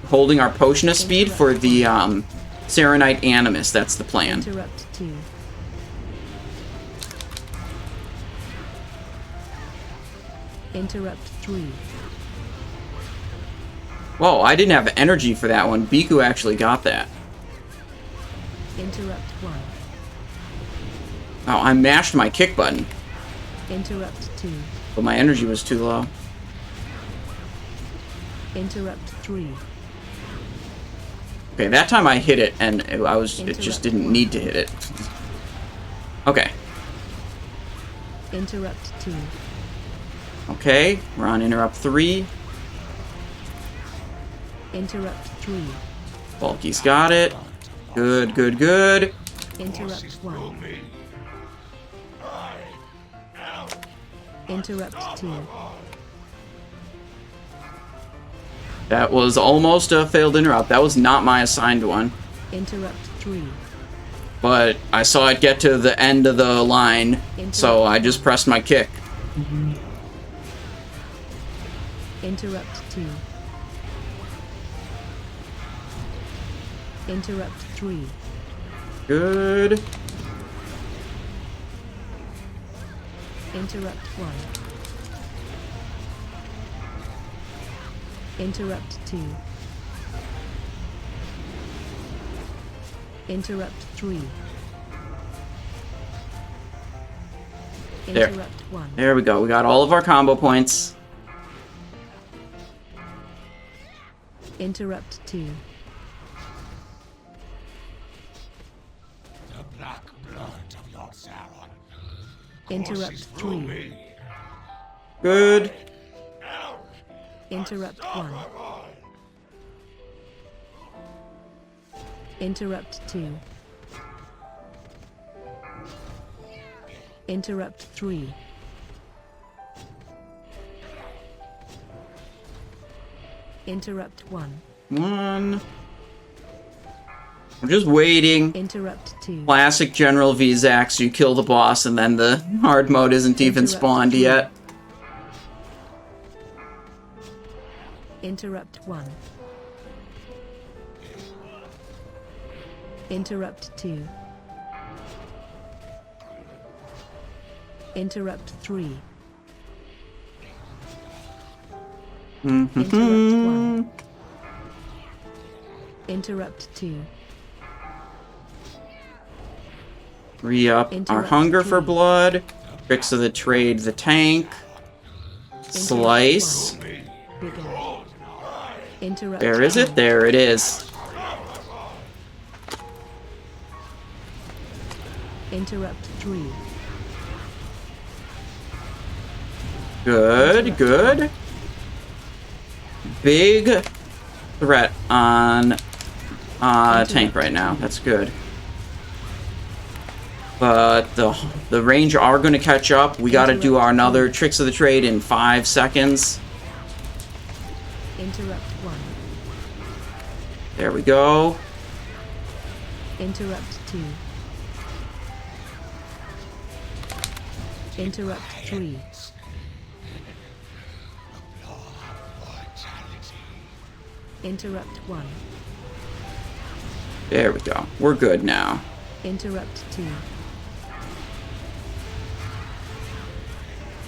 Speaker 1: Holding our potion of speed for the Serenite Animus. That's the plan.
Speaker 5: Interrupt 2. Interrupt 3.
Speaker 1: Whoa, I didn't have energy for that one. Biku actually got that.
Speaker 5: Interrupt 1.
Speaker 1: Oh, I mashed my kick button,
Speaker 5: Interrupt 2.
Speaker 1: but my energy was too low.
Speaker 5: Interrupt 3.
Speaker 1: Okay, that time I hit it, and it just didn't need to hit it. Okay.
Speaker 5: Interrupt 2.
Speaker 1: Okay, we're on interrupt 3.
Speaker 5: Interrupt 3.
Speaker 1: Bulky's got it. Good, good, good.
Speaker 5: Interrupt 1. Interrupt 2.
Speaker 1: That was almost a failed interrupt. That was not my assigned one.
Speaker 5: Interrupt 3.
Speaker 1: But I saw it get to the end of the line, so I just pressed my kick.
Speaker 5: Interrupt 2. Interrupt 3.
Speaker 1: Good.
Speaker 5: Interrupt 1. Interrupt 2. Interrupt 3.
Speaker 1: There.
Speaker 5: Interrupt 1.
Speaker 1: There we go. We got all of our combo points.
Speaker 5: Interrupt 2.
Speaker 10: The black blood of Yogg-Saron
Speaker 5: Interrupt
Speaker 10: courses through
Speaker 5: 3.
Speaker 10: me.
Speaker 1: Good.
Speaker 5: Interrupt 1. Interrupt 2. Interrupt 3. Interrupt 1.
Speaker 1: 1. I'm just waiting.
Speaker 5: Interrupt 2.
Speaker 1: Classic General Vezax. You kill the boss, and then the hard mode isn't even
Speaker 5: Interrupt
Speaker 1: spawned
Speaker 5: 3.
Speaker 1: yet.
Speaker 5: Interrupt 1. Interrupt 2. Interrupt 3. Interrupt 1. Interrupt 2.
Speaker 1: Re-up our
Speaker 5: Interrupt
Speaker 1: hunger for
Speaker 5: 3.
Speaker 1: blood. Tricks of the trade, the tank. Slice.
Speaker 5: Bigger. Interrupt
Speaker 1: There is it?
Speaker 5: 1.
Speaker 1: There it is.
Speaker 5: Interrupt 3.
Speaker 1: Good, good. Big threat on tank right now. That's good. But the range are going to catch up. We got to do our another tricks of the trade in 5 seconds.
Speaker 5: Interrupt 1.
Speaker 1: There we go.
Speaker 5: Interrupt 2. Interrupt 3. Interrupt 1.
Speaker 1: There we go. We're good now.
Speaker 5: Interrupt 2.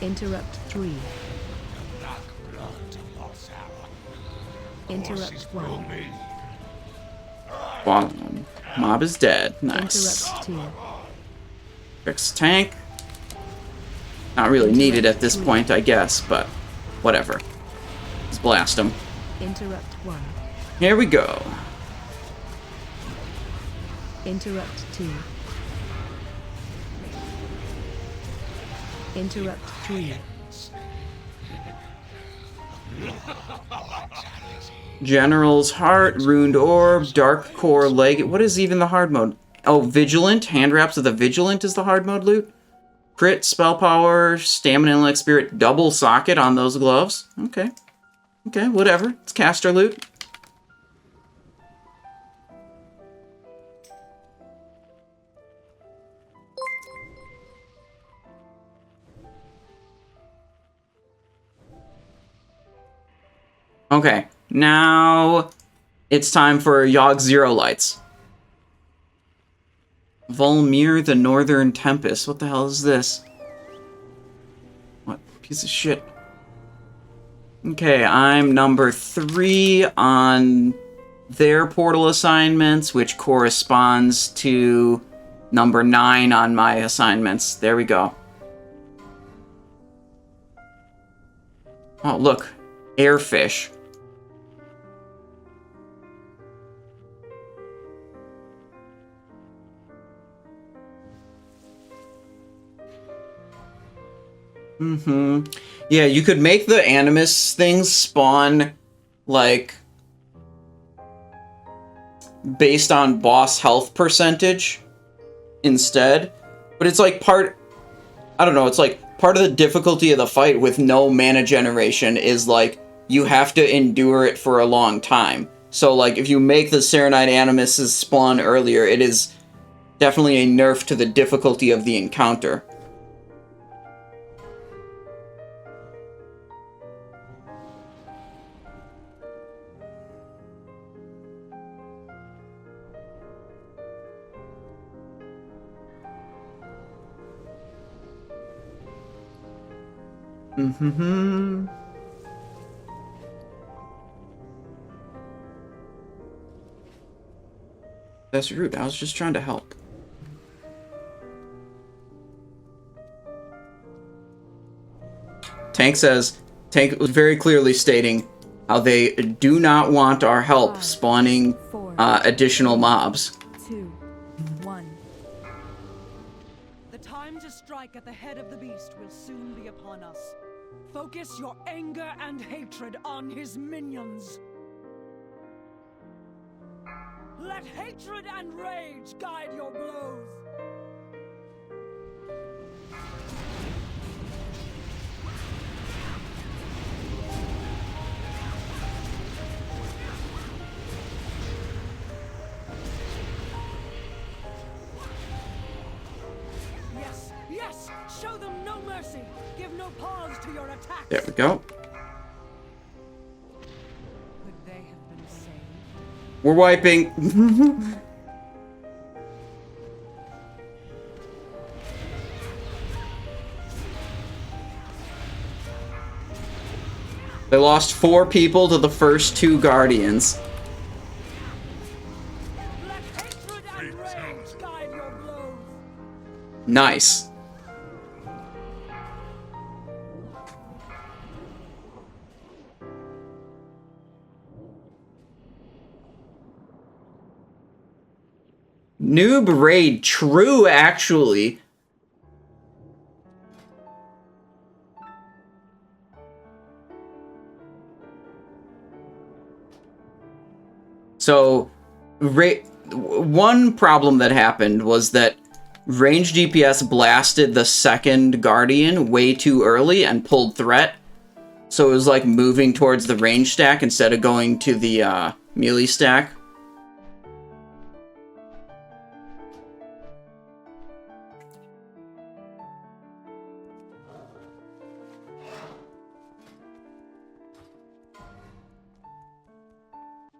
Speaker 5: Interrupt 3. Interrupt 1.
Speaker 1: Wow. Mob is dead. Nice.
Speaker 5: Interrupt 2.
Speaker 1: Fix tank. Not really needed at this point, I guess, but whatever. Let's blast him.
Speaker 5: Interrupt 1.
Speaker 1: Here we go.
Speaker 5: Interrupt 2. Interrupt 3.
Speaker 1: General's Heart, Ruined Orb, Dark Core Leg. What is even the hard mode? Oh, Vigilant. Hand Wraps of the Vigilant is the hard mode loot. Crit, Spell Power, Stamina, Intellect, Spirit, double socket on those gloves. Okay. Okay, whatever. It's caster loot. Okay, now it's time for Yogg-Saron lights. Volmir the Northern Tempest. What the hell is this? What piece of shit? Okay, I'm number 3 on their portal assignments, which corresponds to number 9 on my assignments. There we go. Oh, look. Airfish. Yeah, you could make the Animus things spawn, like, based on boss health percentage instead. But it's like I don't know, it's like part of the difficulty of the fight with no mana generation is like, you have to endure it for a long time. So like, if you make the Serenite Animuses spawn earlier, it is definitely a nerf to the difficulty of the encounter. That's rude. I was just trying to help. Tank was very clearly stating how they do not want our help spawning additional mobs.
Speaker 5: 2, 1.
Speaker 9: The time to strike at the head of the beast will soon be upon us. Focus your anger and hatred on his minions. Let hatred and rage guide your blows. Yes, yes! Show them no mercy! Give no pause to your attacks!
Speaker 1: There we go.
Speaker 9: Could they have been saved?
Speaker 1: We're wiping. They lost 4 people to the first 2 Guardians.
Speaker 9: Let hatred and rage guide your blows.
Speaker 1: Nice. Noob raid, true actually. So, one problem that happened was that range DPS blasted the second Guardian way too early and pulled threat. So it was like moving towards the range stack instead of going to the melee stack.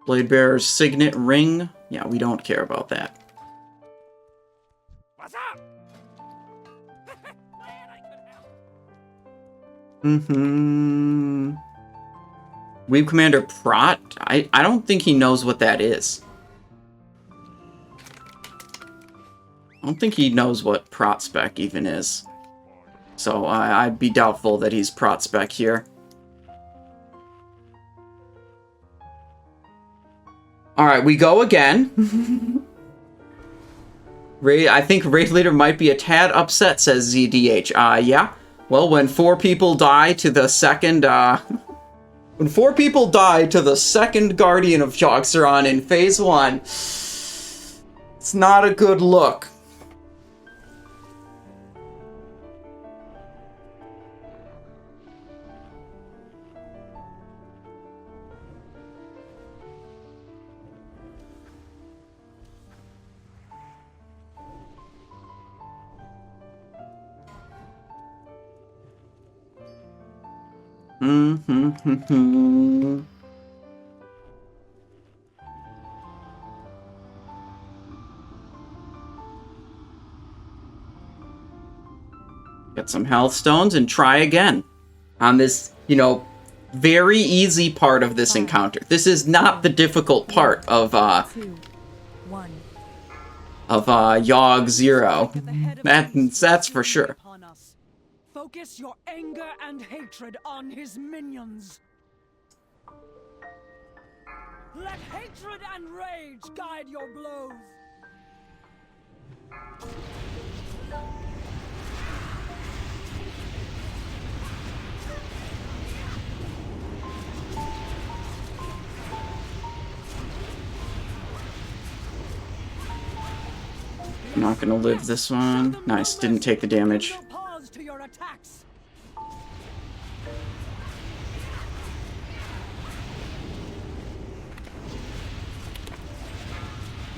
Speaker 1: Blade Bearer's signet ring. Yeah, we don't care about that.
Speaker 2: What's up?
Speaker 1: Weeb Commander Prot? I don't think he knows what that is. I don't think he knows what Prot spec even is. So I'd be doubtful that he's Prot spec here. Alright, we go again. I think Raid Leader might be a tad upset, says ZDH. Yeah. Well, when 4 people die to the second, when 4 people die to the second Guardian of Yogg-Saron in Phase 1, it's not a good look. Get some health stones and try again on this, you know, very easy part of this encounter. This is not the difficult part of Yogg-Saron. That's for sure.
Speaker 9: Focus your anger and hatred on his minions. Let hatred and rage guide your blows.
Speaker 1: I'm not gonna live this one. Nice, didn't take the damage.
Speaker 9: To your attacks.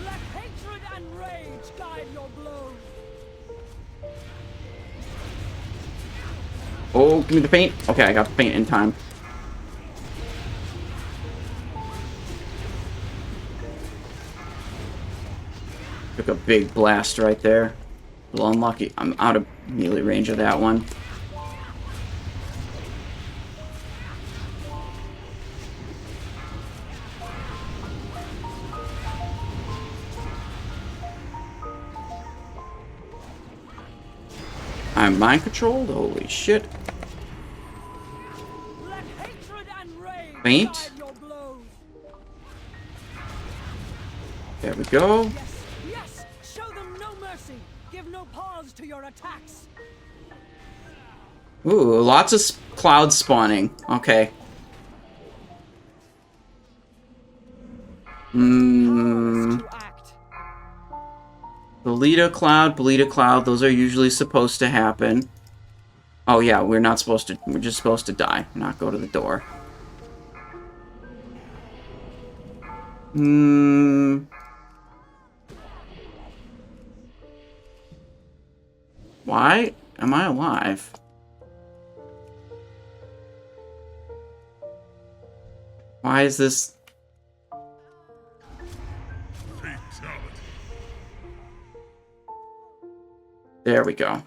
Speaker 9: Let hatred and rage guide your blows.
Speaker 1: Oh, give me the paint. Okay, I got the paint in time. Took a big blast right there. A little unlucky. I'm out of melee range of that one. I'm mind controlled? Holy shit.
Speaker 9: Let hatred and rage
Speaker 1: Faint.
Speaker 9: guide your blows.
Speaker 1: There we go.
Speaker 9: Yes, yes, show them no mercy. Give no pause to your attacks.
Speaker 1: Ooh, lots of clouds spawning. Okay.
Speaker 9: To act.
Speaker 1: Belita cloud, those are usually supposed to happen. Oh yeah, we're not supposed to, we're just supposed to die, not go to the door. Why am I alive? Why is this? There we go.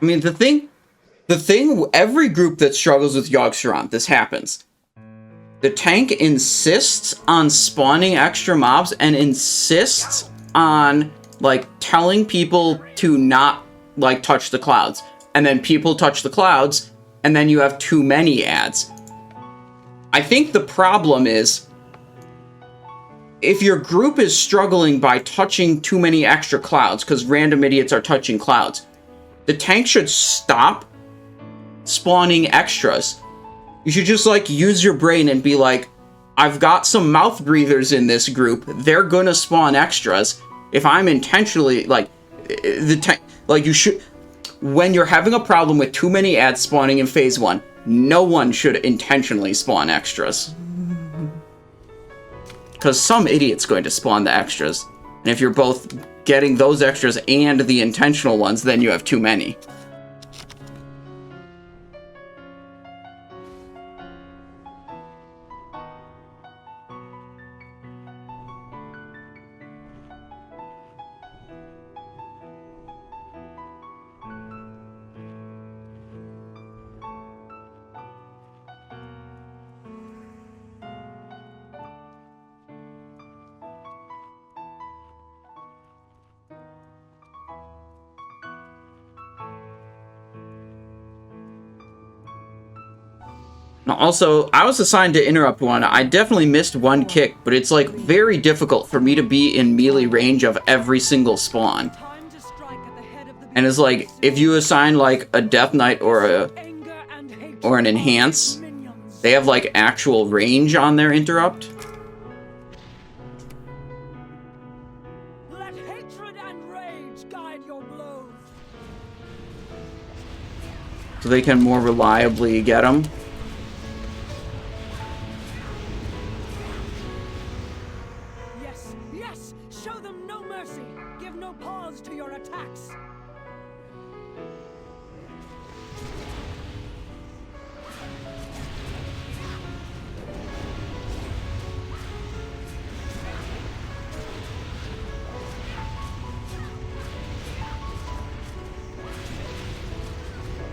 Speaker 1: I mean, the thing, every group that struggles with Yogg-Saron, this happens. The tank insists on spawning extra mobs and insists on, like, telling people to not, like, touch the clouds. And then people touch the clouds, and then you have too many ads. I think the problem is, if your group is struggling by touching too many extra clouds, because random idiots are touching clouds, the tank should stop spawning extras. You should just, like, use your brain and be like, I've got some mouth breathers in this group. They're gonna spawn extras. If I'm intentionally, like, the tank, like, you should, when you're having a problem with too many ads spawning in phase 1, no one should intentionally spawn extras. Because some idiot's going to spawn the extras. And if you're both getting those extras and the intentional ones, then you have too many. Now, also, I was assigned to interrupt one. I definitely missed one kick, but it's, like, very difficult for me to be in melee range of every single spawn. And it's like, if you assign, like, a Death Knight or an Enhance, they have, like, actual range on their interrupt.
Speaker 9: Let hatred and rage guide your blows.
Speaker 1: So they can more reliably get them.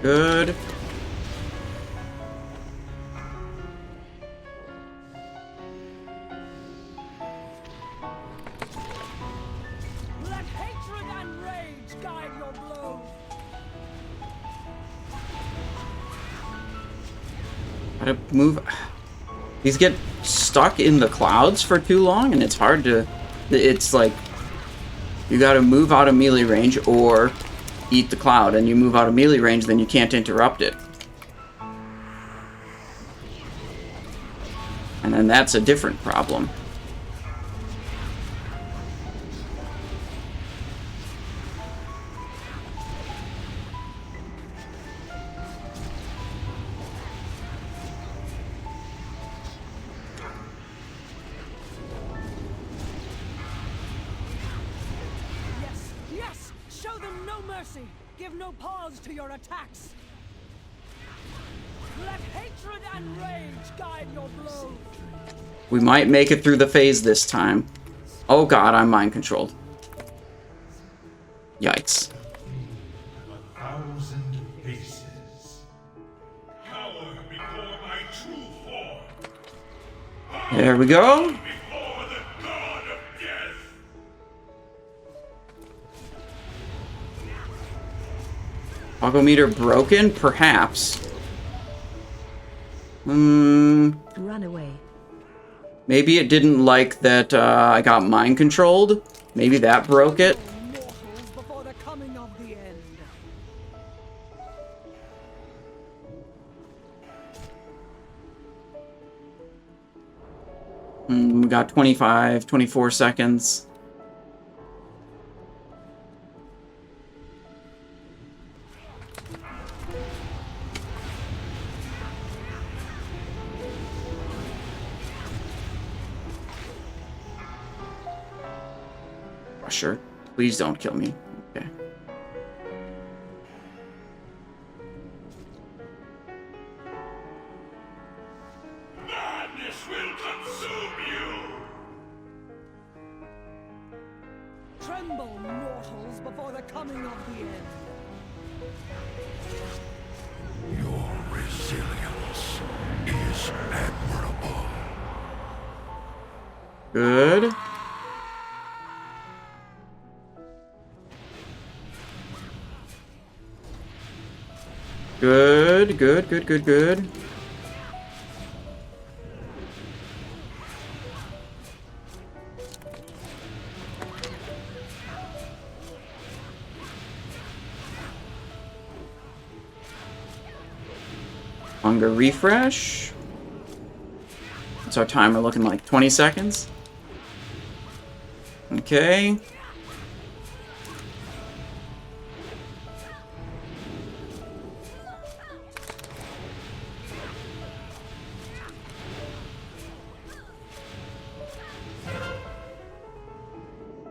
Speaker 1: Good.
Speaker 9: Let hatred and rage guide your blows.
Speaker 1: Gotta move. These get stuck in the clouds for too long, and it's hard to. It's like you gotta move out of melee range or eat the cloud, and you move out of melee range, then you can't interrupt it. And then that's a different problem.
Speaker 9: Give no pause to your attacks. Let hatred and rage guide your blows.
Speaker 1: We might make it through the phase this time. Oh god, I'm mind controlled. Yikes.
Speaker 3: 1,000 faces. Cower before my true form.
Speaker 1: There we go.
Speaker 3: Before the god of death.
Speaker 1: Ogometer broken? Perhaps.
Speaker 5: Run away.
Speaker 1: Maybe it didn't like that I got mind controlled. Maybe that broke it.
Speaker 9: Mortals before the coming of the end.
Speaker 1: We got 25, 24 seconds. Sure. Please don't kill me. Okay.
Speaker 3: Madness will consume you.
Speaker 9: Tremble, mortals, before the coming of the end.
Speaker 10: Your resilience is admirable.
Speaker 1: Good. Good, good, good, good, good. Hunger refresh. What's our timer looking like? 20 seconds? Okay.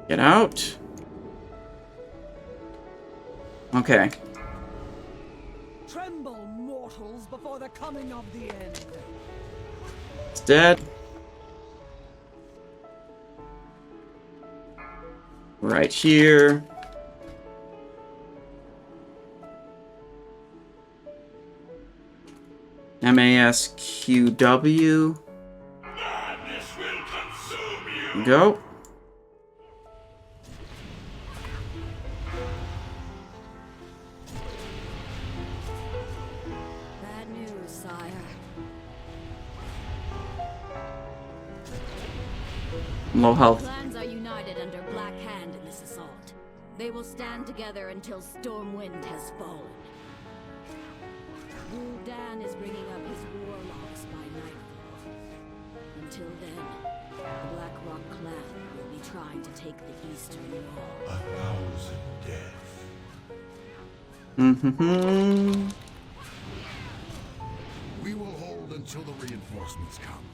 Speaker 1: Get out. Okay.
Speaker 9: Tremble, mortals, before the coming of the end.
Speaker 1: It's dead. Right here. MASQW.
Speaker 3: Madness will consume you.
Speaker 1: Go.
Speaker 4: Bad news, sire.
Speaker 1: Low health.
Speaker 4: Clans are united under Black Hand in this assault. They will stand together until Stormwind has fallen. Gul'dan is bringing up his warlocks by nightfall. Until then, the Black Rock clan will be trying to take the eastern wall.
Speaker 3: 1,000 deaths.
Speaker 10: We will hold until the reinforcements come.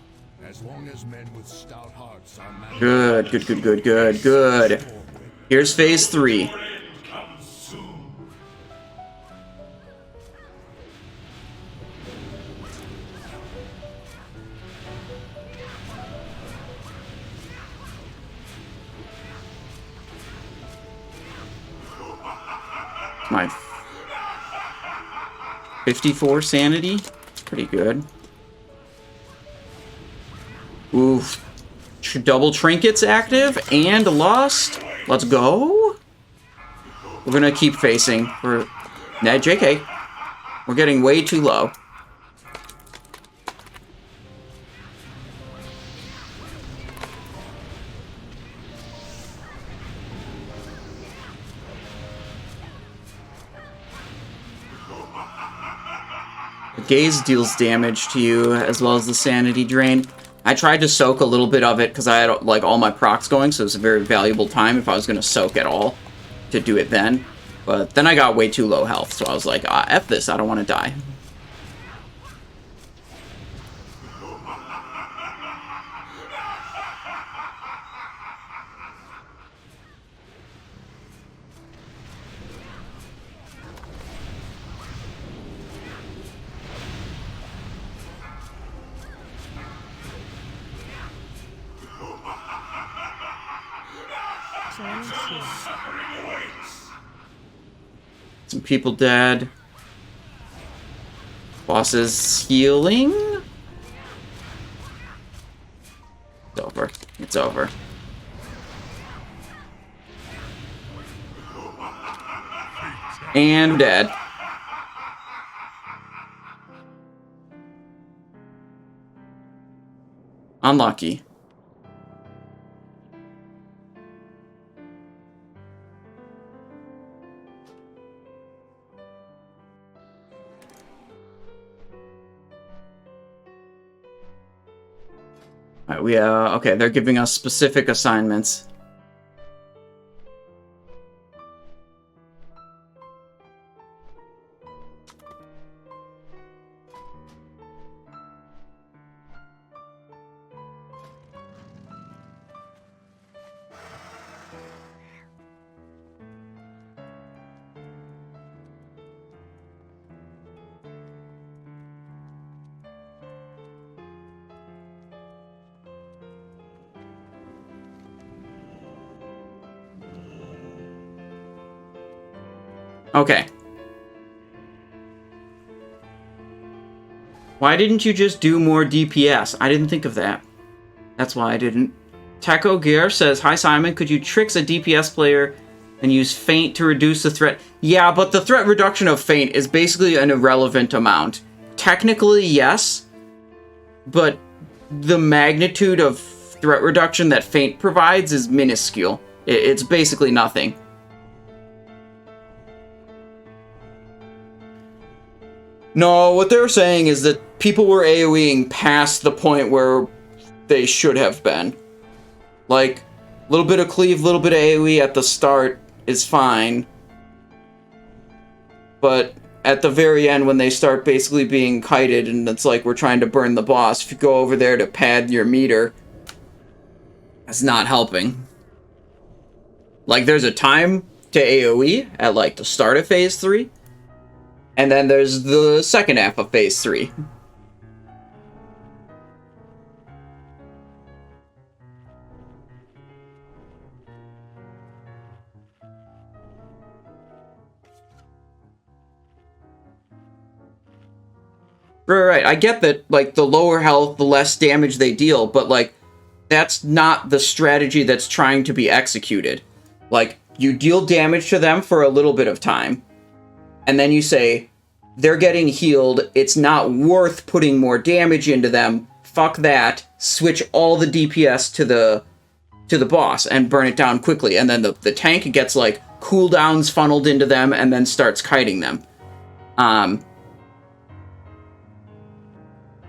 Speaker 10: As long as men with stout hearts are managed.
Speaker 1: Good, good, good, good, good, good. Here's phase 3.
Speaker 3: Your end comes soon.
Speaker 1: My 54 sanity. Pretty good. Oof. Double trinkets active and lost. Let's go. We're gonna keep facing. Nah, JK. We're getting way too low. Gaze deals damage to you, as well as the sanity drain. I tried to soak a little bit of it, because I had, like, all my procs going, so it was a very valuable time if I was going to soak at all, to do it then. But then I got way too low health, so I was like, F this, I don't want to die. Some people dead. Boss is healing. It's over. It's over. And dead. Unlucky. Alright, okay, they're giving us specific assignments. Okay. Why didn't you just do more DPS? I didn't think of that. That's why I didn't. Taco Gear says, "Hi Simon, could you tricks a DPS player and use feint to reduce the threat?" Yeah, but the threat reduction of feint is basically an irrelevant amount. Technically, yes, but the magnitude of threat reduction that feint provides is minuscule. It's basically nothing. No, what they're saying is that people were AoEing past the point where they should have been. Like, a little bit of cleave, little bit of AoE at the start is fine. But at the very end, when they start basically being kited and it's like we're trying to burn the boss, if you go over there to pad your meter, that's not helping. Like, there's a time to AoE at, like, the start of Phase 3. And then there's the second half of Phase 3. Right. I get that, like, the lower health, the less damage they deal, but, like, that's not the strategy that's trying to be executed. Like, you deal damage to them for a little bit of time. And then you say, they're getting healed, it's not worth putting more damage into them, fuck that, switch all the DPS to the boss and burn it down quickly. And then the tank gets, like, cooldowns funneled into them and then starts kiting them. And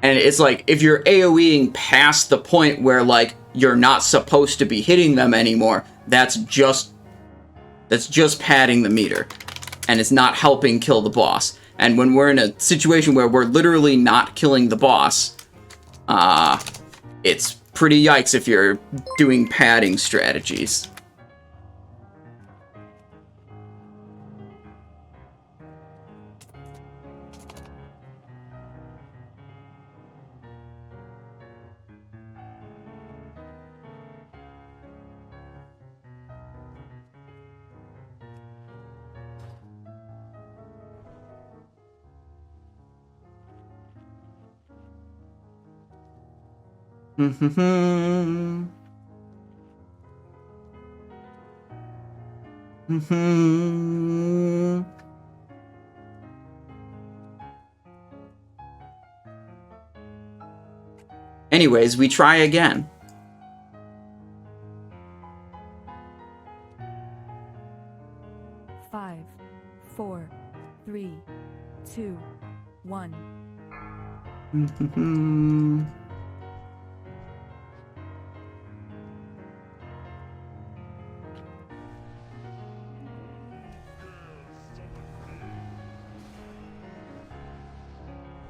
Speaker 1: it's like, if you're AoEing past the point where, like, you're not supposed to be hitting them anymore, that's just padding the meter. And it's not helping kill the boss. And when we're in a situation where we're literally not killing the boss, it's pretty yikes if you're doing padding strategies. Anyways, we try again.
Speaker 5: Five, 4, 3, 2, 1.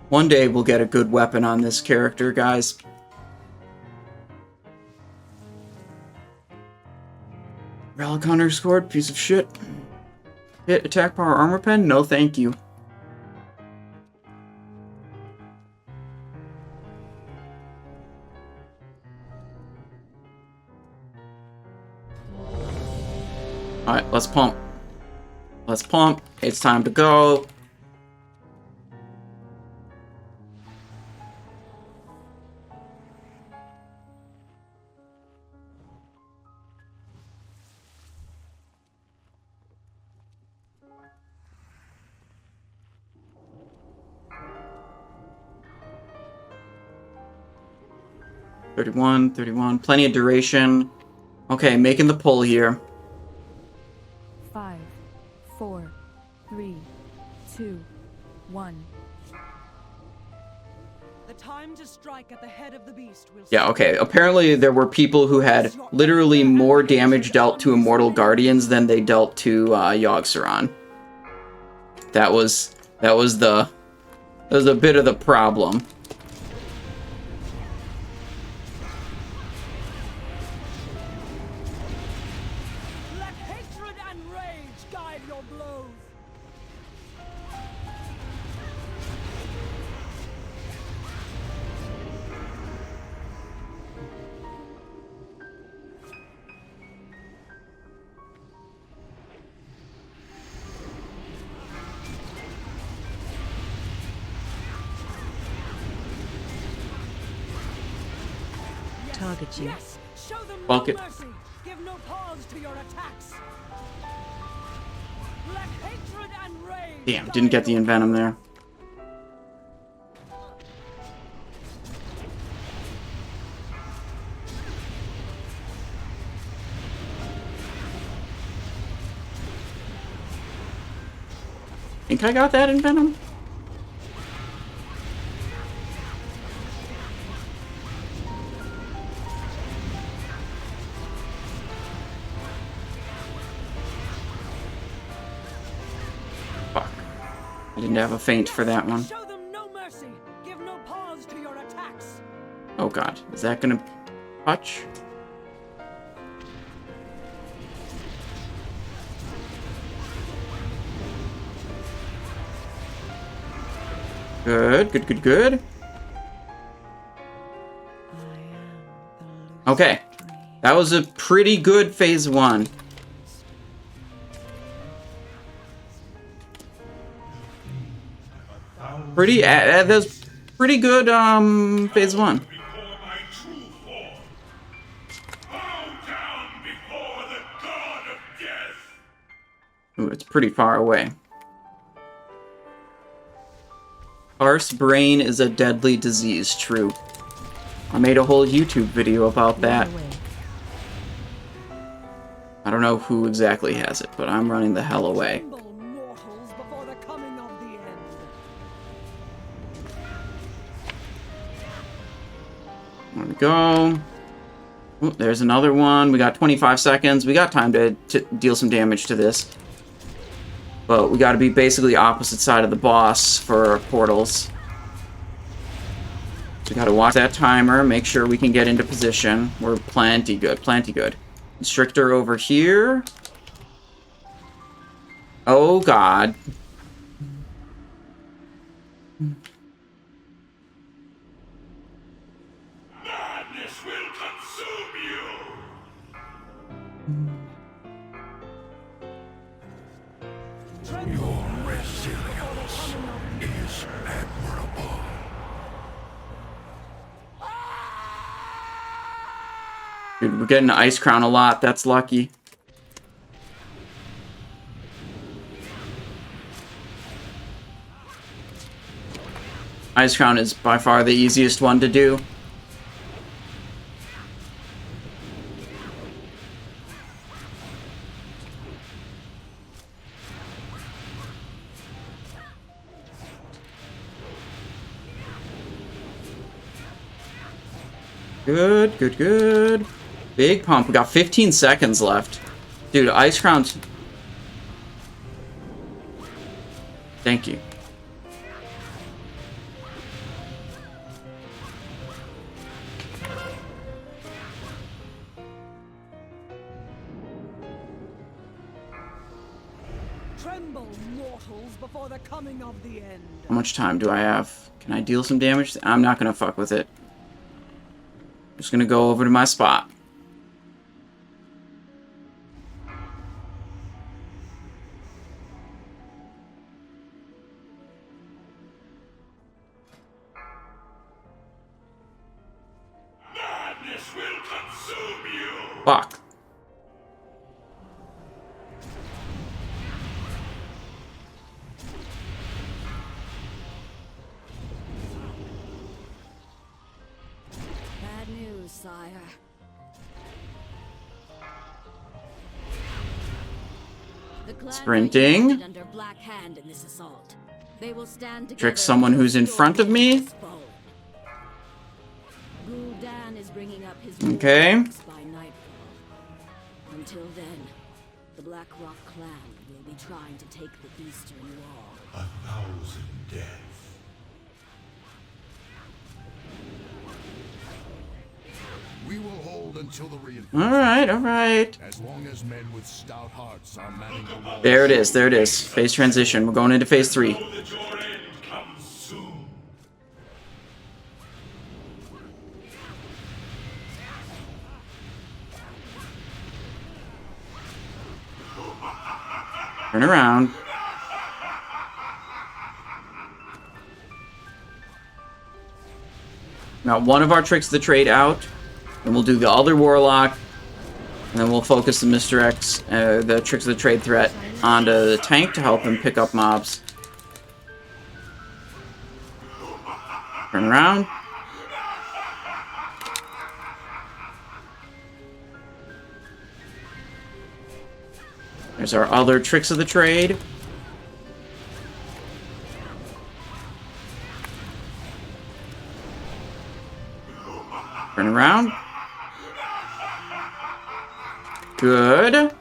Speaker 1: One day we'll get a good weapon on this character, guys. Relic Hunter scored, piece of shit. Hit, attack, power, armor pen? No, thank you. Let's pump. Let's pump. It's time to go. $31, plenty of duration. Okay, making the pull here.
Speaker 5: 5, 4, 3, 2, 1.
Speaker 9: The time to strike at the head of the beast will
Speaker 1: Yeah, okay. Apparently there were people who had literally more damage dealt to Immortal Guardians than they dealt to Yogg-Saron. That was a bit of the problem.
Speaker 9: Let hatred and rage guide your blows.
Speaker 11: Target you.
Speaker 9: Yes, show them
Speaker 1: Bulk
Speaker 9: no
Speaker 1: it.
Speaker 9: mercy. Give no pause to your attacks. Let hatred and rage.
Speaker 1: Damn, didn't get the Envenom there. Think I got that Envenom? Fuck. I didn't have a feint for that one.
Speaker 9: Show them no mercy. Give no pause to your attacks.
Speaker 1: Oh god, is that gonna touch? Good, good, good, good. Okay, that was a pretty good phase 1. That was pretty good phase 1.
Speaker 6: Before my true form. Bow down before the god of death.
Speaker 1: Ooh, it's pretty far away. Arse brain is a deadly disease, true. I made a whole YouTube video about that. I don't know who exactly has it, but I'm running the hell away.
Speaker 9: Tremble, mortals, before the coming of the end.
Speaker 1: There we go. Ooh, there's another one. We got 25 seconds. We got time to deal some damage to this. But we got to be basically opposite side of the boss for portals. So we got to watch that timer, make sure we can get into position. We're plenty good, plenty good. Constrictor over here. Oh god.
Speaker 6: Madness will consume you.
Speaker 9: Tremble,
Speaker 10: Resilience is admirable.
Speaker 1: Dude, we're getting Ice Crown a lot. That's lucky. Ice Crown is by far the easiest one to do. Good, good, good. Big pump. We got 15 seconds left. Dude, Ice Crown's... Thank you.
Speaker 9: tremble, mortals, before the coming of the end.
Speaker 1: How much time do I have? Can I deal some damage? I'm not gonna fuck with it. Just gonna go over to my spot.
Speaker 4: sire. The clans are
Speaker 1: Sprinting.
Speaker 4: united under Black Hand in this assault. They will stand together.
Speaker 1: Trick someone who's in front of me.
Speaker 4: Gul'dan is bringing up his
Speaker 1: Okay.
Speaker 4: warlocks by nightfall. Until then, the Black Rock clan will be trying to take the eastern wall.
Speaker 10: 1,000 deaths. We will hold until the reinforcements.
Speaker 1: All right.
Speaker 10: As long as men with stout hearts are manning the walls.
Speaker 1: There it is. Phase transition. We're going into phase 3.
Speaker 6: Know that your end comes soon.
Speaker 1: Turn around. Now, one of our tricks of the trade out. Then we'll do the other warlock. And then we'll focus the Mr. X, the tricks of the trade threat, onto the tank to help him pick up mobs. Turn around. There's our other tricks of the trade. Turn around. Good.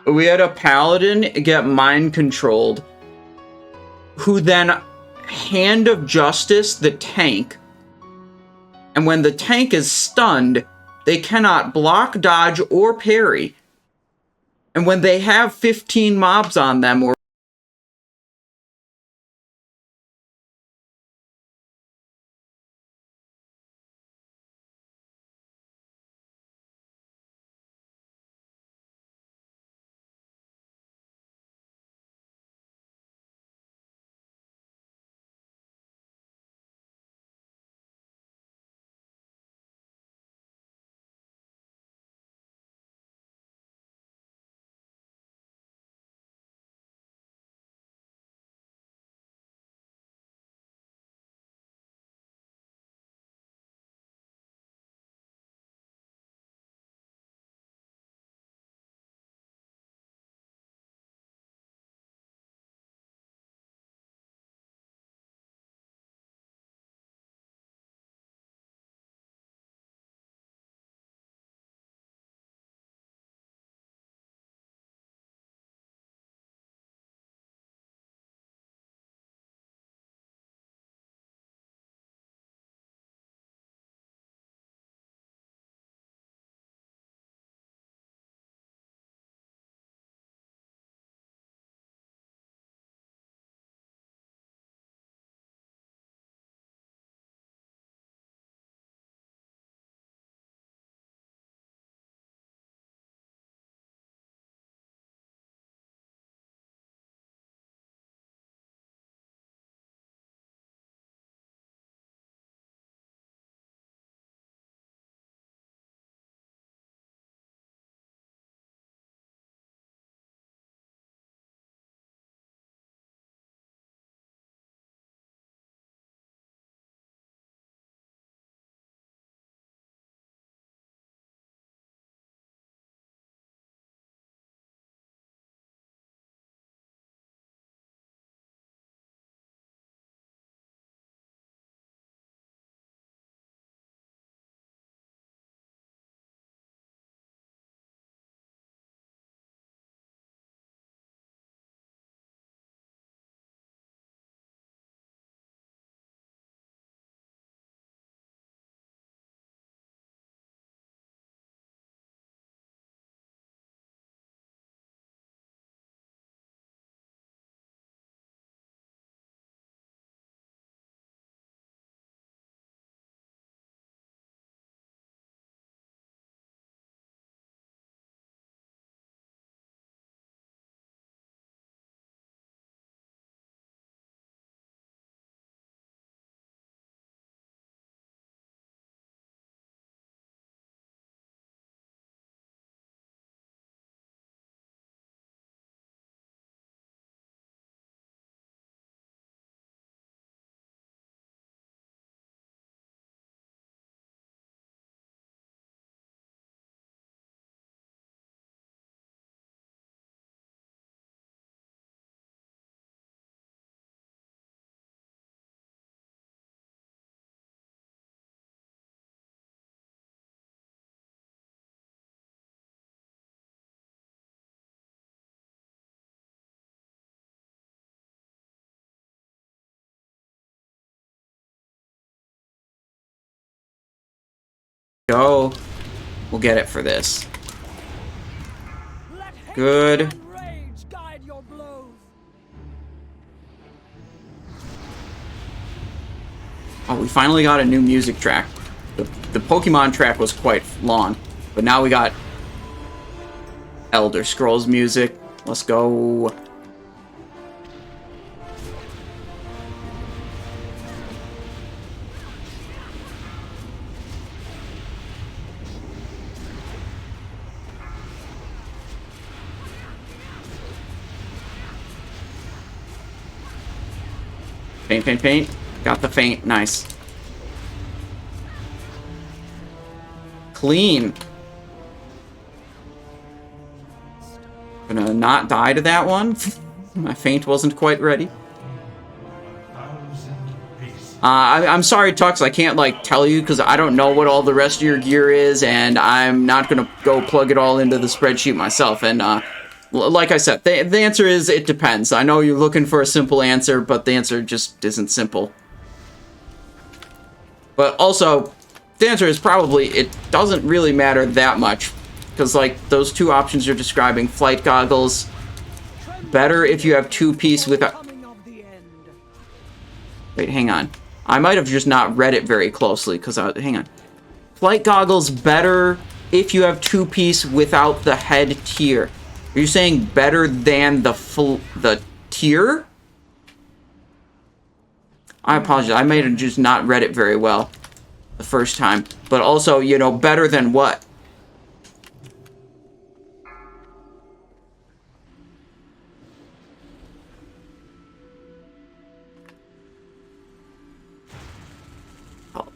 Speaker 1: We had a paladin get mind controlled, who then Hand of Justice the tank, and when the tank is stunned, they cannot block, dodge, or parry. And when they have 15 mobs on them or Go. We'll get it for this. Good. Oh, we finally got a new music track. The Pokemon track was quite long, but now we got Elder Scrolls music. Let's go. Paint, paint, paint. Got the faint. Nice. Clean. Gonna not die to that one. My feint wasn't quite ready. I'm sorry, Tux, I can't, like, tell you, because I don't know what all the rest of your gear is, and I'm not gonna go plug it all into the spreadsheet myself, and, like I said, the answer is it depends. I know you're looking for a simple answer, but the answer just isn't simple. But also, the answer is probably it doesn't really matter that much. Because, like, those two options you're describing, flight goggles, better if you have two-piece without... Wait, hang on. I might have just not read it very closely, because hang on. Flight goggles better if you have two-piece without the head tier. Are you saying better than the tier? I apologize. I might have just not read it very well the first time. But also, you know, better than what? Oh.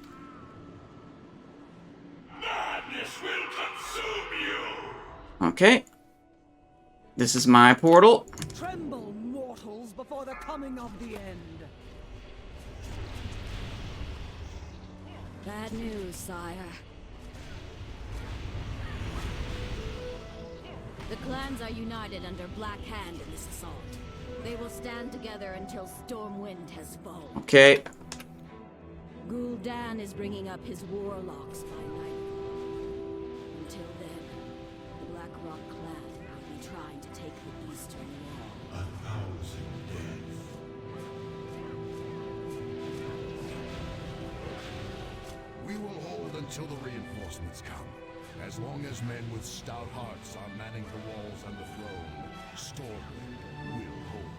Speaker 6: Madness will consume you.
Speaker 1: Okay. This is my portal.
Speaker 9: Tremble, mortals, before the coming of the end.
Speaker 4: Bad news, sire. The clans are united under Black Hand in this assault. They will stand together until Stormwind has fallen.
Speaker 1: Okay.
Speaker 4: Gul'dan is bringing up his warlocks by nightfall. Until then, the Black Rock clan will be trying to take the eastern wall.
Speaker 10: 1,000 deaths. We will hold until the reinforcements come. As long as men with stout hearts are manning the walls and the throne, Stormwind will hold.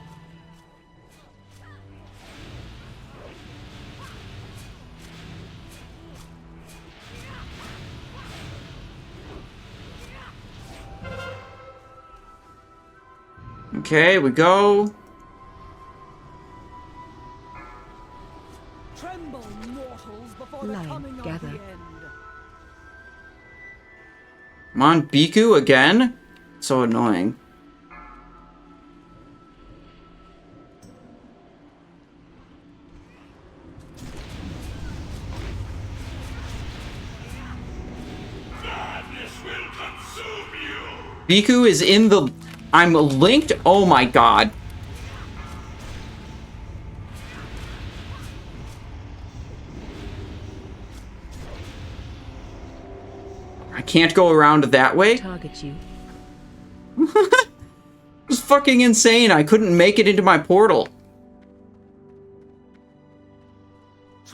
Speaker 1: Okay, we go.
Speaker 9: Tremble, mortals, before the
Speaker 11: Line,
Speaker 9: coming
Speaker 11: gather.
Speaker 9: of the end.
Speaker 1: Come on, Biku again? So annoying.
Speaker 6: Madness will consume you.
Speaker 1: Biku is in the... I'm linked? Oh my god. I can't go around that way?
Speaker 11: Target you.
Speaker 1: It was fucking insane. I couldn't make it into my portal.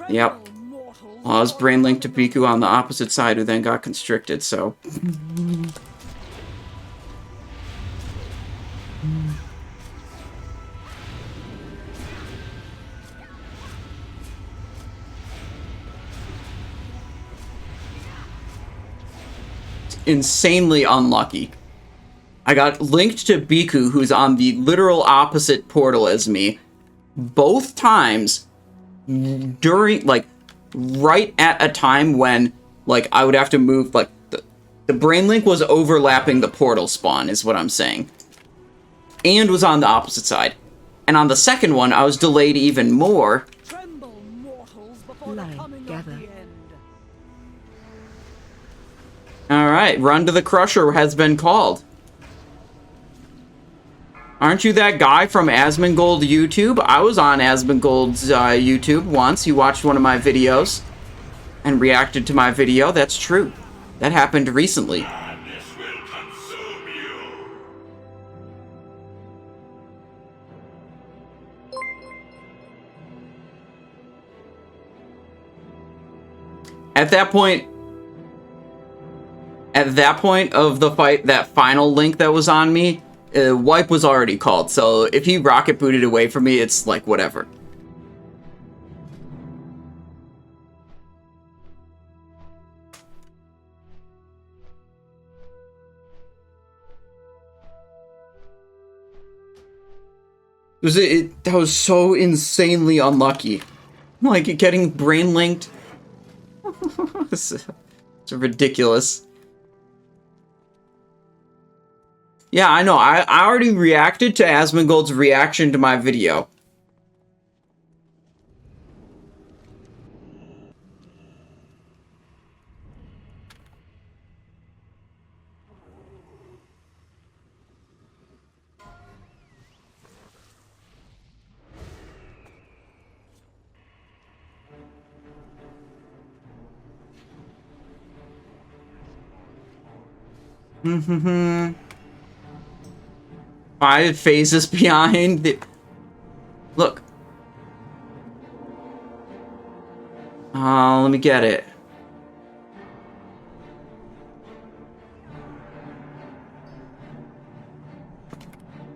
Speaker 1: Yep. Well, I was brain linked to Biku on the opposite side, who then got constricted, so... Insanely unlucky. I got linked to Biku, who's on the literal opposite portal as me, both times during, like, right at a time when, like, I would have to move, like, the brain link was overlapping the portal spawn, is what I'm saying. And was on the opposite side. And on the second one, I was delayed even more.
Speaker 9: Tremble, mortals, before the
Speaker 11: Line,
Speaker 9: coming
Speaker 11: gather.
Speaker 9: of the end.
Speaker 1: Alright, Run to the Crusher has been called. Aren't you that guy from Asmongold YouTube? I was on Asmongold's YouTube once. You watched one of my videos. and reacted to my video. That's true. That happened recently.
Speaker 6: Madness will consume you.
Speaker 1: At that point of the fight, that final link that was on me, wipe was already called. So if he rocket booted away from me, it's like whatever. That was so insanely unlucky. Like, getting brain linked. It's ridiculous. Yeah, I know. I already reacted to Asmongold's reaction to my video. Mm-hmm. 5 phases behind the... Look. Let me get it.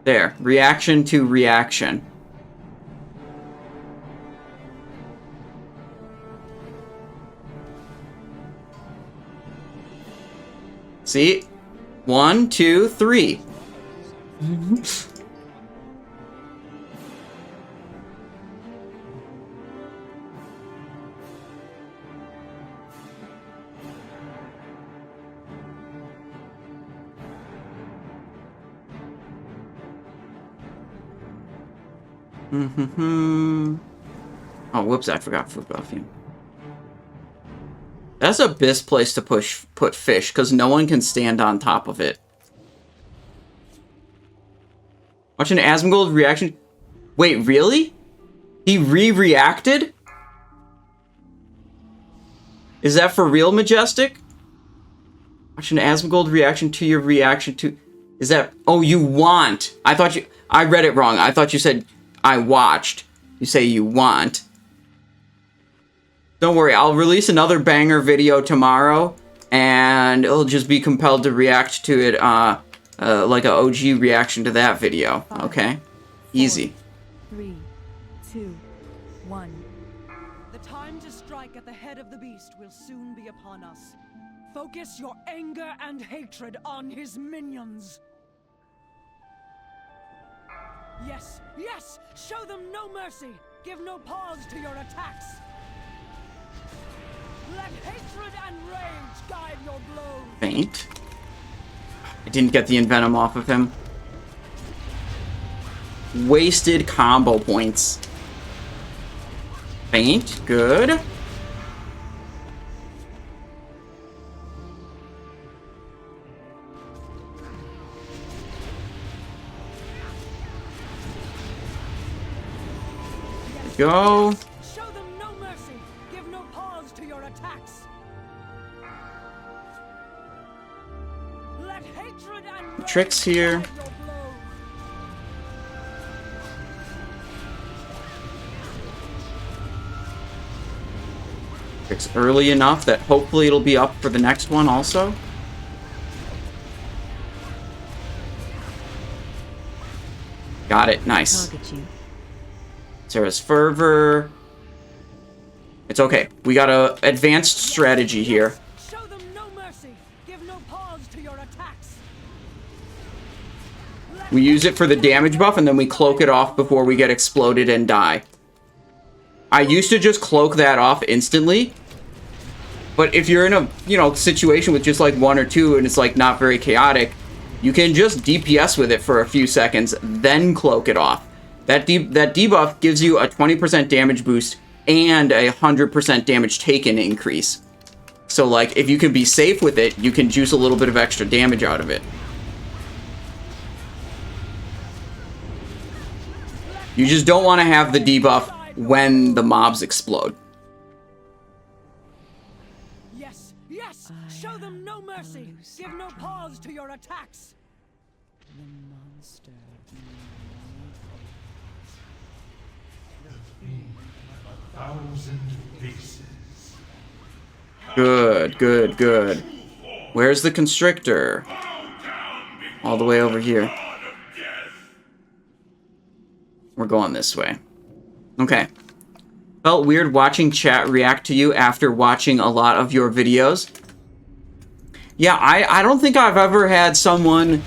Speaker 1: There. Reaction to reaction. See? 1, 2, 3. Oh, whoops, I forgot food buffing. That's a best place to put fish, because no one can stand on top of it. Watch an Asmongold reaction. Wait, really? He re-reacted? Is that for real, Majestic? Watch an Asmongold reaction to your reaction to... Is that... Oh, you want. I thought you... I read it wrong. I thought you said I watched. You say you want. Don't worry, I'll release another banger video tomorrow, and it'll just be compelled to react to it, like a OG reaction to that video, okay?
Speaker 5: 5, 4,
Speaker 1: Easy.
Speaker 5: 3, 2, 1.
Speaker 9: The time to strike at the head of the beast will soon be upon us. Focus your anger and hatred on his minions. Yes, yes! Show them no mercy! Give no pause to your attacks! Let hatred and rage guide your blows!
Speaker 1: Faint. I didn't get the Envenom off of him. Wasted combo points. Faint. Good. Go.
Speaker 9: Show them no mercy. Give no pause to your attacks. Let hatred and rage
Speaker 1: Tricks here.
Speaker 9: guide your blows.
Speaker 1: Tricks early enough that hopefully it'll be up for the next one also. Got it. Nice.
Speaker 11: Target you.
Speaker 1: Sarah's Fervor. It's okay. We got a advanced strategy here.
Speaker 9: Show them no mercy. Give no pause to your attacks.
Speaker 1: We use it for the damage buff, and then we cloak it off before we get exploded and die. I used to just cloak that off instantly. But if you're in a, situation with just like 1 or 2 and it's like not very chaotic, you can just DPS with it for a few seconds, then cloak it off. That debuff gives you a 20% damage boost and a 100% damage taken increase. So like, if you can be safe with it, you can juice a little bit of extra damage out of it. You just don't want to have the debuff when the mobs explode.
Speaker 9: mercy. Give no pause to your attacks.
Speaker 12: The monster.
Speaker 1: Good, good, good. Where's the constrictor? All the way over here. We're going this way. Okay. Felt weird watching chat react to you after watching a lot of your videos. Yeah, I don't think I've ever had someone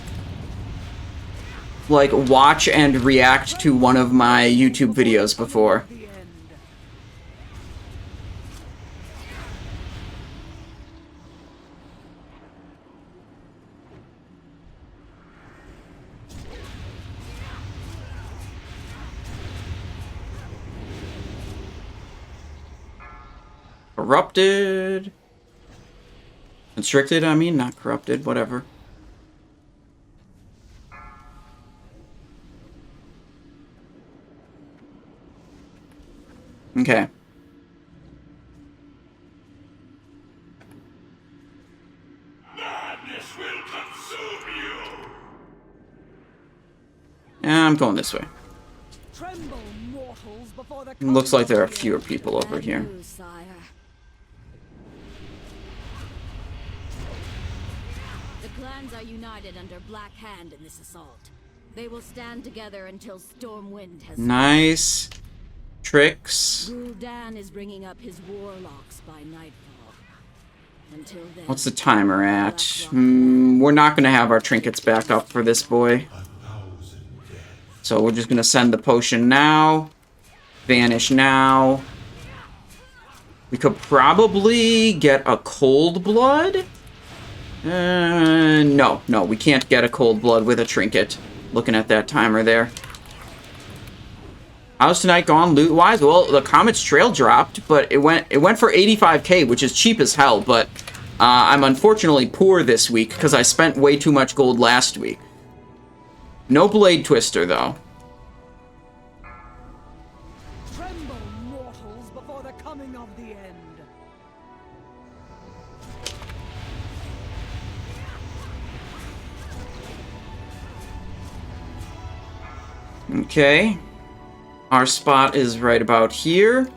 Speaker 1: like watch and react to one of my YouTube videos before. Corrupted. Constricted, I mean, not corrupted, whatever. Okay.
Speaker 6: Madness will consume you.
Speaker 1: Yeah, I'm going this way.
Speaker 9: Tremble, mortals, before the
Speaker 1: Looks like there are fewer people over here.
Speaker 4: The clans are united under Black Hand in this assault. They will stand together until Stormwind has...
Speaker 1: Nice. Tricks.
Speaker 4: Gul'dan is bringing up his warlocks by nightfall. Until then...
Speaker 1: What's the timer at? We're not going to have our trinkets back up for this boy. So we're just going to send the potion now. Vanish now. We could probably get a cold blood. No, we can't get a cold blood with a trinket. Looking at that timer there. How's tonight gone loot-wise? Well, the Comet's Trail dropped, but it went for 85k, which is cheap as hell, but I'm unfortunately poor this week because I spent way too much gold last week. No Blade Twister, though.
Speaker 9: Tremble, mortals, before the coming of the end.
Speaker 1: Okay. Our spot is right about here.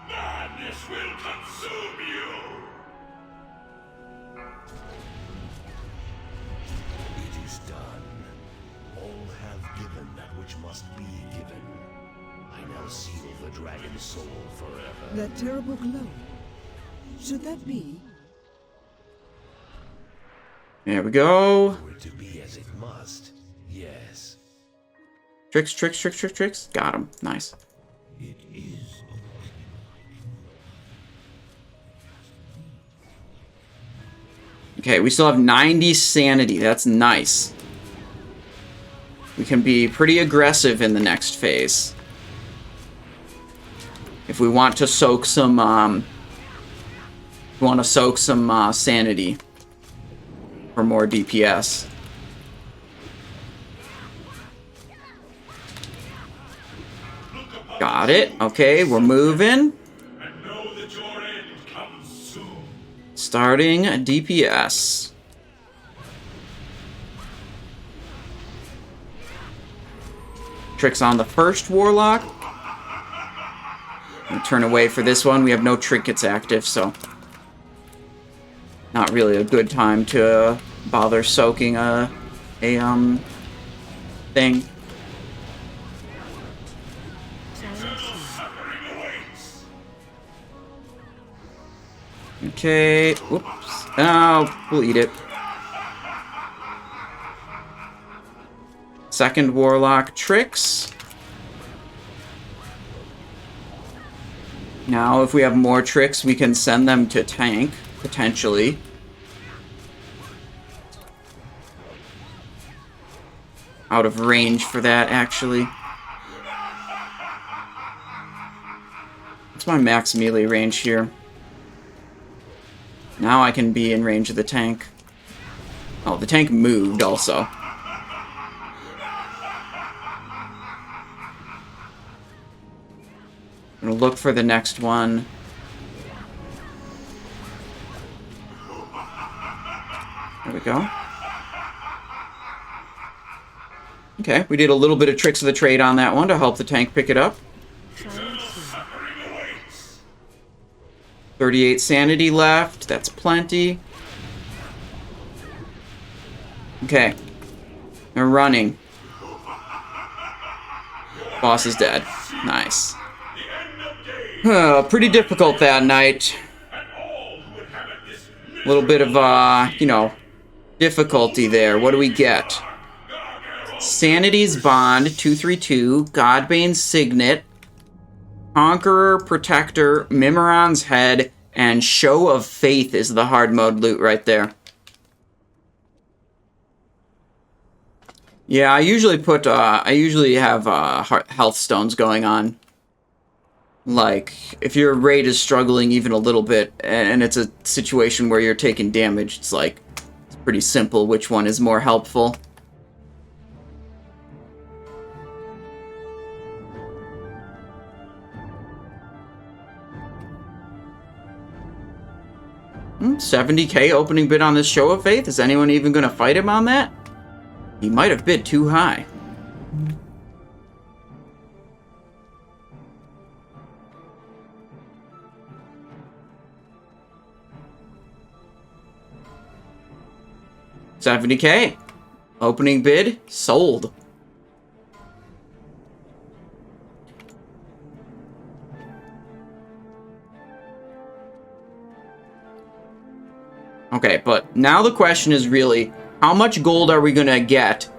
Speaker 6: Madness will consume you.
Speaker 10: It is done. All have given that which must be given. I now seal the dragon's soul forever.
Speaker 13: That terrible glow. Should that be?
Speaker 1: There we go.
Speaker 10: For it to be as it must, yes.
Speaker 1: Tricks, tricks, tricks, tricks, tricks. Got him. Nice.
Speaker 10: It is.
Speaker 1: Okay, we still have 90 sanity. That's nice. We can be pretty aggressive in the next phase. If we want to soak some, sanity for more DPS. Got it. Okay, we're moving.
Speaker 6: And know that your end comes soon.
Speaker 1: Starting DPS. Tricks on the first Warlock. I'm gonna turn away for this one. We have no trinkets active, so not really a good time to bother soaking a thing. Okay, whoops. Oh, we'll eat it. Second Warlock tricks. Now, if we have more tricks, we can send them to tank, potentially. Out of range for that, actually. What's my max melee range here? Now I can be in range of the tank. Oh, the tank moved also. I'm gonna look for the next one. There we go. Okay, we did a little bit of tricks of the trade on that one to help the tank pick it up. 38 sanity left. That's plenty. Okay. They're running. Boss is dead. Nice. Pretty difficult that night. A little bit of, you know, difficulty there. What do we get? Sanity's Bond, 232. Godbane's Signet. Conqueror, Protector, Mimiron's Head, and Show of Faith is the hard mode loot right there. Yeah, I usually put, I usually have, health stones going on. Like, if your raid is struggling even a little bit, and it's a situation where you're taking damage, it's like, it's pretty simple which one is more helpful. $70K opening bid on this Show of Faith? Is anyone even going to fight him on that? He might have bid too high. $70K. Opening bid sold. Okay, but now the question is really, how much gold are we going to get?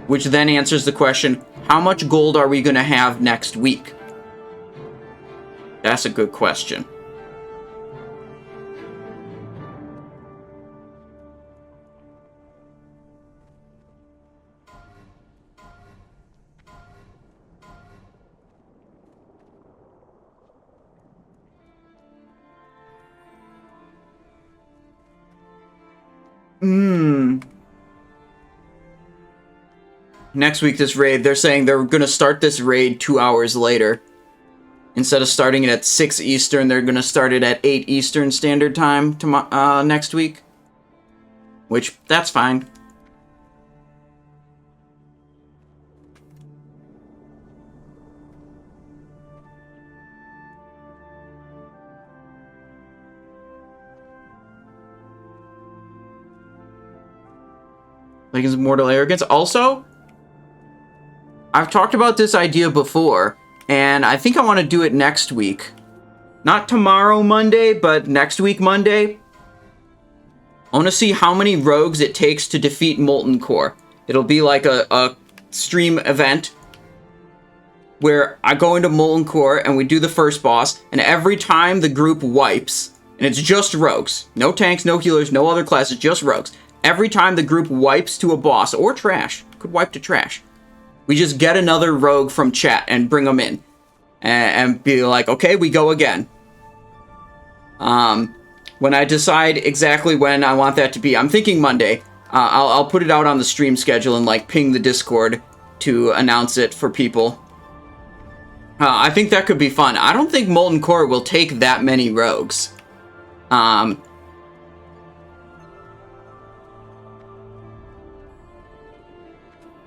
Speaker 1: Which then answers the question, how much gold are we going to have next week? That's a good question. Next week, this raid, they're saying they're going to start this raid 2 hours later. Instead of starting it at 6 Eastern, they're going to start it at 8 Eastern Standard Time next week. Which, that's fine. Legends of Mortal Arrogance. Also, I've talked about this idea before, and I think I want to do it next week. Not tomorrow, Monday, but next week, Monday. I want to see how many rogues it takes to defeat Molten Core. It'll be like a stream event where I go into Molten Core and we do the first boss, and every time the group wipes, and it's just rogues, no tanks, no healers, no other classes, just rogues. Every time the group wipes to a boss, or trash, could wipe to trash, we just get another rogue from chat and bring them in. And be like, okay, we go again. When I decide exactly when I want that to be, I'm thinking Monday. I'll put it out on the stream schedule and like ping the Discord to announce it for people. I think that could be fun. I don't think Molten Core will take that many rogues.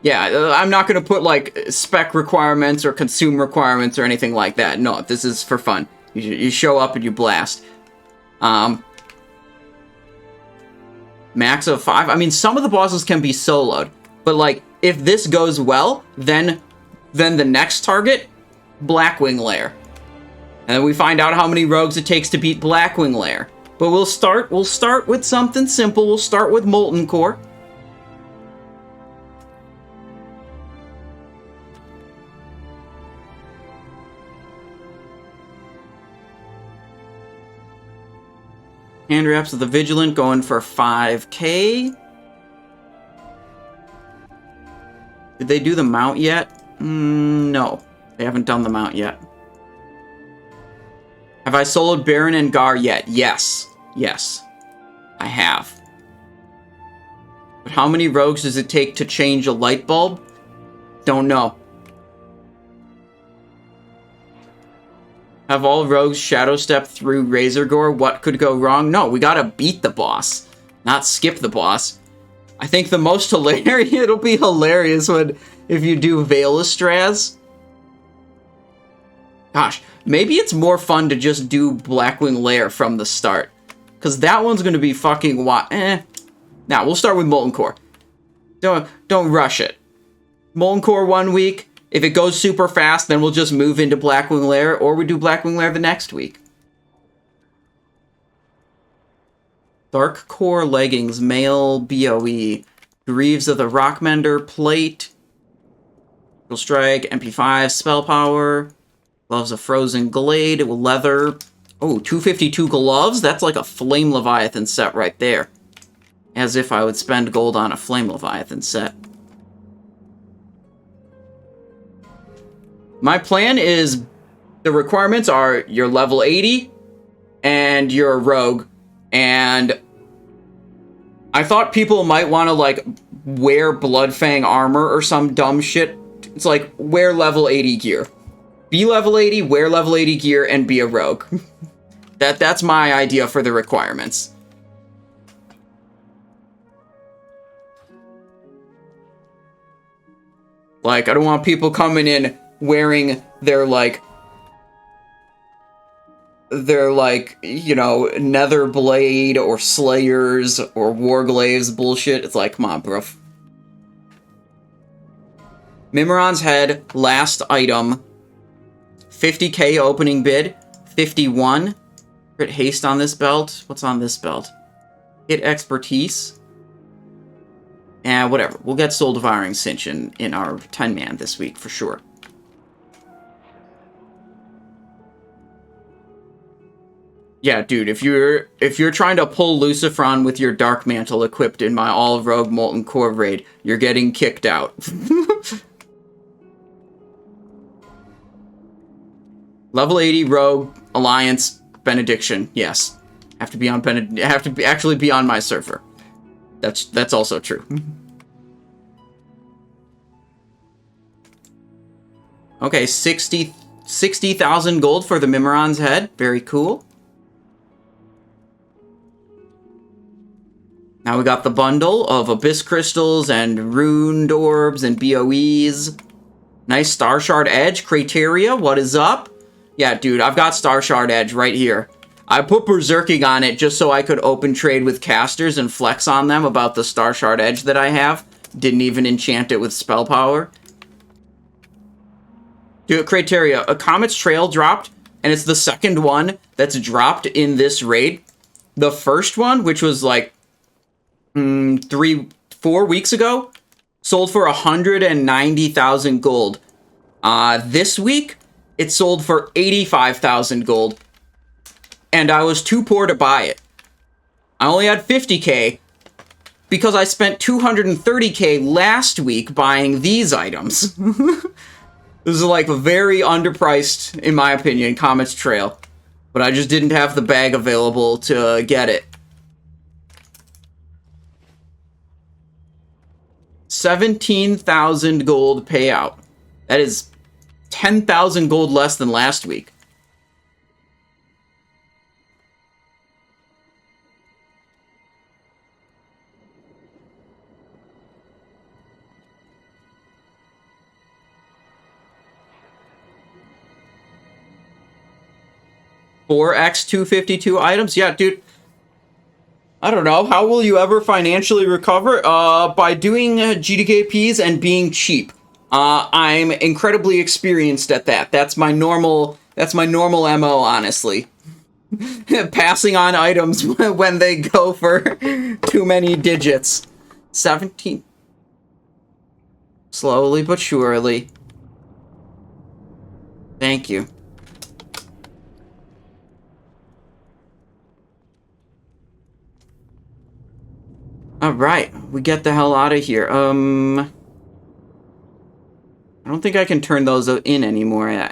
Speaker 1: Yeah, I'm not going to put, like, spec requirements or consume requirements or anything like that. No, this is for fun. You show up and you blast. Max of 5. I mean, some of the bosses can be soloed. But, like, if this goes well, then the next target, Blackwing Lair. And then we find out how many rogues it takes to beat Blackwing Lair. But we'll start with something simple. We'll start with Molten Core. Hand wraps of the Vigilant going for 5K. Did they do the mount yet? No, they haven't done the mount yet. Have I soloed Baron and Gar yet? Yes. Yes, I have. But how many rogues does it take to change a light bulb? Don't know. Have all rogues shadow step through Razorgore? What could go wrong? No, we gotta beat the boss, not skip the boss. I think the most hilarious, it'll be hilarious if you do Veilistraz. Gosh, maybe it's more fun to just do Blackwing Lair from the start. Because that one's going to be fucking Now, we'll start with Molten Core. Don't rush it. Molten Core 1 week. If it goes super fast, then we'll just move into Blackwing Lair, or we do Blackwing Lair the next week. Dark Core Leggings, Male BOE. Greaves of the Rockmender, Plate. Critical Strike, MP5, Spell Power. Gloves of Frozen Glade, Leather. Oh, 252 gloves? That's like a Flame Leviathan set right there. As if I would spend gold on a Flame Leviathan set. My plan is, the requirements are you're level 80 and you're a rogue. And I thought people might want to like wear Bloodfang armor or some dumb shit. It's like, wear level 80 gear. Be level 80, wear level 80 gear, and be a rogue. That's my idea for the requirements. Like, I don't want people coming in wearing their, you know, Netherblade or Slayers or Warglaves bullshit. It's like, come on, bro. Mimiron's Head, last item. 50k opening bid. 51. Crit haste on this belt. What's on this belt? Hit expertise. And whatever. We'll get Soul Devouring Cinch in our 10-man this week for sure. Yeah, dude, if you're trying to pull Lucifron with your Dark Mantle equipped in my all-rogue Molten Core raid, you're getting kicked out. Level 80 rogue alliance benediction. Yes, have to be on actually be on my server. That's also true. Okay, 60,000 gold for the Mimiron's Head. Very cool. Now we got the bundle of Abyss Crystals and Runed Orbs and BOEs. Nice Star Shard Edge. Criteria, what is up? Yeah, dude, I've got Star Shard Edge right here. I put Berserking on it just so I could open trade with casters and flex on them about the Star Shard Edge that I have. Didn't even enchant it with spell power. Dude, Criteria, a Comet's Trail dropped, and it's the second one that's dropped in this raid. The first one, which was like 4 weeks ago, sold for 190,000 gold. This week, it sold for 85,000 gold, and I was too poor to buy it. I only had 50k because I spent 230k last week buying these items. This is like very underpriced, in my opinion, Comet's Trail, but I just didn't have the bag available to get it. 17,000 gold payout. That is 10,000 gold less than last week. $4x 252 items? Yeah, dude. I don't know. How will you ever financially recover? By doing GDKPs and being cheap. I'm incredibly experienced at that. That's my normal MO, honestly. Passing on items when they go for too many digits. 17. Slowly but surely. Thank you. Alright, we get the hell out of here. I don't think I can turn those in anymore.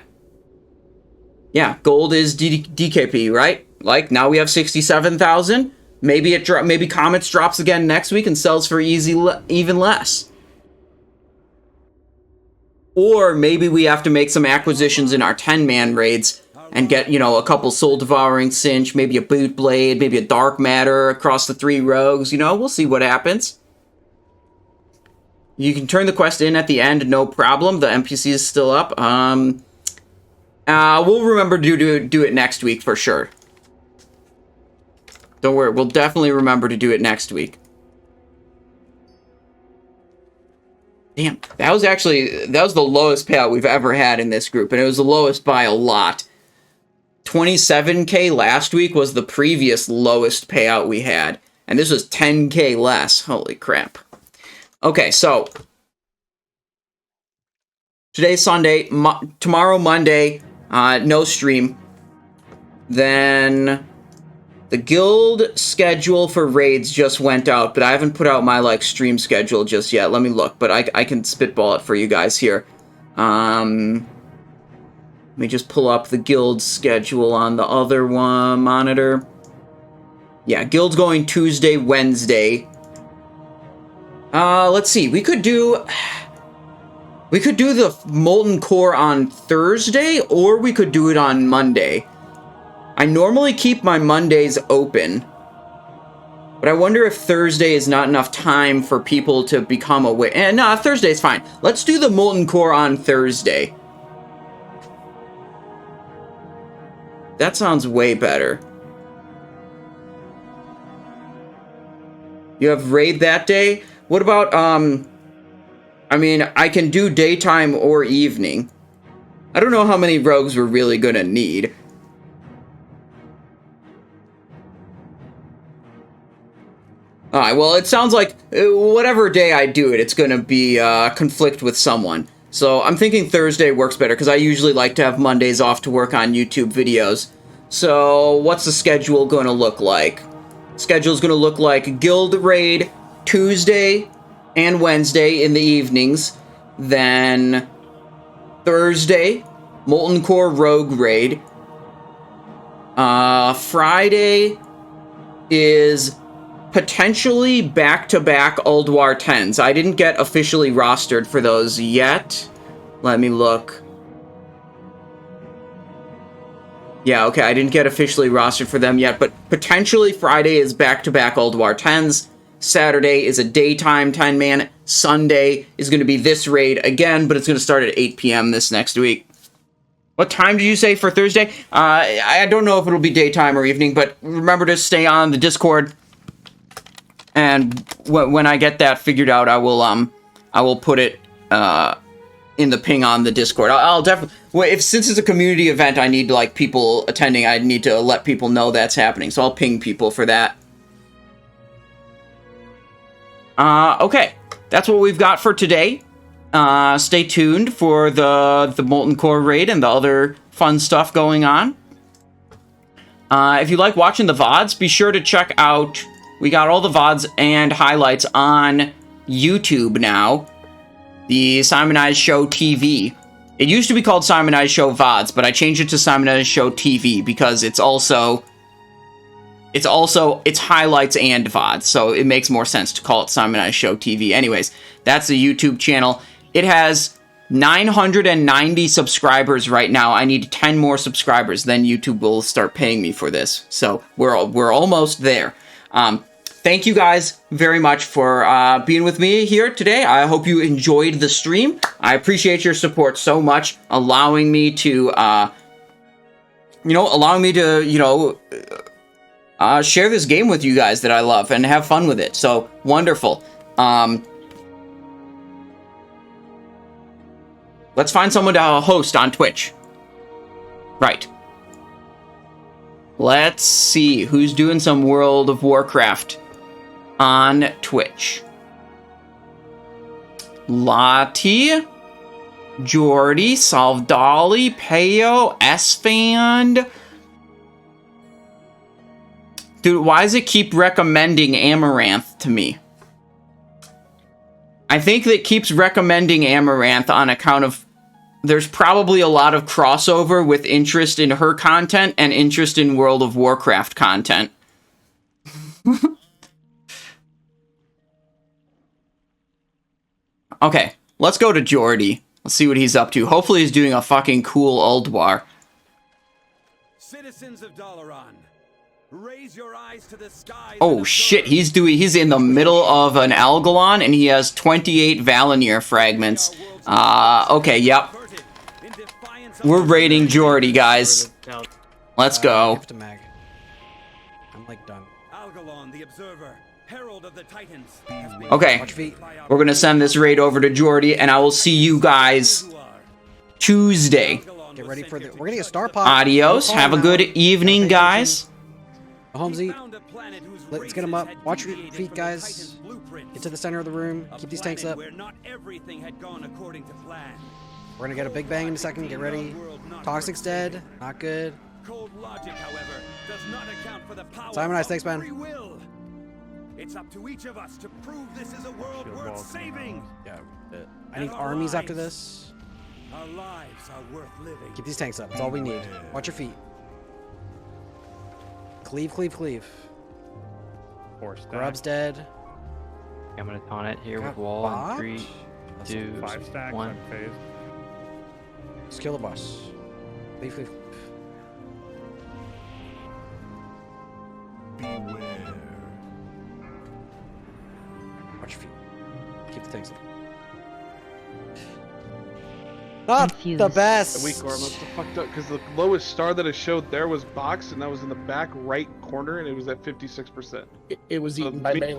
Speaker 1: Yeah, gold is DKP, right? Like, now we have 67,000. Maybe Comets drops again next week and sells for even less. Or maybe we have to make some acquisitions in our 10-man raids and get, you know, a couple Soul Devouring Cinch, maybe a Boot Blade, maybe a Dark Matter across the 3 rogues. You know, we'll see what happens. You can turn the quest in at the end, no problem. The NPC is still up. We'll remember to do it next week for sure. Don't worry, we'll definitely remember to do it next week. Damn, that was the lowest payout we've ever had in this group, and it was the lowest by a lot. 27k last week was the previous lowest payout we had, and this was 10k less. Holy crap. Okay, so today's Sunday, tomorrow Monday, no stream. Then the guild schedule for raids just went out, but I haven't put out my, like, stream schedule just yet. Let me look, but I can spitball it for you guys here. Let me just pull up the guild schedule on the other one monitor. Yeah, guild's going Tuesday, Wednesday. Let's see. We could do the Molten Core on Thursday, or we could do it on Monday. I normally keep my Mondays open, but I wonder if Thursday is not enough time for people to become aware. No, Thursday's fine. Let's do the Molten Core on Thursday. That sounds way better. You have raid that day? What about, I mean, I can do daytime or evening. I don't know how many rogues we're really gonna need. Alright, well, it sounds like whatever day I do it, it's gonna be, conflict with someone. So I'm thinking Thursday works better, because I usually like to have Mondays off to work on YouTube videos. So what's the schedule gonna look like? Schedule's gonna look like Guild Raid Tuesday and Wednesday in the evenings. Then Thursday, Molten Core Rogue Raid. Friday is potentially back-to-back Ulduar 10s. I didn't get officially rostered for those yet. Let me look. Yeah, okay, I didn't get officially rostered for them yet, but potentially Friday is back-to-back Ulduar 10s. Saturday is a daytime 10-man. Sunday is going to be this raid again, but it's going to start at 8 p.m. this next week. What time did you say for Thursday? I don't know if it'll be daytime or evening, but remember to stay on the Discord. And when I get that figured out, I will put it in the ping on the Discord. I'll definitely. Well, since it's a community event, I need like people attending. I need to let people know that's happening. So I'll ping people for that. Okay, that's what we've got for today. Stay tuned for the Molten Core raid and the other fun stuff going on. If you like watching the VODs, be sure to check out. We got all the VODs and highlights on YouTube now. The Simonized Show TV. It used to be called Simonized Show VODs, but I changed it to Simonized Show TV because it's highlights and VODs, so it makes more sense to call it Simonized Show TV. Anyways, that's the YouTube channel. It has 990 subscribers right now. I need 10 more subscribers, then YouTube will start paying me for this. So we're almost there. Thank you guys very much for being with me here today. I hope you enjoyed the stream. I appreciate your support so much, allowing me to, share this game with you guys that I love and have fun with it. So wonderful. Let's find someone to host on Twitch. Right. Let's see who's doing some World of Warcraft on Twitch. Lottie, Jordy, Salvdali, Payo, S-Fand. Dude, why does it keep recommending Amaranth to me? I think that it keeps recommending Amaranth on account of there's probably a lot of crossover with interest in her content and interest in World of Warcraft content. Okay, let's go to Jordy. Let's see what he's up to. Hopefully he's doing a fucking cool Ulduar.
Speaker 2: Citizens of Dalaran, raise your eyes to the skies.
Speaker 1: Oh shit, he's in the middle of an Algalon and he has 28 Valinir fragments. Okay, yep. We're raiding Geordie, guys. Let's go.
Speaker 14: I'm like done.
Speaker 2: Algalon, the observer, herald of the Titans.
Speaker 1: Okay, we're gonna send this raid over to Geordie, and I will see you guys Tuesday.
Speaker 14: Get ready for the. We're gonna get star pop.
Speaker 1: Adios. Have a good evening, guys.
Speaker 14: Holmesy, let's get them up. Watch your feet, guys. Get to the center of the room. Keep these tanks up.
Speaker 2: Where not everything had gone according to plan.
Speaker 14: We're gonna get a big bang in a second. Get ready. Toxic's dead. Not good.
Speaker 2: Cold logic, however, does not account for the power
Speaker 14: Simonize,
Speaker 2: of
Speaker 14: thanks, man.
Speaker 2: free will. It's up to each of us to prove this is a world worth saving.
Speaker 14: Yeah, I need armies after this.
Speaker 2: Our lives are worth living.
Speaker 14: Keep these tanks up. That's all we need. Watch your feet. Cleave, cleave, cleave. Grub's dead.
Speaker 15: I'm gonna taunt it here with wall in 3, 2, 1.
Speaker 14: Let's kill the boss. Cleave, cleave.
Speaker 10: Beware.
Speaker 14: Watch your feet. Keep the tanks up. Not the best.
Speaker 16: The weak arm must have fucked up because the lowest star that it showed there was box, and that was in the back right corner, and it was at 56%.
Speaker 17: It was eaten by melee.